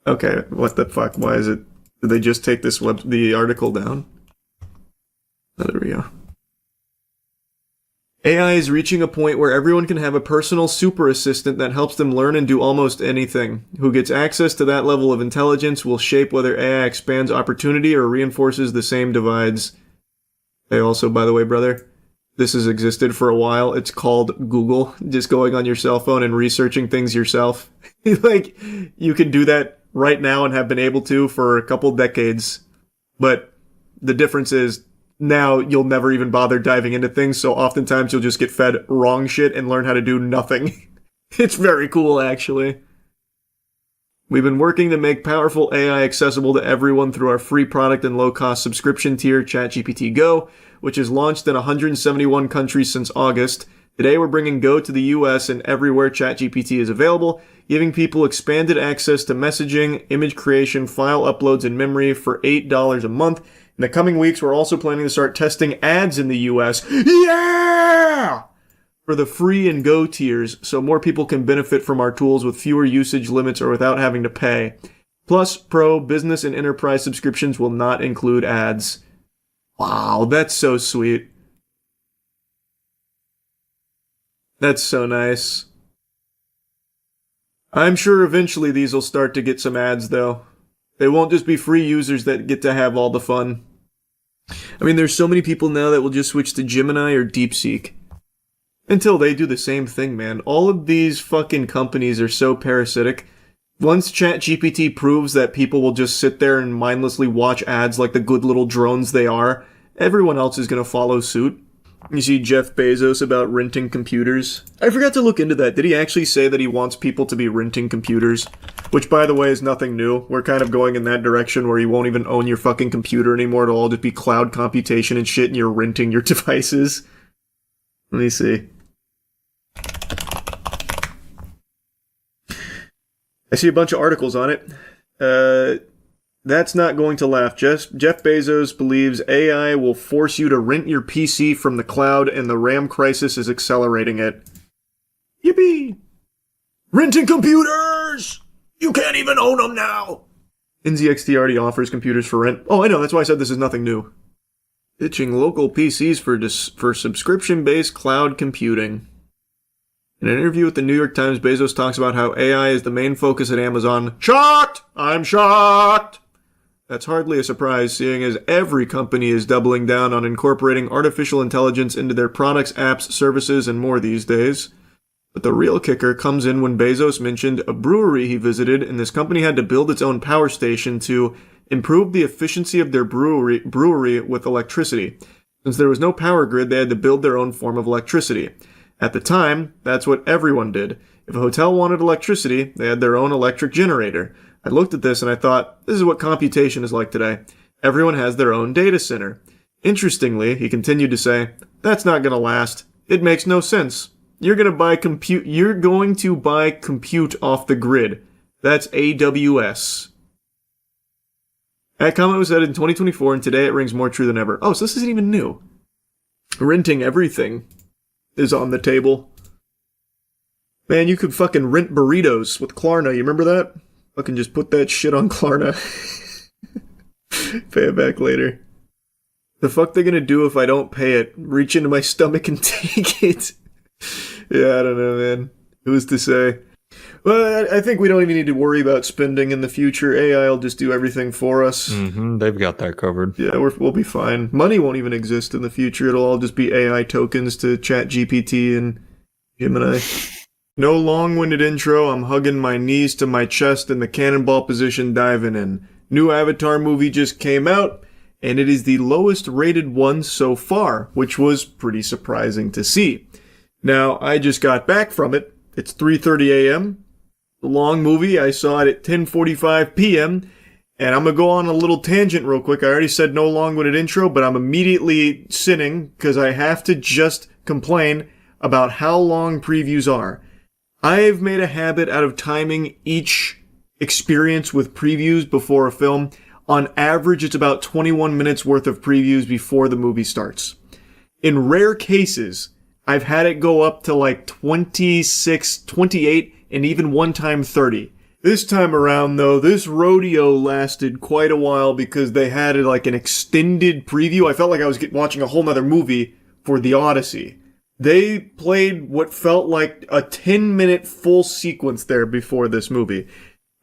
Okay, what the fuck? Why is it? Did they just take the article down? Oh, there we go. AI is reaching a point where everyone can have a personal super assistant that helps them learn and do almost anything. Who gets access to that level of intelligence will shape whether AI expands opportunity or reinforces the same divides. Hey, also, by the way, brother, this has existed for a while. It's called Google. Just going on your cell phone and researching things yourself. Like, you can do that right now and have been able to for a couple decades. But the difference is now you'll never even bother diving into things, so oftentimes you'll just get fed wrong shit and learn how to do nothing. It's very cool, actually. We've been working to make powerful AI accessible to everyone through our free product and low-cost subscription tier, ChatGPT Go, which is launched in 171 countries since August. Today we're bringing Go to the US and everywhere ChatGPT is available, giving people expanded access to messaging, image creation, file uploads, and memory for $8 a month. In the coming weeks, we're also planning to start testing ads in the US. Yeah! for the free and go tiers so more people can benefit from our tools with fewer usage limits or without having to pay. Plus, Pro, Business, and Enterprise subscriptions will not include ads. Wow, that's so sweet. That's so nice. I'm sure eventually these will start to get some ads, though. They won't just be free users that get to have all the fun. I mean, there's so many people now that will just switch to Gemini or DeepSeek. Until they do the same thing, man. All of these fucking companies are so parasitic. Once ChatGPT proves that people will just sit there and mindlessly watch ads like the good little drones they are, everyone else is going to follow suit. You see Jeff Bezos about renting computers. I forgot to look into that. Did he actually say that he wants people to be renting computers? Which, by the way, is nothing new. We're kind of going in that direction where you won't even own your fucking computer anymore. It'll all just be cloud computation and shit, and you're renting your devices. Let me see. I see a bunch of articles on it. That's not going to laugh. Jeff Bezos believes AI will force you to rent your PC from the cloud, and the RAM crisis is accelerating it. Yippee! Renting computers! You can't even own them now! NZXT already offers computers for rent. Oh, I know, that's why I said this is nothing new. Pitching local PCs for subscription-based cloud computing. In an interview with the New York Times, Bezos talks about how AI is the main focus at Amazon. Shocked! I'm shocked! That's hardly a surprise, seeing as every company is doubling down on incorporating artificial intelligence into their products, apps, services, and more these days. But the real kicker comes in when Bezos mentioned a brewery he visited, and this company had to build its own power station to improve the efficiency of their brewery with electricity. Since there was no power grid, they had to build their own form of electricity. At the time, that's what everyone did. If a hotel wanted electricity, they had their own electric generator. I looked at this and I thought, this is what computation is like today. Everyone has their own data center. Interestingly, he continued to say, that's not going to last. It makes no sense. You're going to buy compute off the grid. That's AWS. That comment was said in 2024, and today it rings more true than ever. Oh, so this isn't even new. Renting everything is on the table. Man, you could fucking rent burritos with Klarna. You remember that? Fucking just put that shit on Klarna. Pay it back later. The fuck they gonna do if I don't pay it? Reach into my stomach and take it? Yeah, I don't know, man. Who's to say? Well, I think we don't even need to worry about spending in the future. AI will just do everything for us. They've got that covered. Yeah, we'll be fine. Money won't even exist in the future. It'll all just be AI tokens to ChatGPT and Gemini. No long-winded intro. I'm hugging my knees to my chest in the cannonball position, diving in. New Avatar movie just came out, and it is the lowest rated one so far, which was pretty surprising to see. Now, I just got back from it. It's 3:30 a.m. The long movie, I saw it at 10:45 p.m., and I'm going to go on a little tangent real quick. I already said no long-winded intro, but I'm immediately sinning because I have to just complain about how long previews are. I've made a habit out of timing each experience with previews before a film. On average, it's about 21 minutes worth of previews before the movie starts. In rare cases, I've had it go up to like 26, 28, and even one time 30. This time around, though, this rodeo lasted quite a while because they had like an extended preview. I felt like I was watching a whole nother movie for The Odyssey. They played what felt like a 10-minute full sequence there before this movie.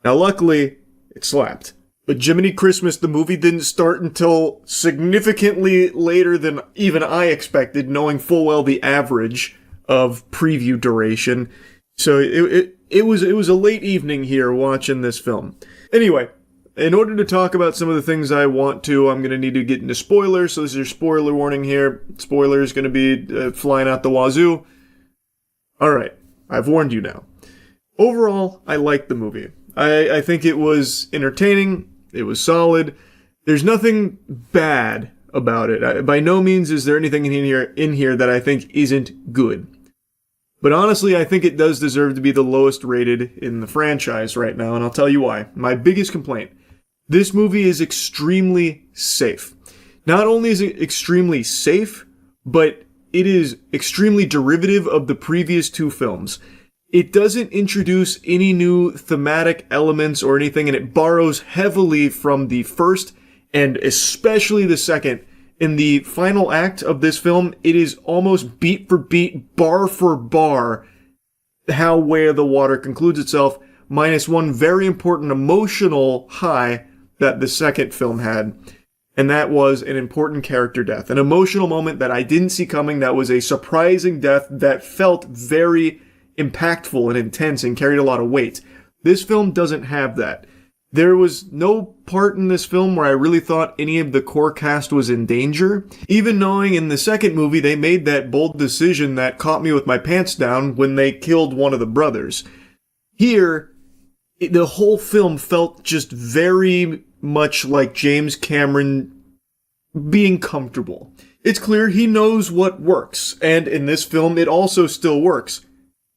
Now, luckily, it slapped. But Jiminy Christmas, the movie didn't start until significantly later than even I expected, knowing full well the average of preview duration. So it was a late evening here watching this film. Anyway, in order to talk about some of the things I want to, I'm going to need to get into spoilers. So this is your spoiler warning here. Spoilers going to be flying out the wazoo. All right, I've warned you now. Overall, I liked the movie. I think it was entertaining. It was solid. There's nothing bad about it. By no means is there anything in here that I think isn't good. But honestly, I think it does deserve to be the lowest rated in the franchise right now, and I'll tell you why. My biggest complaint. This movie is extremely safe. Not only is it extremely safe, but it is extremely derivative of the previous two films. It doesn't introduce any new thematic elements or anything, and it borrows heavily from the first and especially the second. In the final act of this film, it is almost beat for beat, bar for bar, how Where the Water concludes itself, minus one very important emotional high that the second film had. And that was an important character death. An emotional moment that I didn't see coming, that was a surprising death that felt very impactful and intense and carried a lot of weight. This film doesn't have that. There was no part in this film where I really thought any of the core cast was in danger, even knowing in the second movie they made that bold decision that caught me with my pants down when they killed one of the brothers. Here, the whole film felt just very much like James Cameron being comfortable. It's clear he knows what works, and in this film it also still works.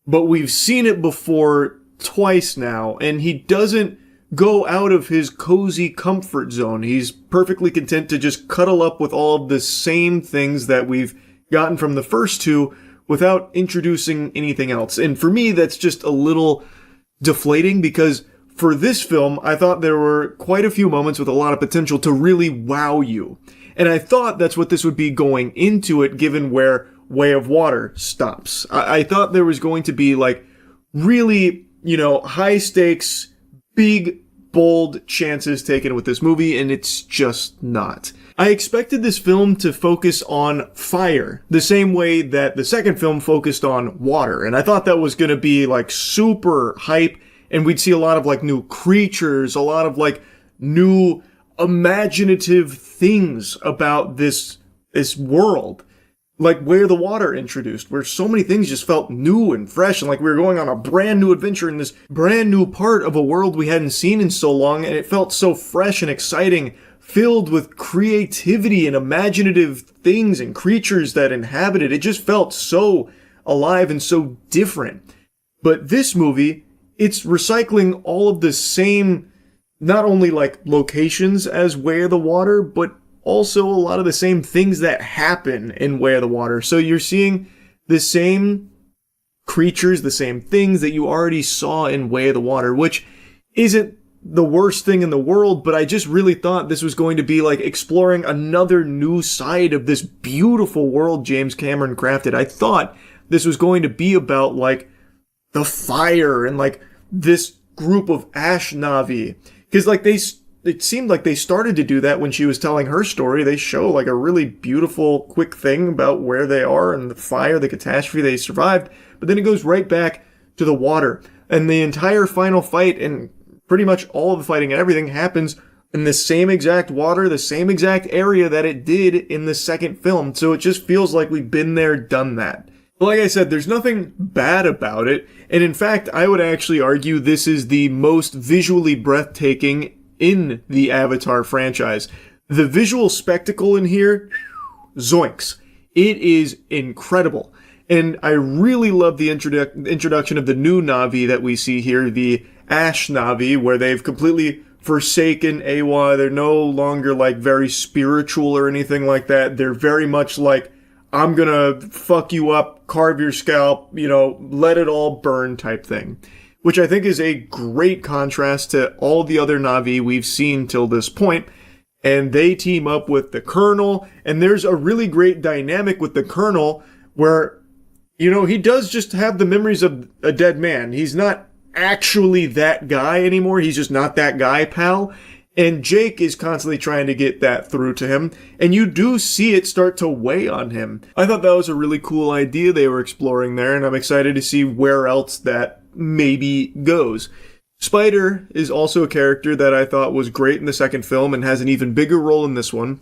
But we've seen it before twice now, and he doesn't go out of his cozy comfort zone. He's perfectly content to just cuddle up with all of the same things that we've gotten from the first two without introducing anything else. And for me, that's just a little deflating because for this film, I thought there were quite a few moments with a lot of potential to really wow you. And I thought that's what this would be going into it, given where Way of Water stops. I thought there was going to be like really, high stakes, big, bold chances taken with this movie, and it's just not. I expected this film to focus on fire, the same way that the second film focused on water, and I thought that was gonna be like super hype, and we'd see a lot of like new creatures, a lot of like new imaginative things about this world. Like Where the Water introduced, where so many things just felt new and fresh, and like we were going on a brand new adventure in this brand new part of a world we hadn't seen in so long, and it felt so fresh and exciting, filled with creativity and imaginative things and creatures that inhabit it. It just felt so alive and so different. But this movie, it's recycling all of the same, not only like locations as Where the Water, but also a lot of the same things that happen in Way of the Water. So you're seeing the same creatures, the same things that you already saw in Way of the Water, which isn't the worst thing in the world, but I just really thought this was going to be like exploring another new side of this beautiful world James Cameron crafted. I thought this was going to be about like the fire and like this group of Ash Navi. Because like it seemed like they started to do that when she was telling her story. They show like a really beautiful, quick thing about where they are and the fire, the catastrophe they survived. But then it goes right back to the water. And the entire final fight and pretty much all of the fighting and everything happens in the same exact water, the same exact area that it did in the second film. So it just feels like we've been there, done that. But like I said, there's nothing bad about it. And in fact, I would actually argue this is the most visually breathtaking in the Avatar franchise. The visual spectacle in here, zoinks. It is incredible. And I really love the introduction of the new Na'vi that we see here, the Ash Na'vi, where they've completely forsaken Awa. They're no longer like very spiritual or anything like that. They're very much like, I'm gonna fuck you up, carve your scalp, let it all burn type thing. Which I think is a great contrast to all the other Na'vi we've seen till this point. And they team up with the Colonel, and there's a really great dynamic with the Colonel where, he does just have the memories of a dead man. He's not actually that guy anymore. He's just not that guy, pal. And Jake is constantly trying to get that through to him, and you do see it start to weigh on him. I thought that was a really cool idea they were exploring there, and I'm excited to see where else that maybe goes. Spider is also a character that I thought was great in the second film and has an even bigger role in this one.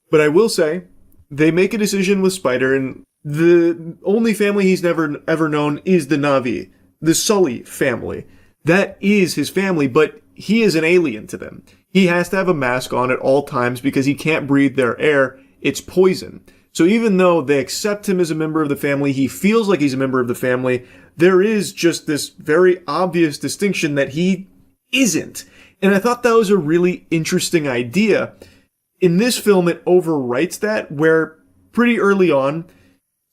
But I will say, they make a decision with Spider, and the only family he's never ever known is the Na'vi, the Sully family. That is his family, but he is an alien to them. He has to have a mask on at all times because he can't breathe their air. It's poison. So even though they accept him as a member of the family, he feels like he's a member of the family, there is just this very obvious distinction that he isn't. And I thought that was a really interesting idea. In this film, it overwrites that, where pretty early on,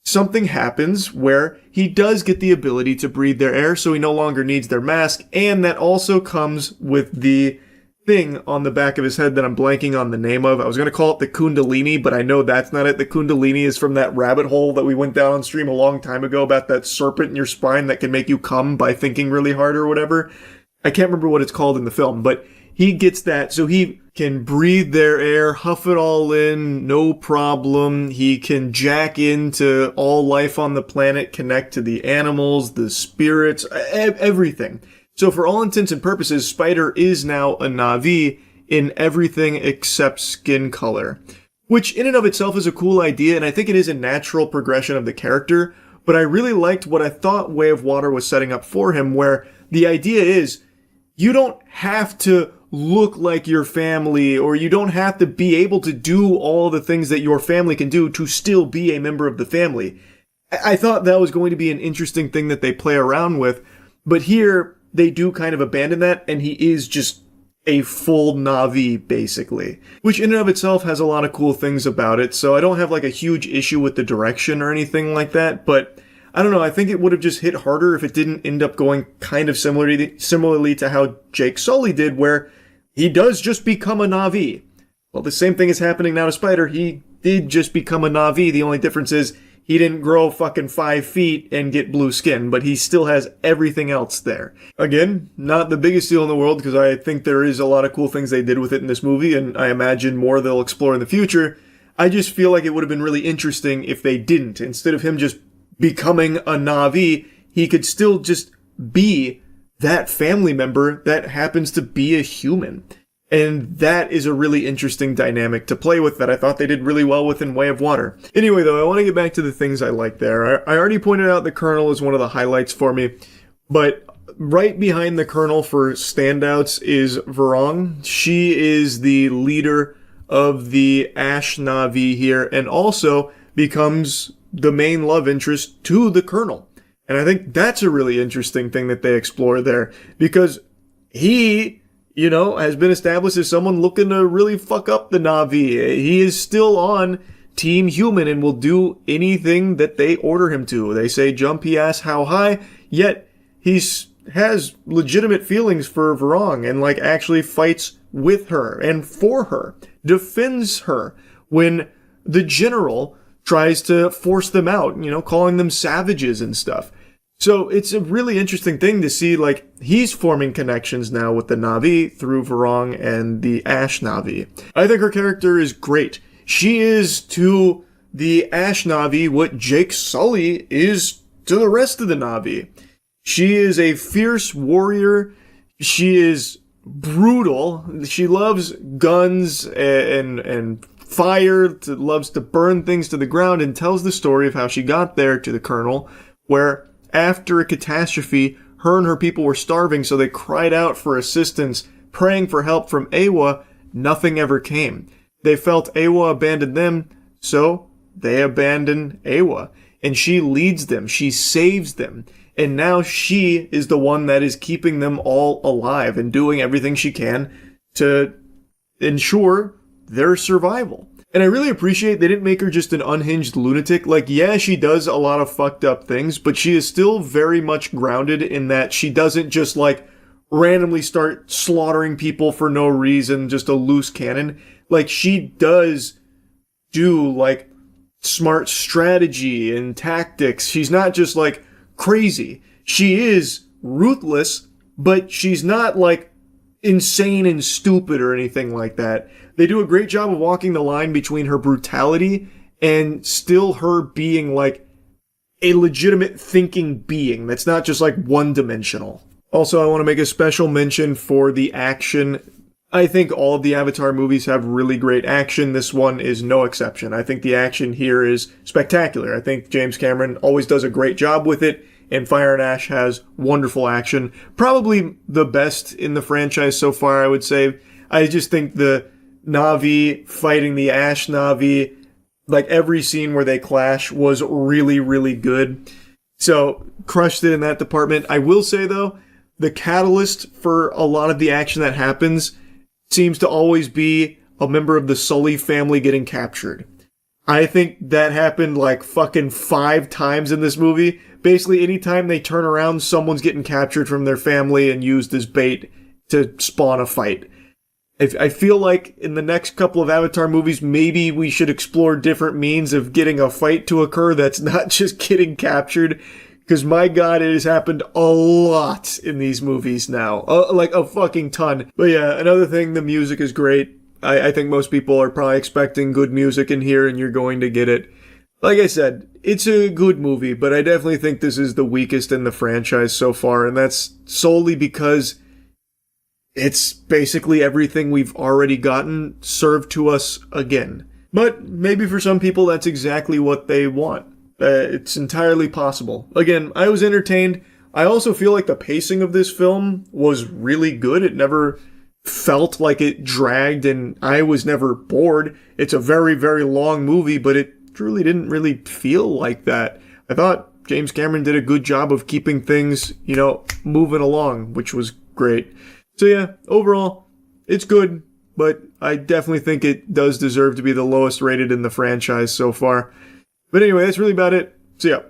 something happens where he does get the ability to breathe their air, so he no longer needs their mask, and that also comes with the thing on the back of his head that I'm blanking on the name of. I was going to call it the Kundalini, but I know that's not it. The Kundalini is from that rabbit hole that we went down on stream a long time ago about that serpent in your spine that can make you come by thinking really hard or whatever. I can't remember what it's called in the film, but he gets that, so he can breathe their air, huff it all in, no problem. He can jack into all life on the planet, connect to the animals, the spirits, everything. So for all intents and purposes, Spider is now a Na'vi in everything except skin color. Which in and of itself is a cool idea, and I think it is a natural progression of the character, but I really liked what I thought Way of Water was setting up for him, where the idea is, you don't have to look like your family, or you don't have to be able to do all the things that your family can do to still be a member of the family. I thought that was going to be an interesting thing that they play around with, but here they do kind of abandon that, and he is just a full Na'vi, basically. Which in and of itself has a lot of cool things about it, so I don't have like a huge issue with the direction or anything like that, but I don't know, I think it would have just hit harder if it didn't end up going kind of similarly to how Jake Sully did, where he does just become a Na'vi. Well, the same thing is happening now to Spider. He did just become a Na'vi. The only difference is he didn't grow fucking 5 feet and get blue skin, but he still has everything else there. Again, not the biggest deal in the world, because I think there is a lot of cool things they did with it in this movie, and I imagine more they'll explore in the future. I just feel like it would have been really interesting if they didn't. Instead of him just becoming a Na'vi, he could still just be that family member that happens to be a human. And that is a really interesting dynamic to play with that I thought they did really well with in Way of Water. Anyway, though, I want to get back to the things I like there. I already pointed out the Colonel is one of the highlights for me, but right behind the Colonel for standouts is Varong. She is the leader of the Ash Na'vi here, and also becomes the main love interest to the Colonel. And I think that's a really interesting thing that they explore there, because he, has been established as someone looking to really fuck up the Na'vi. He is still on Team Human and will do anything that they order him to. They say jump, he asks how high, yet he has legitimate feelings for Varong and actually fights with her and for her, defends her when the general tries to force them out, calling them savages and stuff. So it's a really interesting thing to see, he's forming connections now with the Na'vi through Varong and the Ash Na'vi. I think her character is great. She is to the Ash Na'vi what Jake Sully is to the rest of the Na'vi. She is a fierce warrior. She is brutal. She loves guns and fire, loves to burn things to the ground, and tells the story of how she got there to the Colonel, where after a catastrophe, her and her people were starving, so they cried out for assistance, praying for help from Awa. Nothing ever came. They felt Awa abandoned them, so they abandoned Awa. And she leads them, she saves them, and now she is the one that is keeping them all alive and doing everything she can to ensure their survival. And I really appreciate they didn't make her just an unhinged lunatic. Yeah, she does a lot of fucked up things, but she is still very much grounded in that she doesn't just randomly start slaughtering people for no reason, just a loose cannon. She does do smart strategy and tactics. She's not just crazy. She is ruthless, but she's not insane and stupid or anything like that. They do a great job of walking the line between her brutality and still her being a legitimate thinking being that's not just one-dimensional. Also, I want to make a special mention for the action. I think all of the Avatar movies have really great action. This one is no exception. I think the action here is spectacular. I think James Cameron always does a great job with it, and Fire and Ash has wonderful action. Probably the best in the franchise so far, I would say. I just think the Na'vi fighting the Ash Na'vi, every scene where they clash was really, really good. So, crushed it in that department. I will say, though, the catalyst for a lot of the action that happens seems to always be a member of the Sully family getting captured. I think that happened like fucking 5 times in this movie. Basically, anytime they turn around, someone's getting captured from their family and used as bait to spawn a fight. I feel like in the next couple of Avatar movies, maybe we should explore different means of getting a fight to occur that's not just getting captured. Because my god, it has happened a lot in these movies now. Like a fucking ton. But yeah, another thing, the music is great. I think most people are probably expecting good music in here, and you're going to get it. Like I said, it's a good movie, but I definitely think this is the weakest in the franchise so far, and that's solely because it's basically everything we've already gotten served to us again. But maybe for some people that's exactly what they want. It's entirely possible. Again, I was entertained. I also feel like the pacing of this film was really good. It never felt like it dragged, and I was never bored. It's a very, very long movie, but it truly didn't really feel like that. I thought James Cameron did a good job of keeping things, moving along, which was great. So yeah, overall, it's good, but I definitely think it does deserve to be the lowest rated in the franchise so far. But anyway, that's really about it. So yeah,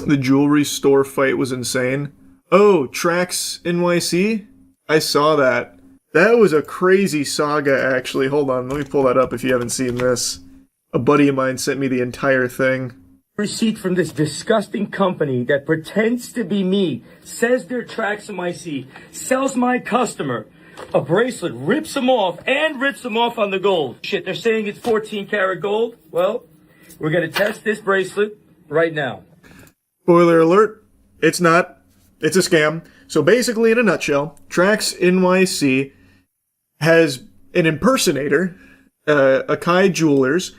the jewelry store fight was insane. Oh, Trax NYC? I saw that. That was a crazy saga, actually. Hold on, let me pull that up if you haven't seen this. A buddy of mine sent me the entire thing. Receipt from this disgusting company that pretends to be me, says they're Trax NYC, sells my customer a bracelet, rips them off on the gold. Shit, they're saying it's 14 karat gold? Well, we're gonna test this bracelet right now. Spoiler alert, it's not. It's a scam. So basically, in a nutshell, Trax NYC has an impersonator, Akai Jewelers.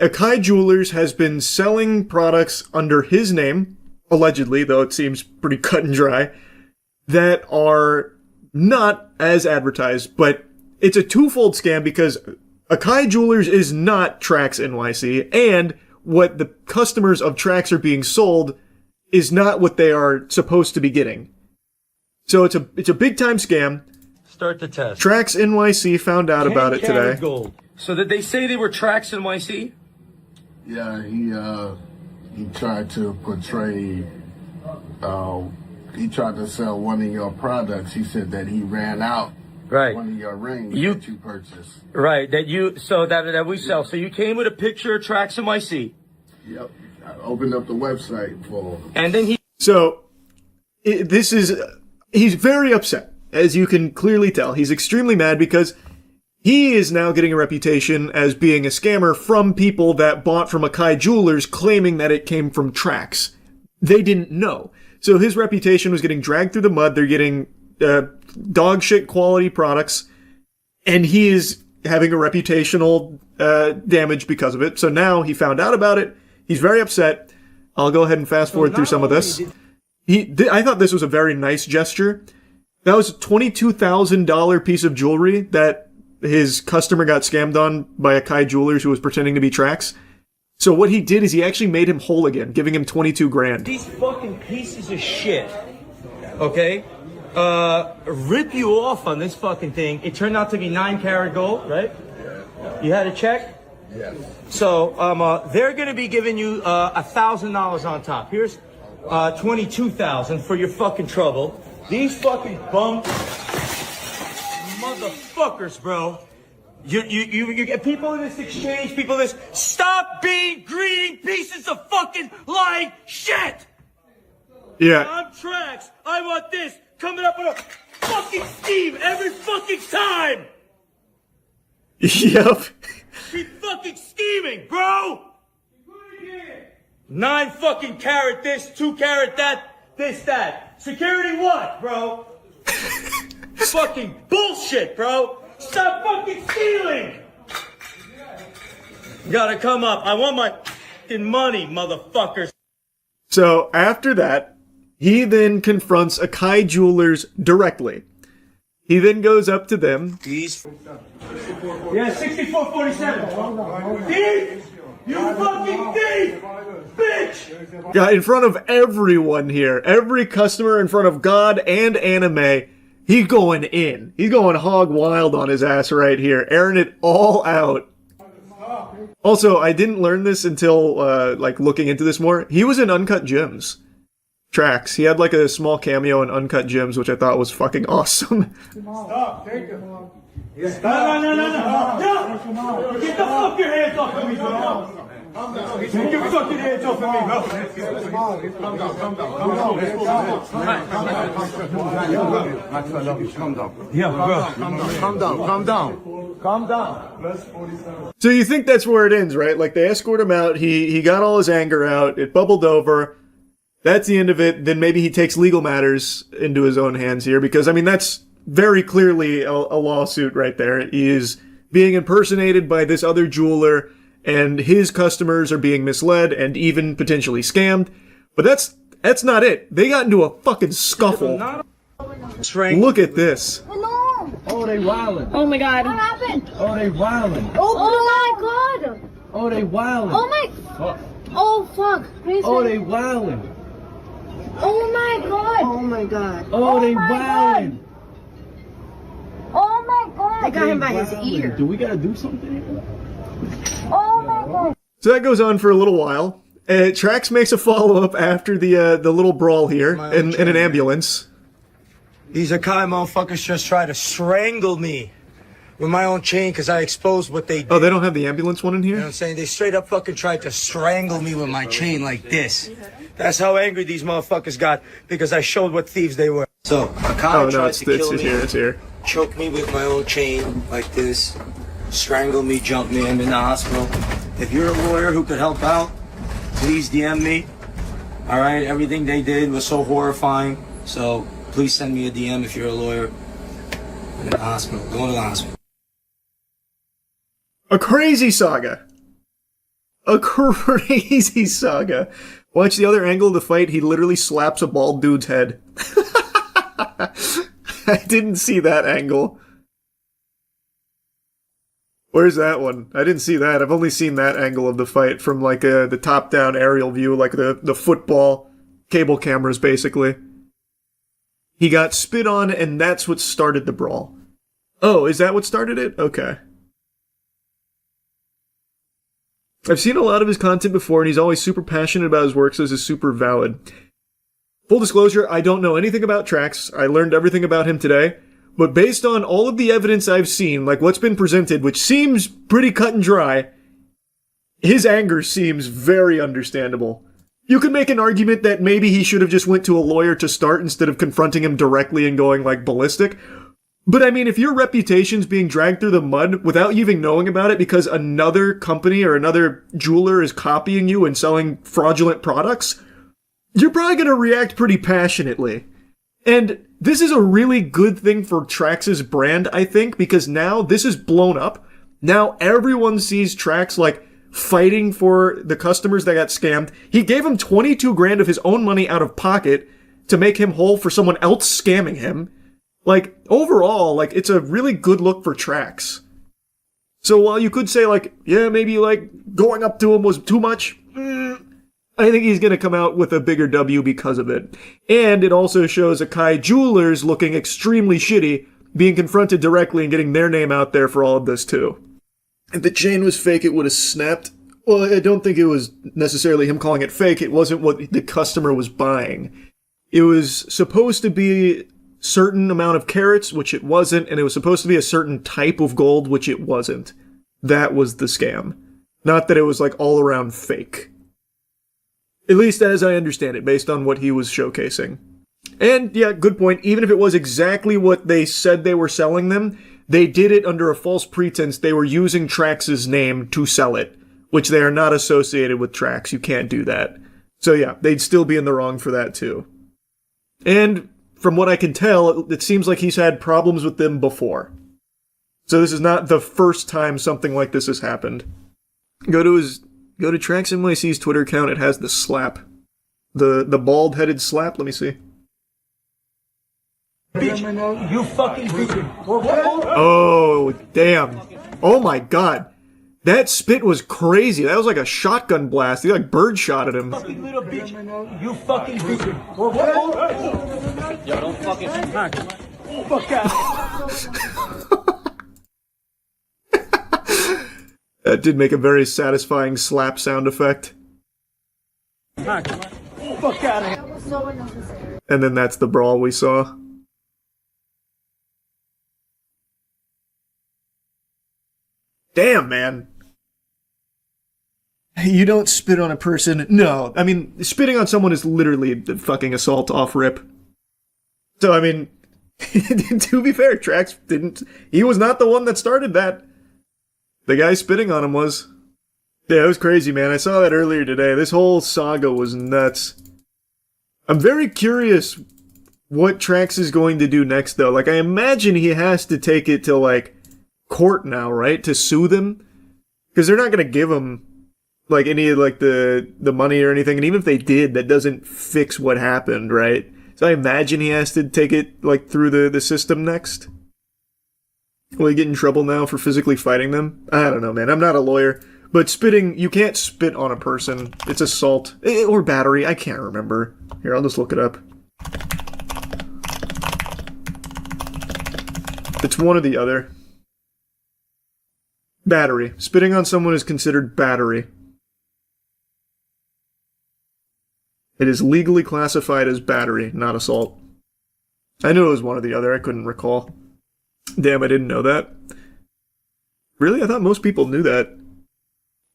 Akai Jewelers has been selling products under his name, allegedly, though it seems pretty cut and dry, that are not as advertised, but it's a twofold scam because Akai Jewelers is not Trax NYC, and what the customers of Trax are being sold is not what they are supposed to be getting. So it's a big time scam. Start the test. Trax NYC found out about it today. Gold. So did they say they were Trax NYC? Yeah, he tried to portray. He tried to sell one of your products. He said that he ran out. Right. One of your rings that you purchased. Right. That we sell. So you came with a picture of Trax NYC. Yep. I opened up the website for him. And then he's very upset. As you can clearly tell, he's extremely mad because he is now getting a reputation as being a scammer from people that bought from Akai Jewelers claiming that it came from Trax. They didn't know. So his reputation was getting dragged through the mud. They're getting dog shit quality products, and he is having a reputational damage because of it. So now he found out about it. He's very upset. I'll go ahead and fast forward through some of this. I thought this was a very nice gesture. That was a $22,000 piece of jewelry that his customer got scammed on by Akai Jewelers who was pretending to be Trax. So what he did is he actually made him whole again, giving him $22,000. These fucking pieces of shit, okay, rip you off on this fucking thing. It turned out to be 9 karat gold, right? Yeah. You had a check? Yes. So they're going to be giving you $1,000 on top. Here's $22,000 for your fucking trouble. These fucking bum motherfuckers, bro. You get people in this exchange, people in this. Stop being greedy pieces of fucking lying shit. Yeah. I'm Trax. I want this coming up with a fucking scheme every fucking time. Yep. Keep fucking scheming, bro. 9 fucking carat this, 2 carat that, this, that. Security what, bro? Fucking bullshit, bro. Stop fucking stealing. You gotta come up. I want my fucking money, motherfuckers. So after that, he then confronts Akai Jewelers directly. He then goes up to them. These. Yeah, 6447. Thief! You fucking thief! Bitch! Yeah, in front of everyone here, every customer, in front of God and anime, he's going in. He's going hog wild on his ass right here, airing it all out. Also, I didn't learn this until, like, looking into this more. He was in Uncut Gems. Trax. He had, like, a small cameo in Uncut Gems, which I thought was fucking awesome. Stop, take it. No. Get the fuck your hands off of me, bro. Take your fucking hands off of me, bro. Calm down. Calm down. So you think that's where it ends, right? Like, they escort him out, he got all his anger out, it bubbled over, that's the end of it, then maybe he takes legal matters into his own hands here, because, I mean, that's very clearly a lawsuit right there. He is being impersonated by this other jeweler, and his customers are being misled and even potentially scammed. But that's not it. They got into a fucking scuffle. Look at this. Oh, they wildin'. Oh my god. What happened? Oh, they wildin'. Oh my god. Oh, they wildin'. Oh my. Oh fuck. Please. Oh, they wildin'. Oh my god. Oh my god. Oh, they wildin'. Oh my god. They got him by his ear. Do we gotta do something here? Oh my god. So that goes on for a little while. Trax makes a follow-up after the little brawl here in an ambulance. These Akai motherfuckers just try to strangle me with my own chain because I exposed what they did. Oh, they don't have the ambulance one in here? You know what I'm saying? They straight up fucking tried to strangle me with my chain like this. That's how angry these motherfuckers got because I showed what thieves they were. So, Akai tried to kill me, it's here. choke me with my own chain like this, strangle me, jump me, I'm in the hospital. If you're a lawyer who could help out, please DM me. All right, everything they did was so horrifying. So please send me a DM if you're a lawyer. I'm in the hospital, going to the hospital. A crazy saga. A crazy saga. Watch the other angle of the fight, he literally slaps a bald dude's head. I didn't see that angle. Where's that one? I didn't see that. I've only seen that angle of the fight from, like, the top-down aerial view, like the football cable cameras, basically. He got spit on, and that's what started the brawl. Oh, is that what started it? Okay. I've seen a lot of his content before, and he's always super passionate about his work, so this is super valid. Full disclosure, I don't know anything about Trax. I learned everything about him today. But based on all of the evidence I've seen, like what's been presented, which seems pretty cut and dry, his anger seems very understandable. You could make an argument that maybe he should have just went to a lawyer to start instead of confronting him directly and going, like, ballistic. But I mean, if your reputation's being dragged through the mud without you even knowing about it because another company or another jeweler is copying you and selling fraudulent products, you're probably going to react pretty passionately. And this is a really good thing for Trax's brand, I think, because now this is blown up. Now everyone sees Trax, like, fighting for the customers that got scammed. He gave him 22 grand of his own money out of pocket to make him whole for someone else scamming him. Like, overall, like, it's a really good look for Trax. So while you could say, like, yeah, maybe, like, going up to him was too much, I think he's going to come out with a bigger W because of it. And it also shows Akai Jewelers looking extremely shitty, being confronted directly and getting their name out there for all of this too. If the chain was fake, it would have snapped. Well, I don't think it was necessarily him calling it fake. It wasn't what the customer was buying. It was supposed to be a certain amount of carats, which it wasn't, and it was supposed to be a certain type of gold, which it wasn't. That was the scam. Not that it was, like, all around fake. At least as I understand it, based on what he was showcasing. And, yeah, good point. Even if it was exactly what they said they were selling them, they did it under a false pretense. They were using Trax's name to sell it, which they are not associated with Trax. You can't do that. So, yeah, they'd still be in the wrong for that, too. And from what I can tell, it seems like he's had problems with them before. So this is not the first time something like this has happened. Go to Trax NYC's Twitter account. It has the slap. The bald-headed slap. Let me see. Bitch, you fucking bitch. Oh, damn. Oh my god. That spit was crazy. That was like a shotgun blast. He like bird shot at him. Fucking little bitch. You fucking bitch. Yo, don't fucking smack. Fuck out. That did make a very satisfying slap sound effect. Fuck out of here. And then that's the brawl we saw. Damn, man. You don't spit on a person. No, I mean, spitting on someone is literally the fucking assault off rip. So, I mean, to be fair, Trax didn't... He was not the one that started that. The guy spitting on him was. Yeah, it was crazy, man. I saw that earlier today. This whole saga was nuts. I'm very curious what Trax is going to do next, though. Like, I imagine he has to take it to, like, court now, right? To sue them? Because they're not going to give him, like, any, like, the money or anything. And even if they did, that doesn't fix what happened, right? So I imagine he has to take it, like, through the system next. Will he get in trouble now for physically fighting them? I don't know, man. I'm not a lawyer. But spitting, you can't spit on a person. It's assault. Or battery. I can't remember. Here, I'll just look it up. It's one or the other. Battery. Spitting on someone is considered battery. It is legally classified as battery, not assault. I knew it was one or the other. I couldn't recall. Damn, I didn't know that. Really? I thought most people knew that.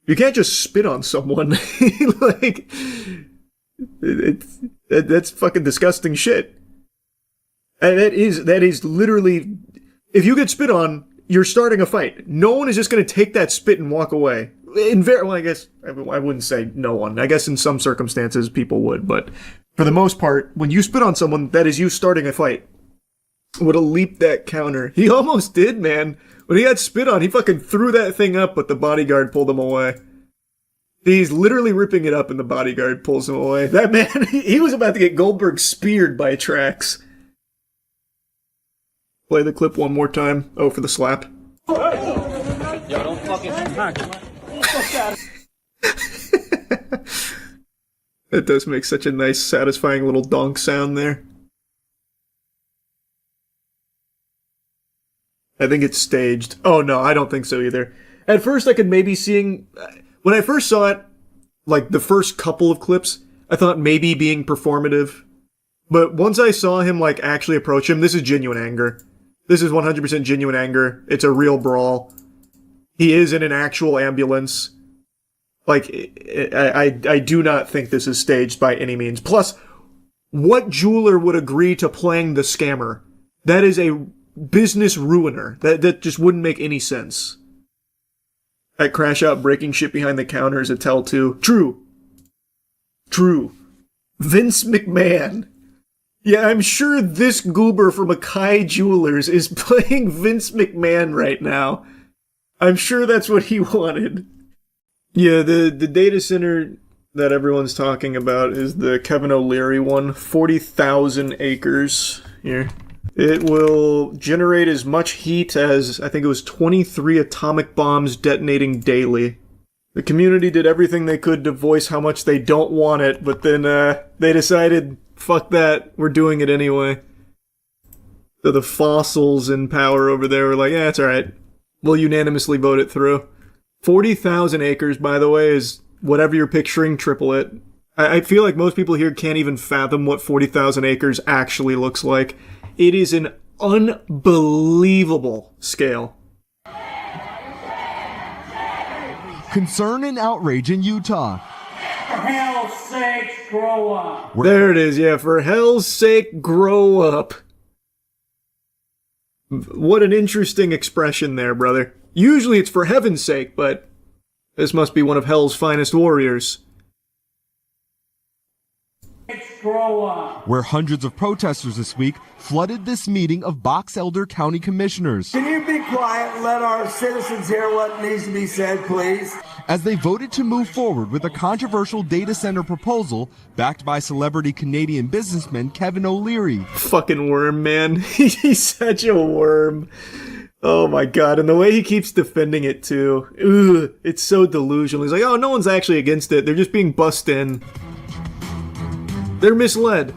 You can't just spit on someone. Like, that's fucking disgusting shit. And that is literally... If you get spit on, you're starting a fight. No one is just going to take that spit and walk away. Well, I guess I wouldn't say no one. I guess in some circumstances people would, but for the most part, when you spit on someone, that is you starting a fight. Would have leaped that counter. He almost did, man. When he got spit on, he fucking threw that thing up, but the bodyguard pulled him away. He's literally ripping it up, and the bodyguard pulls him away. That man, he was about to get Goldberg speared by Trax. Play the clip one more time. Oh, for the slap. Yo, don't fucking... That does make such a nice, satisfying little donk sound there. I think it's staged. Oh, no, I don't think so either. At first, I could maybe seeing... When I first saw it, like, the first couple of clips, I thought maybe being performative. But once I saw him, like, actually approach him, this is genuine anger. This is 100% genuine anger. It's a real brawl. He is in an actual ambulance. Like, I do not think this is staged by any means. Plus, what jeweler would agree to playing the scammer? That is a business ruiner. That just wouldn't make any sense. That crash out breaking shit behind the counter is a tell too. True. Vince McMahon. Yeah, I'm sure this goober from Akai Jewelers is playing Vince McMahon right now. I'm sure that's what he wanted. Yeah, the data center that everyone's talking about is the Kevin O'Leary one. 40,000 acres here. It will generate as much heat as, I think it was 23 atomic bombs detonating daily. The community did everything they could to voice how much they don't want it, but then they decided, fuck that, we're doing it anyway. So the fossils in power over there were like, yeah, it's alright. We'll unanimously vote it through. 40,000 acres, by the way, is whatever you're picturing, triple it. I feel like most people here can't even fathom what 40,000 acres actually looks like. It is an unbelievable scale. Concern and outrage in Utah. For hell's sakes, grow up. There it is, yeah, for hell's sake, grow up. What an interesting expression there, brother. Usually it's for heaven's sake, but this must be one of hell's finest warriors. Grow up. Where hundreds of protesters this week flooded this meeting of Box Elder County Commissioners. Can you be quiet and let our citizens hear what needs to be said, please? As they voted to move forward with a controversial data center proposal backed by celebrity Canadian businessman Kevin O'Leary. Fucking worm, man. He's such a worm. Oh my god, and the way he keeps defending it too. Ugh, it's so delusional. He's like, oh, no one's actually against it. They're just being bussed in. They're misled.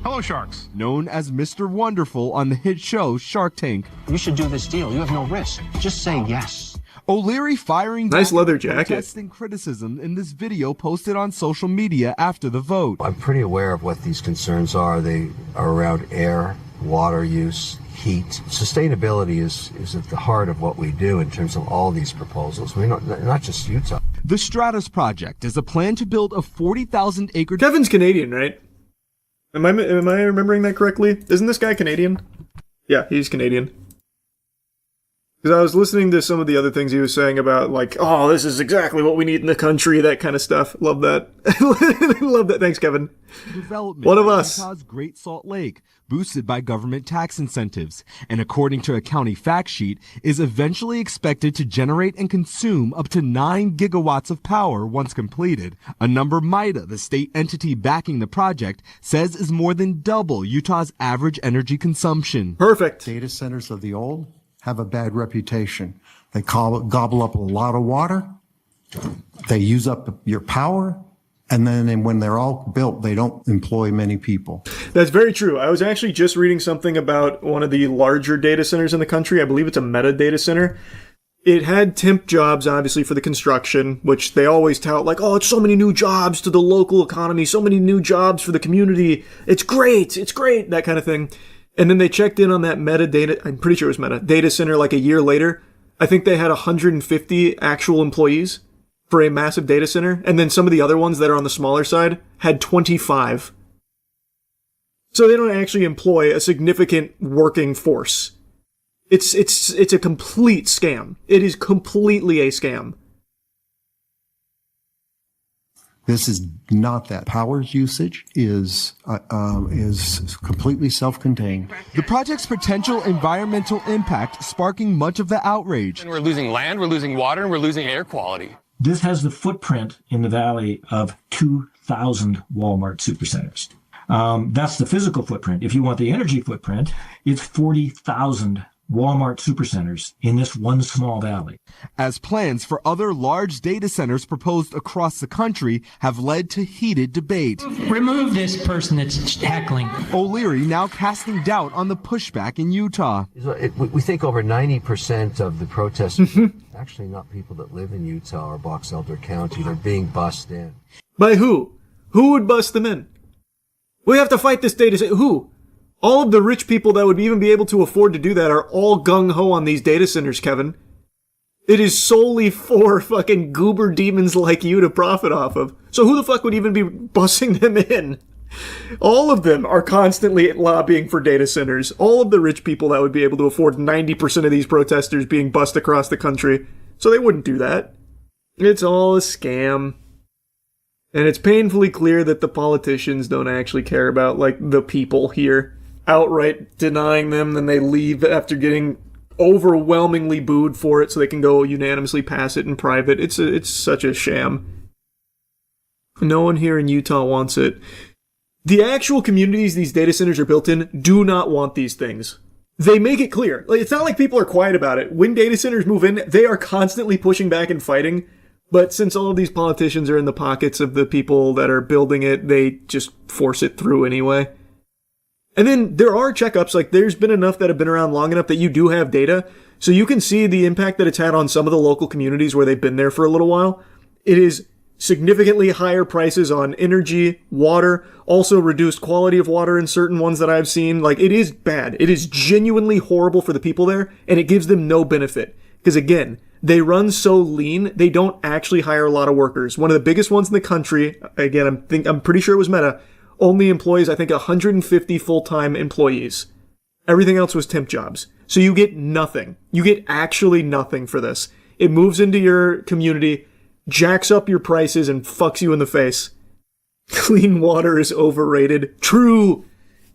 Hello, Sharks. Known as Mr. Wonderful on the hit show Shark Tank. You should do this deal. You have no risk. Just say yes. O'Leary firing nice back leather at jacket. protesting criticism in this video posted on social media after the vote. I'm pretty aware of what these concerns are. They are around air, water use, heat. Sustainability is at the heart of what we do in terms of all these proposals. We're not just Utah. The Stratus Project is a plan to build a 40,000-acre... Kevin's Canadian, right? Am I remembering that correctly? Isn't this guy Canadian? Yeah, he's Canadian. Because I was listening to some of the other things he was saying about, like, oh, this is exactly what we need in the country, that kind of stuff. Love that. Love that. Thanks, Kevin. Development One of us. Utah's Great Salt Lake, boosted by government tax incentives, and according to a county fact sheet, is eventually expected to generate and consume up to 9 gigawatts of power once completed. A number MIDA, the state entity backing the project, says is more than double Utah's average energy consumption. Perfect. Data centers of the old have a bad reputation. They gobble up a lot of water, they use up your power, and then when they're all built, they don't employ many people. That's very true. I was actually just reading something about one of the larger data centers in the country. I believe it's a Meta data center. It had temp jobs, obviously, for the construction, which they always tout like, oh, it's so many new jobs to the local economy, so many new jobs for the community. It's great, that kind of thing. And then they checked in on that Meta data, I'm pretty sure it was Meta, data center like a year later. I think they had 150 actual employees for a massive data center. And then some of the other ones that are on the smaller side had 25. So they don't actually employ a significant working force. It's a complete scam. It is completely a scam. This is not that. Power usage is completely self-contained. The project's potential environmental impact sparking much of the outrage. And we're losing land, we're losing water, and we're losing air quality. This has the footprint in the valley of 2,000 Walmart supercenters. That's the physical footprint. If you want the energy footprint, it's 40,000 Walmart supercenters in this one small valley. As plans for other large data centers proposed across the country have led to heated debate. Remove this person that's heckling. O'Leary now casting doubt on the pushback in Utah. We think over 90% of the protesters are actually not people that live in Utah or Box Elder County. They're being bussed in. By who? Who would bust them in? We have to fight this data center. Who? All of the rich people that would even be able to afford to do that are all gung-ho on these data centers, Kevin. It is solely for fucking goober demons like you to profit off of. So who the fuck would even be bussing them in? All of them are constantly lobbying for data centers. All of the rich people that would be able to afford 90% of these protesters being bussed across the country. So they wouldn't do that. It's all a scam. And it's painfully clear that the politicians don't actually care about, like, the people here. Outright denying them, then they leave after getting overwhelmingly booed for it so they can go unanimously pass it in private. It's such a sham. No one here in Utah wants it. The actual communities these data centers are built in do not want these things. They make it clear. Like, it's not like people are quiet about it. When data centers move in, they are constantly pushing back and fighting. But since all of these politicians are in the pockets of the people that are building it, they just force it through anyway. And then there are checkups, like there's been enough that have been around long enough that you do have data, so you can see the impact that it's had on some of the local communities where they've been there for a little while. It is significantly higher prices on energy, water, also reduced quality of water in certain ones that I've seen. Like, it is bad. It is genuinely horrible for the people there, and it gives them no benefit. Because again, they run so lean, they don't actually hire a lot of workers. One of the biggest ones in the country, again, I'm pretty sure it was Meta, only employs, I think, 150 full-time employees. Everything else was temp jobs. So you get nothing. You get actually nothing for this. It moves into your community, jacks up your prices, and fucks you in the face. Clean water is overrated. True.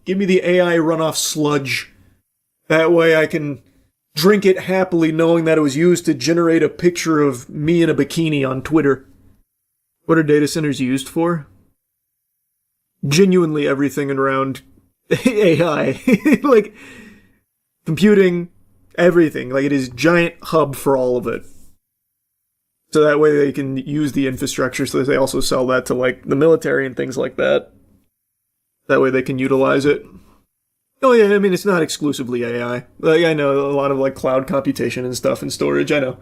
Give me the AI runoff sludge. That way I can drink it happily knowing that it was used to generate a picture of me in a bikini on Twitter. What are data centers used for? Genuinely everything around AI. Like, computing, everything. Like, it is a giant hub for all of it. So that way they can use the infrastructure so that they also sell that to, like, the military and things like that. That way they can utilize it. Oh yeah, I mean, it's not exclusively AI. Like, I know a lot of, like, cloud computation and stuff and storage, I know.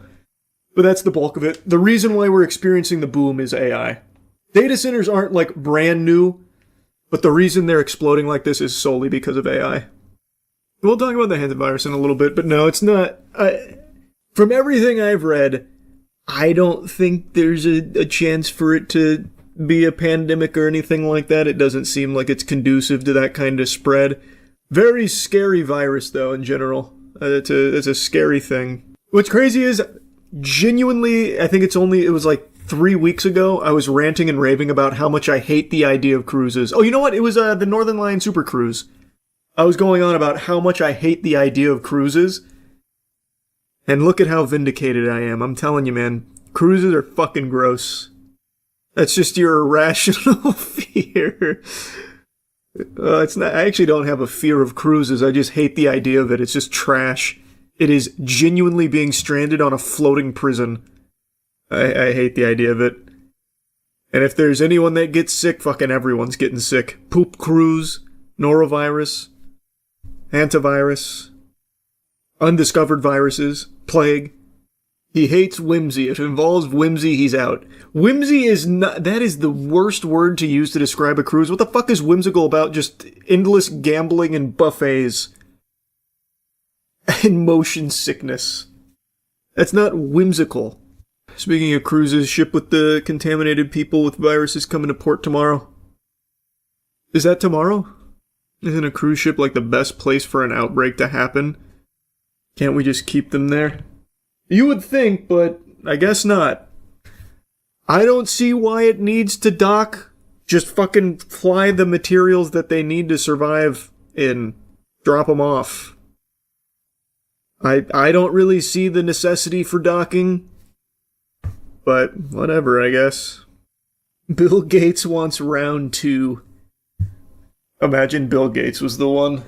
But that's the bulk of it. The reason why we're experiencing the boom is AI. Data centers aren't like brand new, but the reason they're exploding like this is solely because of AI. We'll talk about the hantavirus in a little bit, but no, it's not. From everything I've read, I don't think there's a chance for it to be a pandemic or anything like that. It doesn't seem like it's conducive to that kind of spread. Very scary virus, though, in general. It's a scary thing. What's crazy is, genuinely, I think it was like 3 weeks ago, I was ranting and raving about how much I hate the idea of cruises. Oh, you know what? It was the Northern Lion Super Cruise. I was going on about how much I hate the idea of cruises. And look at how vindicated I am. I'm telling you, man. Cruises are fucking gross. That's just your irrational fear. It's not. I actually don't have a fear of cruises. I just hate the idea of it. It's just trash. It is genuinely being stranded on a floating prison. I hate the idea of it. And if there's anyone that gets sick, fucking everyone's getting sick. Poop cruise, norovirus, hantavirus, undiscovered viruses, plague. He hates whimsy. If it involves whimsy, he's out. Whimsy is not... That is the worst word to use to describe a cruise. What the fuck is whimsical about just endless gambling and buffets? And motion sickness. That's not whimsical. Speaking of cruises, ship with the contaminated people with viruses coming to port tomorrow. Is that tomorrow? Isn't a cruise ship like the best place for an outbreak to happen? Can't we just keep them there? You would think, but I guess not. I don't see why it needs to dock. Just fucking fly the materials that they need to survive in. Drop them off. I don't really see the necessity for docking. But whatever, I guess. Bill Gates wants round 2. Imagine Bill Gates was the one.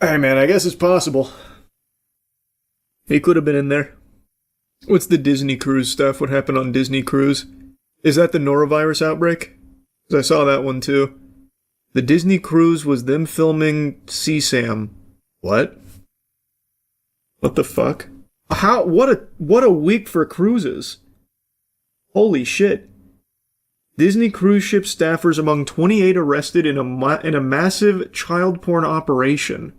Hey man, I guess it's possible. He could have been in there. What's the Disney Cruise stuff? What happened on Disney Cruise? Is that the norovirus outbreak? 'Cause I saw that one too. The Disney Cruise was them filming CSAM. What? What the fuck? How? What a week for cruises. Holy shit. Disney cruise ship staffers among 28 arrested in a massive child porn operation.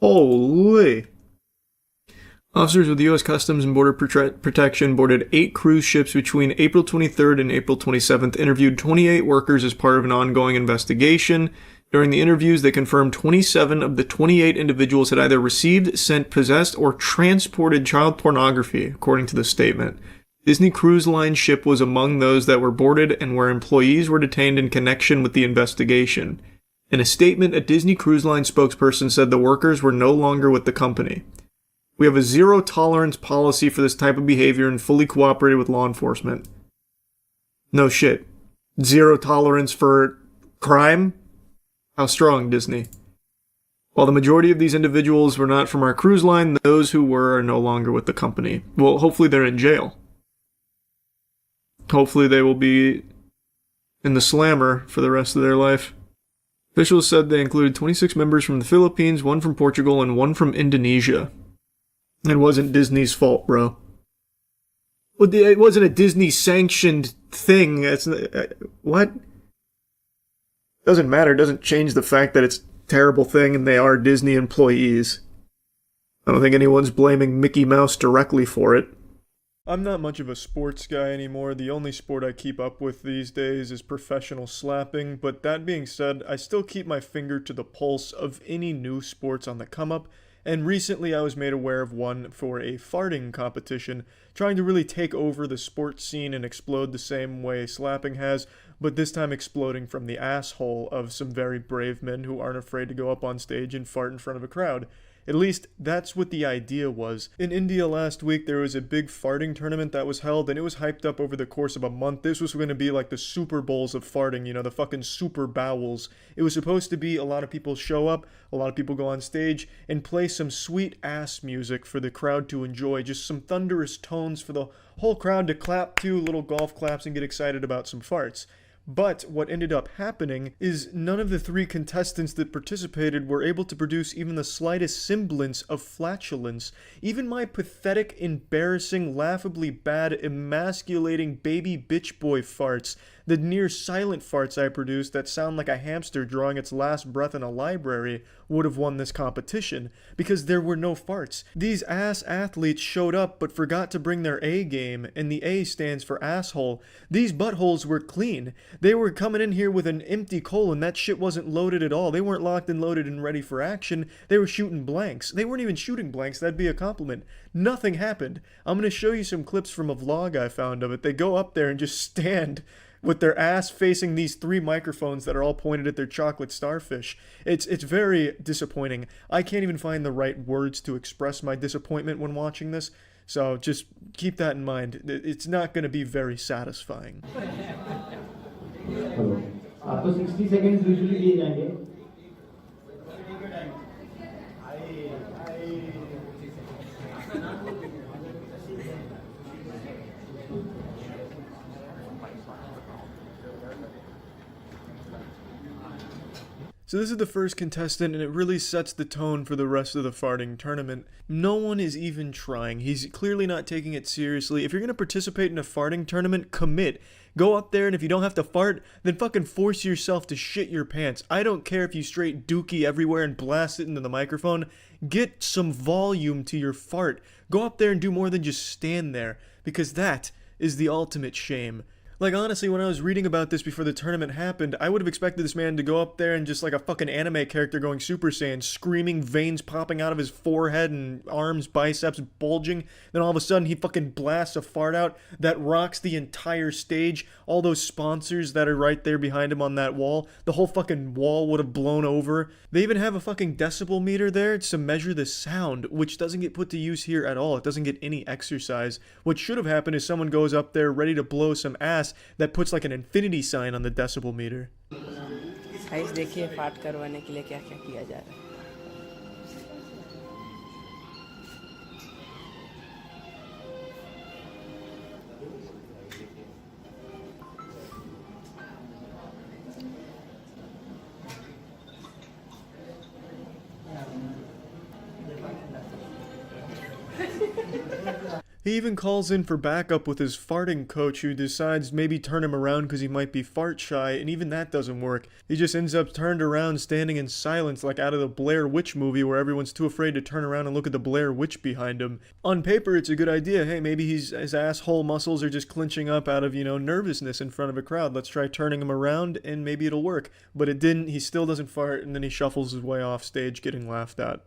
Holy. Officers with U.S. Customs and Border Protection boarded 8 cruise ships between April 23rd and April 27th, interviewed 28 workers as part of an ongoing investigation. During the interviews, they confirmed 27 of the 28 individuals had either received, sent, possessed, or transported child pornography, according to the statement. Disney Cruise Line ship was among those that were boarded and where employees were detained in connection with the investigation. In a statement, a Disney Cruise Line spokesperson said the workers were no longer with the company. We have a zero-tolerance policy for this type of behavior and fully cooperated with law enforcement. No shit. Zero tolerance for crime? How strong, Disney? While the majority of these individuals were not from our cruise line, those who were are no longer with the company. Well, hopefully they're in jail. Hopefully they will be in the slammer for the rest of their life. Officials said they included 26 members from the Philippines, 1 from Portugal, and 1 from Indonesia. It wasn't Disney's fault, bro. It wasn't a Disney-sanctioned thing. It's what? Doesn't matter. Doesn't change the fact that it's a terrible thing and they are Disney employees. I don't think anyone's blaming Mickey Mouse directly for it. I'm not much of a sports guy anymore. The only sport I keep up with these days is professional slapping. But that being said, I still keep my finger to the pulse of any new sports on the come-up. And recently I was made aware of one for a farting competition, trying to really take over the sports scene and explode the same way slapping has, but this time exploding from the asshole of some very brave men who aren't afraid to go up on stage and fart in front of a crowd. At least, that's what the idea was. In India last week, there was a big farting tournament that was held, and it was hyped up over the course of a month. This was going to be like the Super Bowls of farting, you know, the fucking super bowels. It was supposed to be a lot of people show up, a lot of people go on stage, and play some sweet-ass music for the crowd to enjoy. Just some thunderous tones for the whole crowd to clap to, little golf claps, and get excited about some farts. But what ended up happening is none of the 3 contestants that participated were able to produce even the slightest semblance of flatulence. Even my pathetic, embarrassing, laughably bad, emasculating baby bitch boy farts, the near silent farts I produced that sound like a hamster drawing its last breath in a library, would have won this competition, because there were no farts. These ass athletes showed up but forgot to bring their A game, and the A stands for asshole. These buttholes were clean. They were coming in here with an empty colon. That shit wasn't loaded at all. They weren't locked and loaded and ready for action. They were shooting blanks. They weren't even shooting blanks. That'd be a compliment. Nothing happened. I'm going to show you some clips from a vlog I found of it. They go up there and just stand with their ass facing these 3 microphones that are all pointed at their chocolate starfish. It's very disappointing. I can't even find the right words to express my disappointment when watching this, so just keep that in mind. It's not going to be very satisfying. आपको 60 seconds usually दिए जाएंगे. So this is the first contestant, and it really sets the tone for the rest of the farting tournament. No one is even trying. He's clearly not taking it seriously. If you're going to participate in a farting tournament, commit. Go up there, and if you don't have to fart, then fucking force yourself to shit your pants. I don't care if you straight dookie everywhere and blast it into the microphone. Get some volume to your fart. Go up there and do more than just stand there, because that is the ultimate shame. Like, honestly, when I was reading about this before the tournament happened, I would have expected this man to go up there and just like a fucking anime character going Super Saiyan, screaming, veins popping out of his forehead and arms, biceps bulging. Then all of a sudden he fucking blasts a fart out that rocks the entire stage. All those sponsors that are right there behind him on that wall, the whole fucking wall would have blown over. They even have a fucking decibel meter there to measure the sound, which doesn't get put to use here at all. It doesn't get any exercise. What should have happened is someone goes up there ready to blow some ass that puts like an infinity sign on the decibel meter. Guys देखिए फाट करवाने के लिए क्या-क्या किया जा रहा है. He even calls in for backup with his farting coach, who decides maybe turn him around because he might be fart shy, and even that doesn't work. He just ends up turned around standing in silence like out of the Blair Witch movie where everyone's too afraid to turn around and look at the Blair Witch behind him. On paper, it's a good idea. Hey, maybe his asshole muscles are just clenching up out of, nervousness in front of a crowd. Let's try turning him around and maybe it'll work. But it didn't. He still doesn't fart, and then he shuffles his way off stage getting laughed at.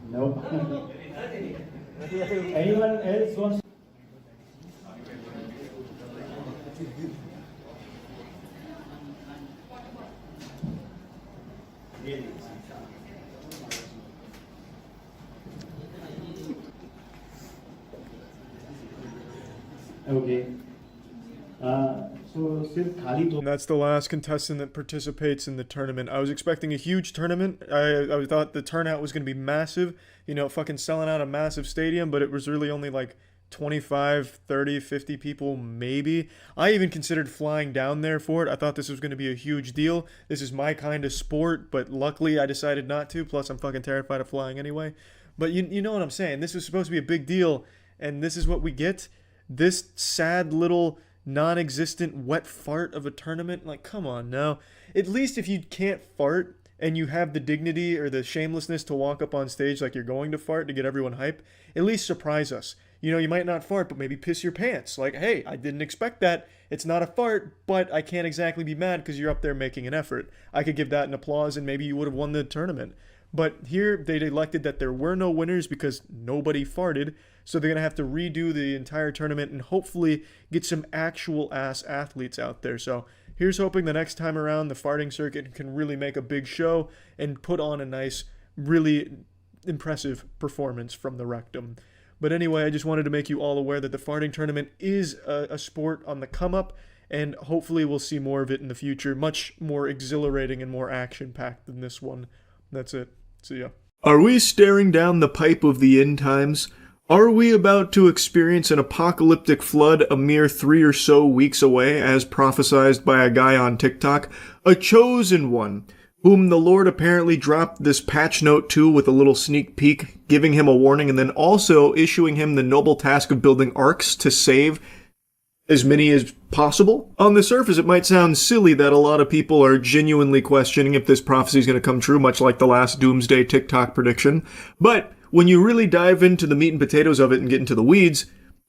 No. Anyone else wants? Okay. And that's the last contestant that participates in the tournament. I was expecting a huge tournament. I thought the turnout was going to be massive, fucking selling out a massive stadium, but it was really only like 25, 30, 50 people maybe. I even considered flying down there for it. I thought this was going to be a huge deal. This is my kind of sport, but luckily I decided not to. Plus I'm fucking terrified of flying anyway. But you know what I'm saying. This was supposed to be a big deal, and this is what we get. This sad little non-existent wet fart of a tournament. Like, come on now. At least if you can't fart and you have the dignity or the shamelessness to walk up on stage like you're going to fart to get everyone hype, at least surprise us. You might not fart, but maybe piss your pants. Like, hey, I didn't expect that. It's not a fart, but I can't exactly be mad because you're up there making an effort. I could give that an applause and maybe you would have won the tournament. But here they elected that there were no winners because nobody farted, so they're going to have to redo the entire tournament and hopefully get some actual ass athletes out there. So here's hoping the next time around the farting circuit can really make a big show and put on a nice, really impressive performance from the rectum. But anyway, I just wanted to make you all aware that the farting tournament is a sport on the come up, and hopefully we'll see more of it in the future, much more exhilarating and more action-packed than this one. That's it. See ya. Are we staring down the pipe of the end times? Are we about to experience an apocalyptic flood a mere 3 or so weeks away, as prophesied by a guy on TikTok? A chosen one, whom the Lord apparently dropped this patch note to with a little sneak peek, giving him a warning, and then also issuing him the noble task of building arks to save as many as possible. On the surface, it might sound silly that a lot of people are genuinely questioning if this prophecy is going to come true, much like the last doomsday TikTok prediction. But when you really dive into the meat and potatoes of it and get into the weeds,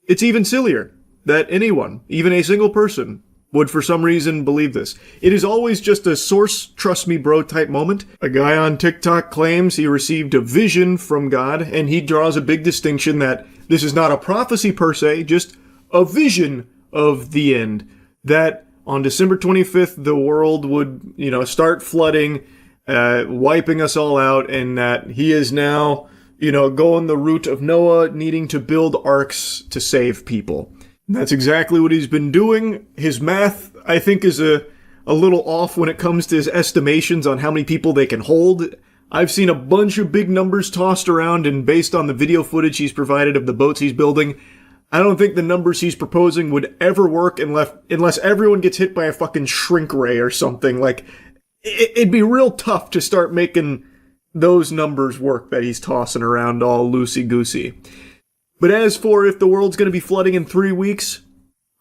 it's even sillier that anyone, even a single person, would for some reason believe this. It is always just a source, trust me bro type moment. A guy on TikTok claims he received a vision from God, and he draws a big distinction that this is not a prophecy per se, just a vision of the end. That on December 25th, the world would, start flooding, wiping us all out, and that he is now, going the route of Noah, needing to build arks to save people. That's exactly what he's been doing. His math, I think, is a little off when it comes to his estimations on how many people they can hold. I've seen a bunch of big numbers tossed around, and based on the video footage he's provided of the boats he's building, I don't think the numbers he's proposing would ever work unless everyone gets hit by a fucking shrink ray or something. Like, it'd be real tough to start making those numbers work that he's tossing around all loosey-goosey. But as for if the world's going to be flooding in 3 weeks,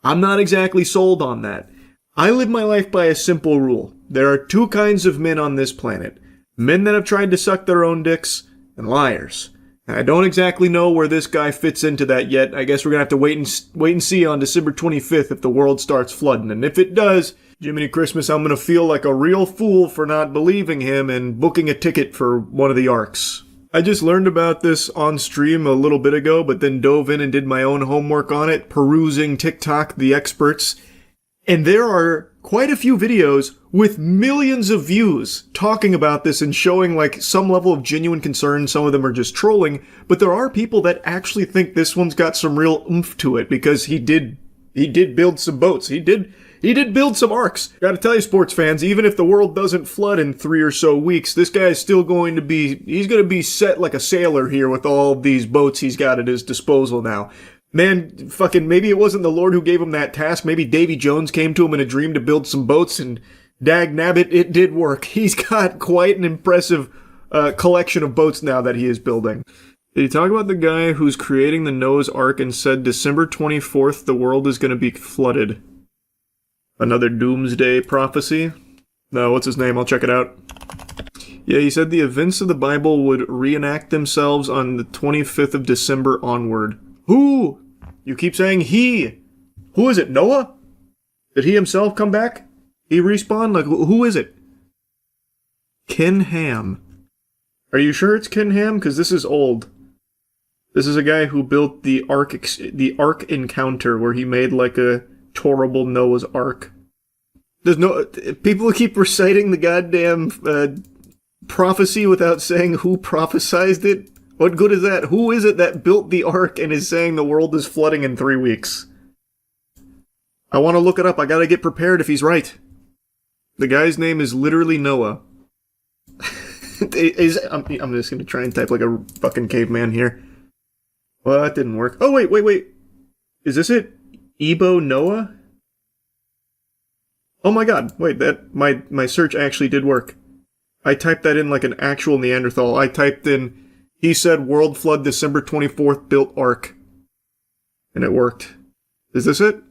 I'm not exactly sold on that. I live my life by a simple rule. There are two kinds of men on this planet. Men that have tried to suck their own dicks, and liars. And I don't exactly know where this guy fits into that yet. I guess we're going to have to wait and see on December 25th if the world starts flooding. And if it does, Jiminy Christmas, I'm going to feel like a real fool for not believing him and booking a ticket for one of the arks. I just learned about this on stream a little bit ago, but then dove in and did my own homework on it, perusing TikTok, the experts. And there are quite a few videos with millions of views talking about this and showing like some level of genuine concern. Some of them are just trolling, but there are people that actually think this one's got some real oomph to it because he did build some boats. He did build some arks. Gotta tell you, sports fans, even if the world doesn't flood in 3 or so weeks, this guy is still going to be set like a sailor here with all these boats he's got at his disposal now. Man, fucking, maybe it wasn't the Lord who gave him that task. Maybe Davy Jones came to him in a dream to build some boats, and dag nabbit, it did work. He's got quite an impressive collection of boats now that he is building. Did he talk about the guy who's creating the Noah's Ark and said December 24th the world is going to be flooded? Another doomsday prophecy? No, what's his name? I'll check it out. Yeah, he said the events of the Bible would reenact themselves on the 25th of December onward. Who? You keep saying he. Who is it? Noah? Did he himself come back? He respawned? Like, who is it? Ken Ham. Are you sure it's Ken Ham? Because this is old. This is a guy who built the Ark Encounter, where he made like a horrible Noah's Ark. There's no people keep reciting the goddamn prophecy without saying who prophesized it. What good is that? Who is it that built the Ark and is saying the world is flooding in 3 weeks? I want to look it up. I gotta get prepared if he's right. The guy's name is literally Noah. I'm just gonna try and type like a fucking caveman here. Well, that didn't work. Oh, wait. Is this it? Ebo Noah? Oh my god, wait, that my search actually did work. I typed that in like an actual Neanderthal. I typed in, he said world flood December 24th built Ark. And it worked. Is this it?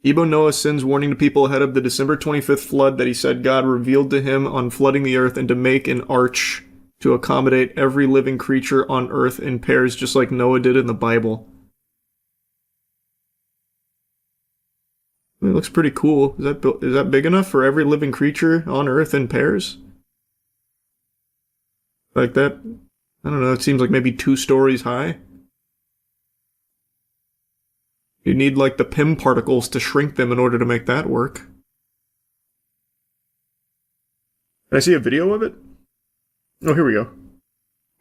Ebo Noah sends warning to people ahead of the December 25th flood that he said God revealed to him on flooding the earth and to make an arch to accommodate every living creature on earth in pairs just like Noah did in the Bible. It looks pretty cool. Is that big enough for every living creature on Earth in pairs? Like that? I don't know, it seems like maybe 2 stories high. You need like the PIM particles to shrink them in order to make that work. Can I see a video of it? Oh, here we go.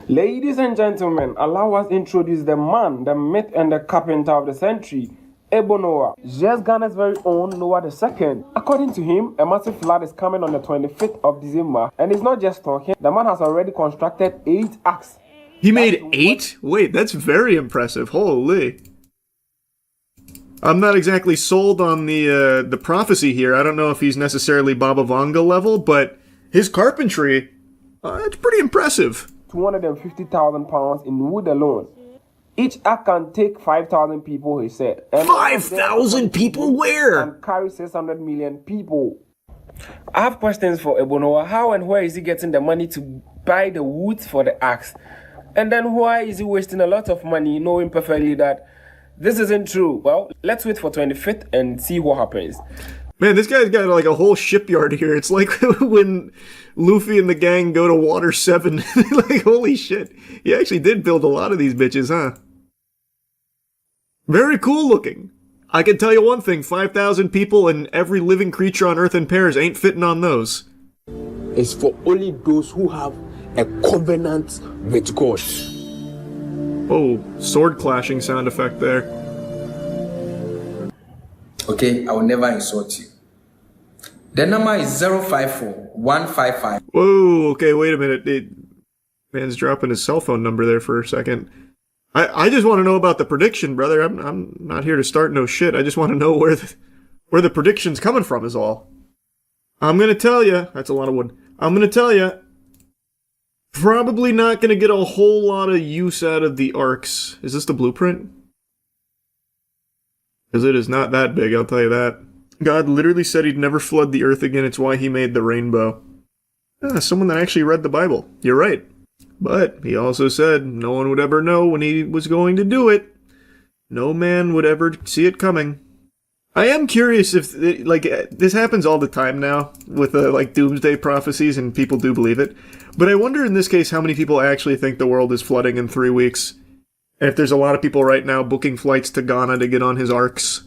Ladies and gentlemen, allow us introduce the man, the myth, and the carpenter of the century, Ebo Noah, just Ghana's very own Noah II. According to him, a massive flood is coming on the 25th of December, and he's not just talking. The man has already constructed 8 arks He made 8? Wait, that's very impressive. Holy. I'm not exactly sold on the prophecy here. I don't know if he's necessarily Baba Vanga level, but his carpentry, it's pretty impressive. 250,000 pounds in wood alone. Each ark can take 5,000 people, he said. 5,000 people where? And carry 600 million people. I have questions for Ebonoa. How and where is he getting the money to buy the wood for the arks? And then why is he wasting a lot of money knowing perfectly that this isn't true? Well, let's wait for 25th and see what happens. Man, this guy's got like a whole shipyard here. It's like when Luffy and the gang go to Water 7. Like, holy shit. He actually did build a lot of these bitches, huh? Very cool looking. I can tell you one thing, 5,000 people and every living creature on Earth in pairs ain't fitting on those. It's for only those who have a covenant with God. Oh, sword clashing sound effect there. Okay, I will never insult you. The number is 054-155. Whoa, okay, wait a minute. Man's dropping his cell phone number there for a second. I just want to know about the prediction, brother. I'm not here to start no shit. I just want to know where the prediction's coming from is all. I'm gonna tell you, that's a lot of wood. I'm gonna tell you, probably not gonna get a whole lot of use out of the arcs. Is this the blueprint? Because it is not that big, I'll tell you that. God literally said he'd never flood the earth again. It's why he made the rainbow. Someone that actually read the Bible. You're right. But he also said no one would ever know when he was going to do it. No man would ever see it coming. I am curious if, this happens all the time now with, doomsday prophecies, and people do believe it. But I wonder in this case how many people actually think the world is flooding in 3 weeks. And if there's a lot of people right now booking flights to Ghana to get on his arcs.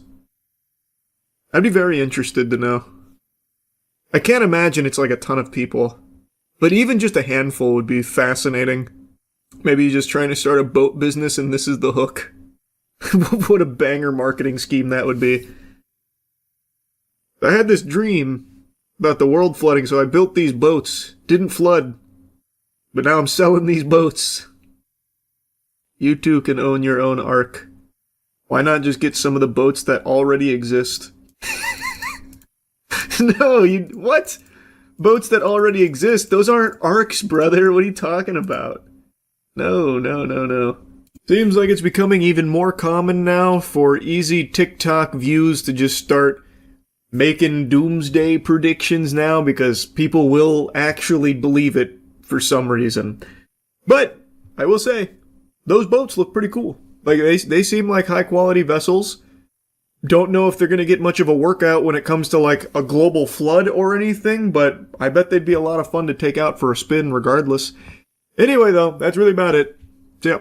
I'd be very interested to know. I can't imagine it's like a ton of people. But even just a handful would be fascinating. Maybe you're just trying to start a boat business and this is the hook. What a banger marketing scheme that would be. I had this dream about the world flooding, so I built these boats. Didn't flood. But now I'm selling these boats. You too can own your own ark. Why not just get some of the boats that already exist? No, what? Boats that already exist? Those aren't arcs, brother. What are you talking about? No. Seems like it's becoming even more common now for easy TikTok views to just start making doomsday predictions now because people will actually believe it for some reason. But I will say, those boats look pretty cool. Like, they seem like high-quality vessels. Don't know if they're going to get much of a workout when it comes to, like, a global flood or anything, but I bet they'd be a lot of fun to take out for a spin regardless. Anyway, though, that's really about it. So, yeah.